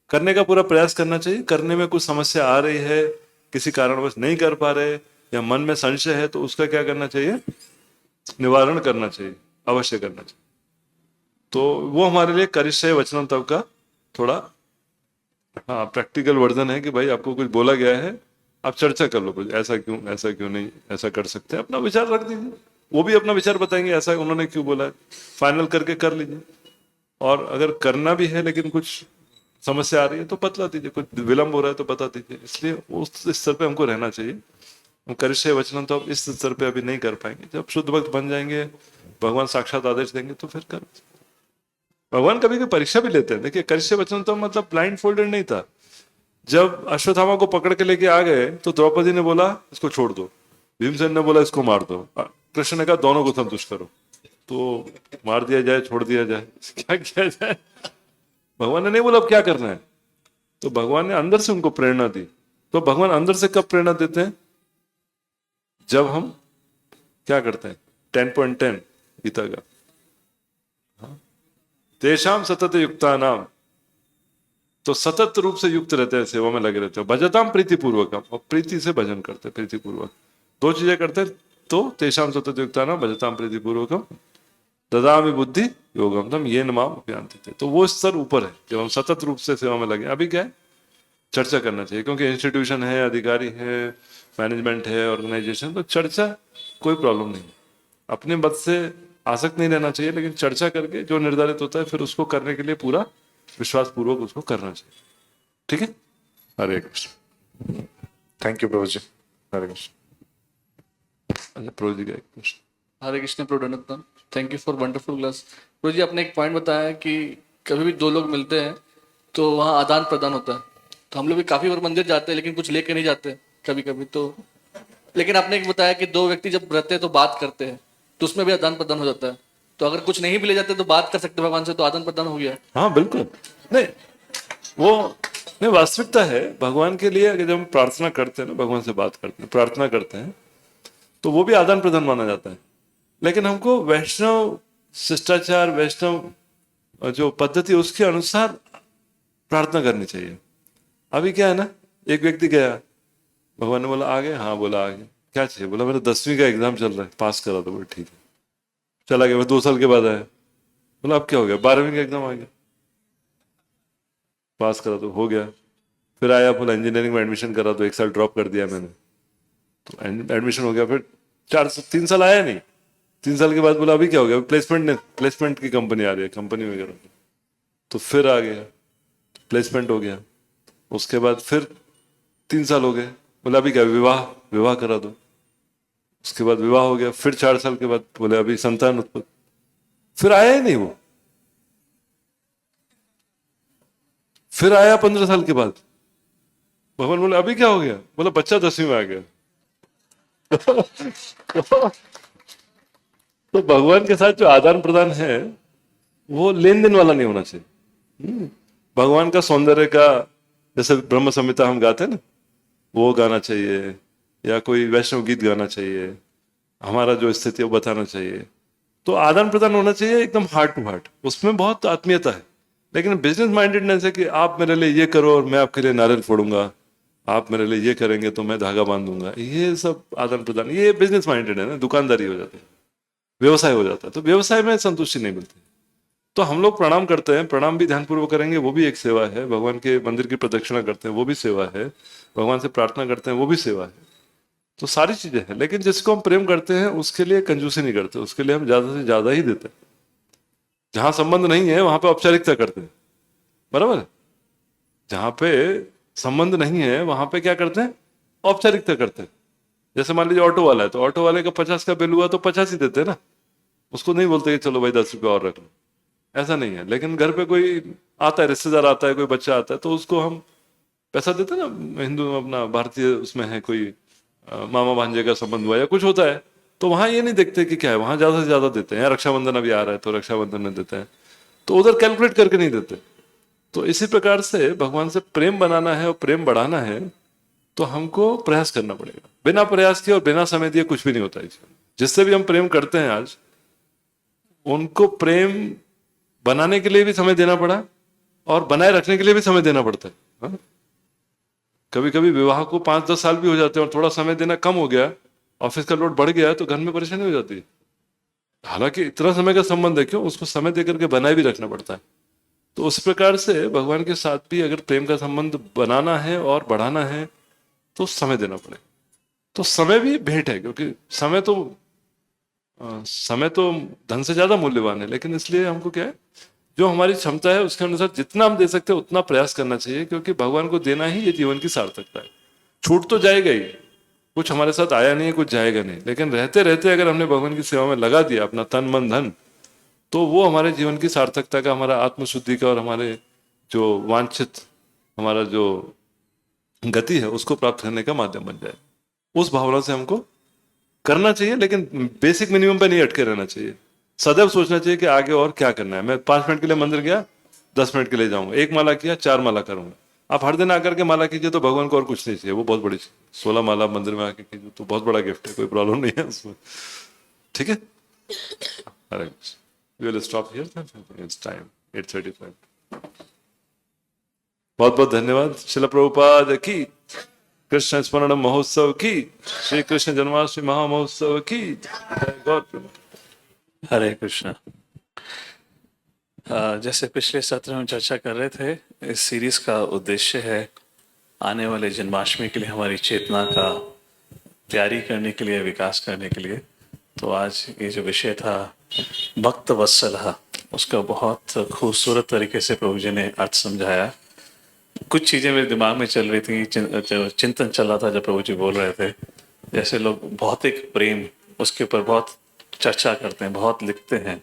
करने का पूरा प्रयास करना चाहिए। करने में कुछ समस्या आ रही है, किसी कारणवश नहीं कर पा रहे, या मन में संशय है, तो उसका क्या करना चाहिए, निवारण करना चाहिए, अवश्य करना चाहिए। तो वो हमारे लिए करिष्य वचनम तब का थोड़ा प्रैक्टिकल वर्जन है कि भाई आपको कुछ बोला गया है, आप चर्चा कर लो, कुछ ऐसा क्यों नहीं, ऐसा कर सकते हैं, अपना विचार रख दीजिए। वो भी अपना विचार बताएंगे, ऐसा उन्होंने क्यों बोला है, फाइनल करके कर लीजिए। और अगर करना भी है लेकिन कुछ समस्या आ रही है तो बतला दीजिए, कुछ विलंब हो रहा है तो बता दीजिए। इसलिए उस स्तर पे हमको रहना चाहिए। हम करिष्य वचनम तो अब इस स्तर पे अभी नहीं कर पाएंगे। जब शुद्ध भक्त बन जाएंगे, भगवान साक्षात आदेश देंगे तो फिर कर। भगवान कभी कोई परीक्षा भी लेते हैं। देखिए, करिष्य वचन तो मतलब ब्लाइंड फोल्डेड नहीं था। जब अश्वत्थामा को पकड़ के लेके आ गए तो द्रौपदी ने बोला इसको छोड़ दो, भीमसेन ने बोला इसको मार दो, कृष्ण ने कहा दोनों को संतुष्ट करो। तो मार दिया जाए, छोड़ दिया जाए, क्या किया जाए। भगवान ने नहीं बोला अब क्या करना है। तो भगवान ने अंदर से उनको प्रेरणा दी। तो भगवान अंदर से कब प्रेरणा देते हैं, जब हम क्या करते हैं, 10.10 गीता का, तेषाम सतत युक्ता नाम, तो सतत रूप से युक्त रहते हैं, सेवा में लगे रहते हैं। भजताम प्रीतिपूर्वकम, और प्रीति से भजन करते हैं, प्रीतिपूर्वक। 2 चीजें करते हैं। तो तेषाम सतत युक्ता नाम भजताम प्रीतिपूर्वकम ददामि बुद्धि योगम तम ये नमाम उपयांति थे। तो वो स्तर ऊपर है जब हम सतत रूप से सेवा में लगे। अभी क्या है, चर्चा करना चाहिए, क्योंकि इंस्टीट्यूशन है, अधिकारी है, मैनेजमेंट है, ऑर्गेनाइजेशन, तो चर्चा कोई प्रॉब्लम नहीं है। अपने मत से आसक्त नहीं रहना चाहिए, लेकिन चर्चा करके जो निर्धारित होता है फिर उसको करने के लिए पूरा विश्वास पूर्वक उसको करना चाहिए। ठीक है, हरे कृष्ण। थैंक यू प्रभु जी। हरे कृष्ण। अच्छा, प्रभु जी का एक प्रश्न। हरे कृष्ण प्रोडनतम, thank you for wonderful class. प्रभु जी, आपने एक पॉइंट बताया कि कभी भी 2 लोग मिलते हैं तो वहाँ आदान प्रदान होता है। तो हम लोग भी काफी बार मंदिर जाते हैं लेकिन कुछ लेके नहीं जाते कभी कभी। तो लेकिन आपने एक बताया कि 2 व्यक्ति जब रहते हैं तो बात करते हैं, तो उसमें भी आदान प्रदान हो जाता है। तो अगर कुछ नहीं भी ले जाते तो बात कर सकते भगवान से, तो आदान प्रदान हो गया। हाँ बिल्कुल, नहीं वो नहीं, वास्तविकता है भगवान के लिए। अगर जब हम प्रार्थना करते हैं ना, भगवान से बात करते हैं, प्रार्थना करते हैं, तो वो भी आदान प्रदान माना जाता है। लेकिन हमको वैष्णव शिष्टाचार, वैष्णव जो पद्धति, उसके अनुसार प्रार्थना करनी चाहिए। अभी क्या है ना, एक व्यक्ति गया, भगवान ने बोला आ गए, हाँ बोला आ गए, क्या चाहिए, बोला मेरा 10वीं का एग्जाम चल रहा है, पास करा दो, बोला ठीक है, चला गया। 2 साल के बाद आया, बोला अब क्या हो गया, 12वीं का एग्जाम आ गया, पास करा दो, हो गया। फिर आया, बोला इंजीनियरिंग में एडमिशन करा दो, 1 साल ड्रॉप कर दिया मैंने, तो एडमिशन हो गया। फिर 3 साल आया नहीं, 3 साल के बाद बोला अभी क्या हो गया, प्लेसमेंट की कंपनी आ रही है, कंपनी में करो, तो फिर आ गया, प्लेसमेंट हो गया। उसके बाद फिर 3 साल हो गए, बोला अभी क्या, विवाह विवाह करा दो। उसके बाद विवाह हो गया। फिर 4 साल के बाद बोले अभी संतान उत्पत्ति, फिर आया ही नहीं वो। फिर आया 15 साल के बाद, भगवान बोले अभी क्या हो गया, बोला बच्चा 10वीं में आ गया। तो भगवान के साथ जो आदान प्रदान है वो लेन देन वाला नहीं होना चाहिए। भगवान का सौंदर्य का, जैसे ब्रह्म संहिता हम गाते हैं ना, वो गाना चाहिए, या कोई वैष्णव गीत गाना चाहिए, हमारा जो स्थिति है वो बताना चाहिए। तो आदान प्रदान होना चाहिए एकदम हार्ट टू हार्ट, उसमें बहुत आत्मीयता है। लेकिन बिजनेस माइंडेडनेस है कि आप मेरे लिए ये करो और मैं आपके लिए नारियल फोड़ूंगा, आप मेरे लिए ये करेंगे तो मैं धागा बांधूंगा, ये सब आदान प्रदान, ये बिजनेस माइंडेड है ना, दुकानदारी हो जाती है, व्यवसाय हो जाता है। तो व्यवसाय में संतुष्टि नहीं मिलती। तो हम लोग प्रणाम करते हैं, प्रणाम भी ध्यानपूर्वक करेंगे, वो भी एक सेवा है। भगवान के मंदिर की प्रदक्षिणा करते हैं, वो भी सेवा है। भगवान से प्रार्थना करते हैं, वो भी सेवा है। तो सारी चीजें हैं। लेकिन जिसको हम प्रेम करते हैं उसके लिए कंजूसी नहीं करते, उसके लिए हम ज्यादा से ज्यादा ही देते हैं। जहां संबंध नहीं है वहां पे औपचारिकता करते हैं, बराबर है? जहां पे संबंध नहीं है वहां पे क्या करते हैं, औपचारिकता करते हैं। जैसे मान लीजिए ऑटो वाला है, तो ऑटो वाले का 50 का बिल हुआ तो 50 ही देते हैं ना, उसको नहीं बोलते कि चलो भाई 10 रुपये और रख लो, ऐसा नहीं है। लेकिन घर पे कोई आता है, रिश्तेदार आता है, कोई बच्चा आता है, तो उसको हम पैसा देते हैं ना। हिंदू अपना भारतीय उसमें है, कोई मामा भांजे का संबंध हुआ या कुछ होता है, तो वहां ये नहीं देखते कि क्या है, वहां ज्यादा से ज्यादा देते हैं। या रक्षाबंधन अभी आ रहा है तो रक्षाबंधन में देते हैं, तो उधर कैलकुलेट करके नहीं देते। तो इसी प्रकार से भगवान से प्रेम बनाना है और प्रेम बढ़ाना है तो हमको प्रयास करना पड़ेगा। बिना प्रयास किए और बिना समय दिए कुछ भी नहीं होता है। जिससे भी हम प्रेम करते हैं आज, उनको प्रेम बनाने के लिए भी समय देना पड़ा और बनाए रखने के लिए भी समय देना पड़ता है। हाँ? कभी कभी विवाह को 5-10 साल भी हो जाते हैं और थोड़ा समय देना कम हो गया, ऑफिस का लोड बढ़ गया, तो घर में परेशानी हो जाती है। हालांकि इतना समय का संबंध है, क्यों, उसको समय देकर के बनाए भी रखना पड़ता है। तो उस प्रकार से भगवान के साथ भी अगर प्रेम का संबंध बनाना है और बढ़ाना है तो समय देना पड़ेगा। तो समय भी भेंट है, क्योंकि समय तो धन से ज्यादा मूल्यवान है। लेकिन इसलिए हमको क्या है, जो हमारी क्षमता है उसके अनुसार जितना हम दे सकते हैं उतना प्रयास करना चाहिए, क्योंकि भगवान को देना ही ये जीवन की सार्थकता है। छूट तो जाएगा ही, कुछ हमारे साथ आया नहीं है, कुछ जाएगा नहीं, लेकिन रहते रहते अगर हमने भगवान की सेवा में लगा दिया अपना तन मन धन, तो वो हमारे जीवन की सार्थकता का, हमारा आत्मशुद्धि का और हमारे जो वांछित हमारा जो गति है उसको प्राप्त करने का माध्यम बन जाए। उस भावना से हमको करना चाहिए, लेकिन बेसिक मिनिमम पे नहीं अटके रहना चाहिए। सदैव सोचना चाहिए कि आगे और क्या करना है। मैं 5 मिनट के लिए मंदिर गया, 10 मिनट के लिए जाऊंगा, 1 माला किया, 4 माला करूंगा। आप हर दिन आकर के माला कीजिए तो भगवान को और कुछ नहीं चाहिए, वो बहुत बड़ी चीज। 16 माला मंदिर में आके कीजिए तो बहुत बड़ा गिफ्ट है, कोई प्रॉब्लम नहीं है उसमें। ठीक है, we will stop here. It's time 8:35. बहुत बहुत धन्यवाद। शिला प्रभुपाद की, कृष्ण स्मरण महोत्सव की, श्री कृष्ण जन्माष्टमी महामहोत्सव की, गौर। हरे कृष्णा। जैसे पिछले सत्र में चर्चा कर रहे थे, इस सीरीज का उद्देश्य है आने वाले जन्माष्टमी के लिए हमारी चेतना का तैयारी करने के लिए, विकास करने के लिए। तो आज ये जो विषय था भक्त वत्सलः, उसका बहुत खूबसूरत तरीके से प्रभु जी ने अर्थ समझाया। कुछ चीज़ें मेरे दिमाग में चल रही थी, चिंतन चल रहा था जब प्रभु जी बोल रहे थे। जैसे लोग भौतिक प्रेम उसके ऊपर बहुत चर्चा करते हैं, बहुत लिखते हैं,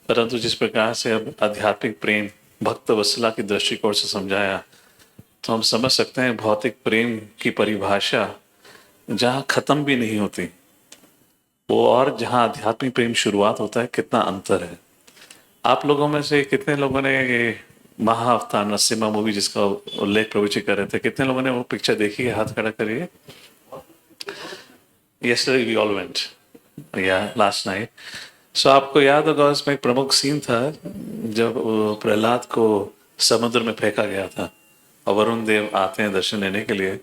परंतु जिस प्रकार से अब आध्यात्मिक प्रेम भक्त वत्सला की दृष्टिकोण से समझाया, तो हम समझ सकते हैं भौतिक प्रेम की परिभाषा जहाँ खत्म भी नहीं होती वो, और जहाँ आध्यात्मिक प्रेम शुरुआत होता है, कितना अंतर है। आप लोगों में से कितने लोगों ने ये महाअवतार नरसिम्हा मूवी जिसका उल्लेख प्रभु जी कर रहे थे, कितने लोगों ने वो पिक्चर देखी है? हाथ खड़ा करिए। Yesterday we all went, yeah, last night. So आपको याद होगा उसमें एक प्रमुख सीन था जब प्रहलाद को समुद्र में फेंका गया था और वरुण देव आते हैं दर्शन लेने के लिए,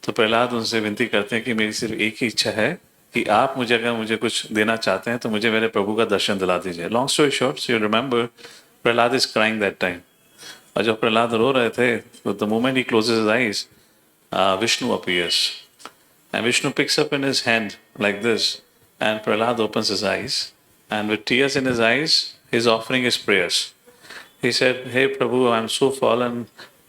तो प्रहलाद उनसे विनती करते हैं कि मेरी सिर्फ एक ही इच्छा है कि आप मुझे अगर मुझे कुछ देना चाहते हैं तो मुझे मेरे प्रभु का दर्शन दिला दीजिए। Long story short, so you remember Prahlad is crying that time. और जब प्रहलाद रो रहे थे, तो the moment he closes his eyes, Vishnu appears. And Vishnu picks up in his hand like this, and Prahlad opens his eyes, and with tears in his eyes, he's offering his prayers. He said, "Hey Prabhu, I'm so fallen.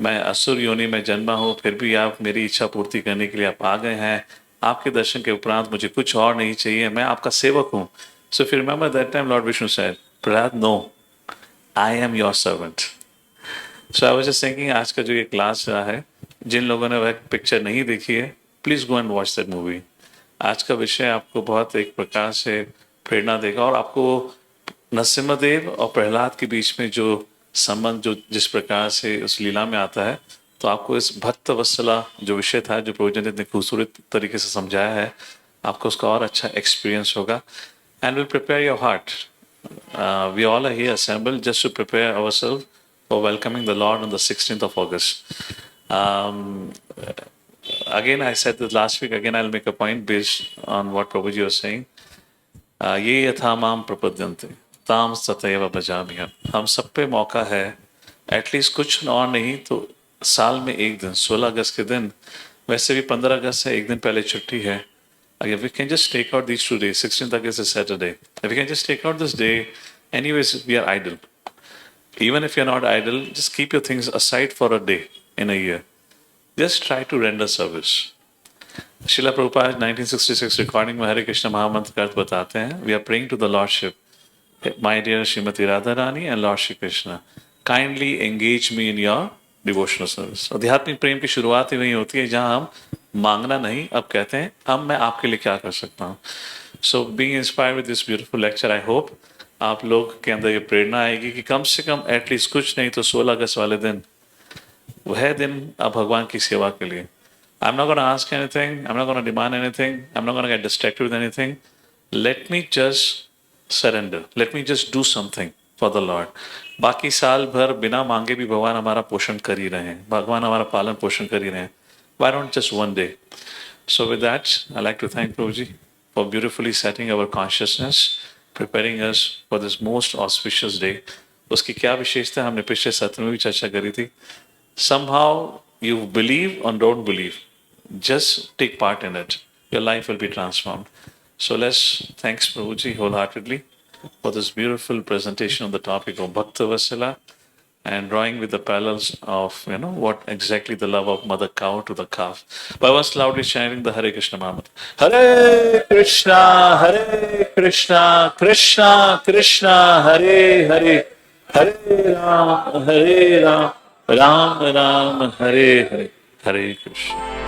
मैं असुर योनि में जन्मा हूँ, फिर भी आप मेरी इच्छा पूर्ति करने के लिए आप आ गए हैं। आपके दर्शन के उपरांत मुझे कुछ और नहीं चाहिए, मैं आपका सेवक हूँ." So if you remember that time, Lord Vishnu said, "Prahlad, no, I am your servant." So I was just thinking, आज का जो ये क्लास रहा है, जिन लोगों ने वह पिक्चर नहीं देखी है, please go and watch that movie. आज का विषय आपको बहुत एक प्रकार से प्रेरणा देगा, और आपको नरसिम्हदेव और प्रहलाद के बीच में जो संबंध जो जिस प्रकार से उस लीला में आता है, तो आपको इस भक्त वत्सला जो विषय था, जो प्रभु जी ने इतने खूबसूरत तरीके से समझाया है, आपको उसका और अच्छा एक्सपीरियंस होगा। And will prepare your heart. We all are here assembled just to prepare ourselves for welcoming the Lord on the 16th of August. Again, I said this last week, again I'll make a point based on what Prabhuji was saying. ये यथा माम प्रपद्यन्ते ताम सतैव भजाम्यहम्। हम सब पे मौका है, एटलीस्ट कुछ और नहीं तो साल में एक दिन, 16 अगस्त के दिन, वैसे भी 15 अगस्त से एक दिन पहले छुट्टी है। If we can just take out these 2 days, 16th August is Saturday, if we can just take out this day, anyways we are idle. Even if you're not idle, just keep your things aside for a day in a year. Just try to render service. Srila Prabhupada 1966 recording में हरे कृष्ण महामंत्र का अर्थ बताते हैं। We are praying to the Lordship, my dear Srimati Radharani and Lord Shri Krishna, kindly engage me in your devotional service. आध्यात्मिक प्रेम की शुरुआत ही वही होती है जहाँ हम मांगना नहीं, अब कहते हैं अब मैं आपके लिए क्या कर सकता हूँ। So being inspired with this beautiful lecture, I hope आप लोग के अंदर ये प्रेरणा आएगी कि कम से कम एटलीस्ट कुछ नहीं तो 16 अगस्त वाले दिन, वह दिन आप भगवान की सेवा के लिए। I'm not going to ask anything, I'm not going to demand anything, I'm not going to get distracted with anything. Let me just surrender, let me just do something for the Lord. बाकी साल भर बिना मांगे भी भगवान हमारा पोषण कर ही रहे हैं, भगवान हमारा पालन पोषण कर ही रहे हैं। Why don't just one day? So with that, I'd like to thank Prabhuji for beautifully setting our consciousness, preparing us for this most auspicious day. उसकी क्या विशेषता हमने पिछले सत्र में भी चर्चा करी थी। Somehow you believe or don't believe, just take part in it. Your life will be transformed. So let's thanks Prabhuji wholeheartedly for this beautiful presentation on the topic of Bhakta Vatsala, and drawing with the parallels of what exactly the love of mother cow to the calf. By once loudly chanting the Hare Krishna Mahamantra. Hare Krishna, Krishna Krishna, Hare Hare, Hare Ram, Ram Ram, Hare Hare, Hare Krishna.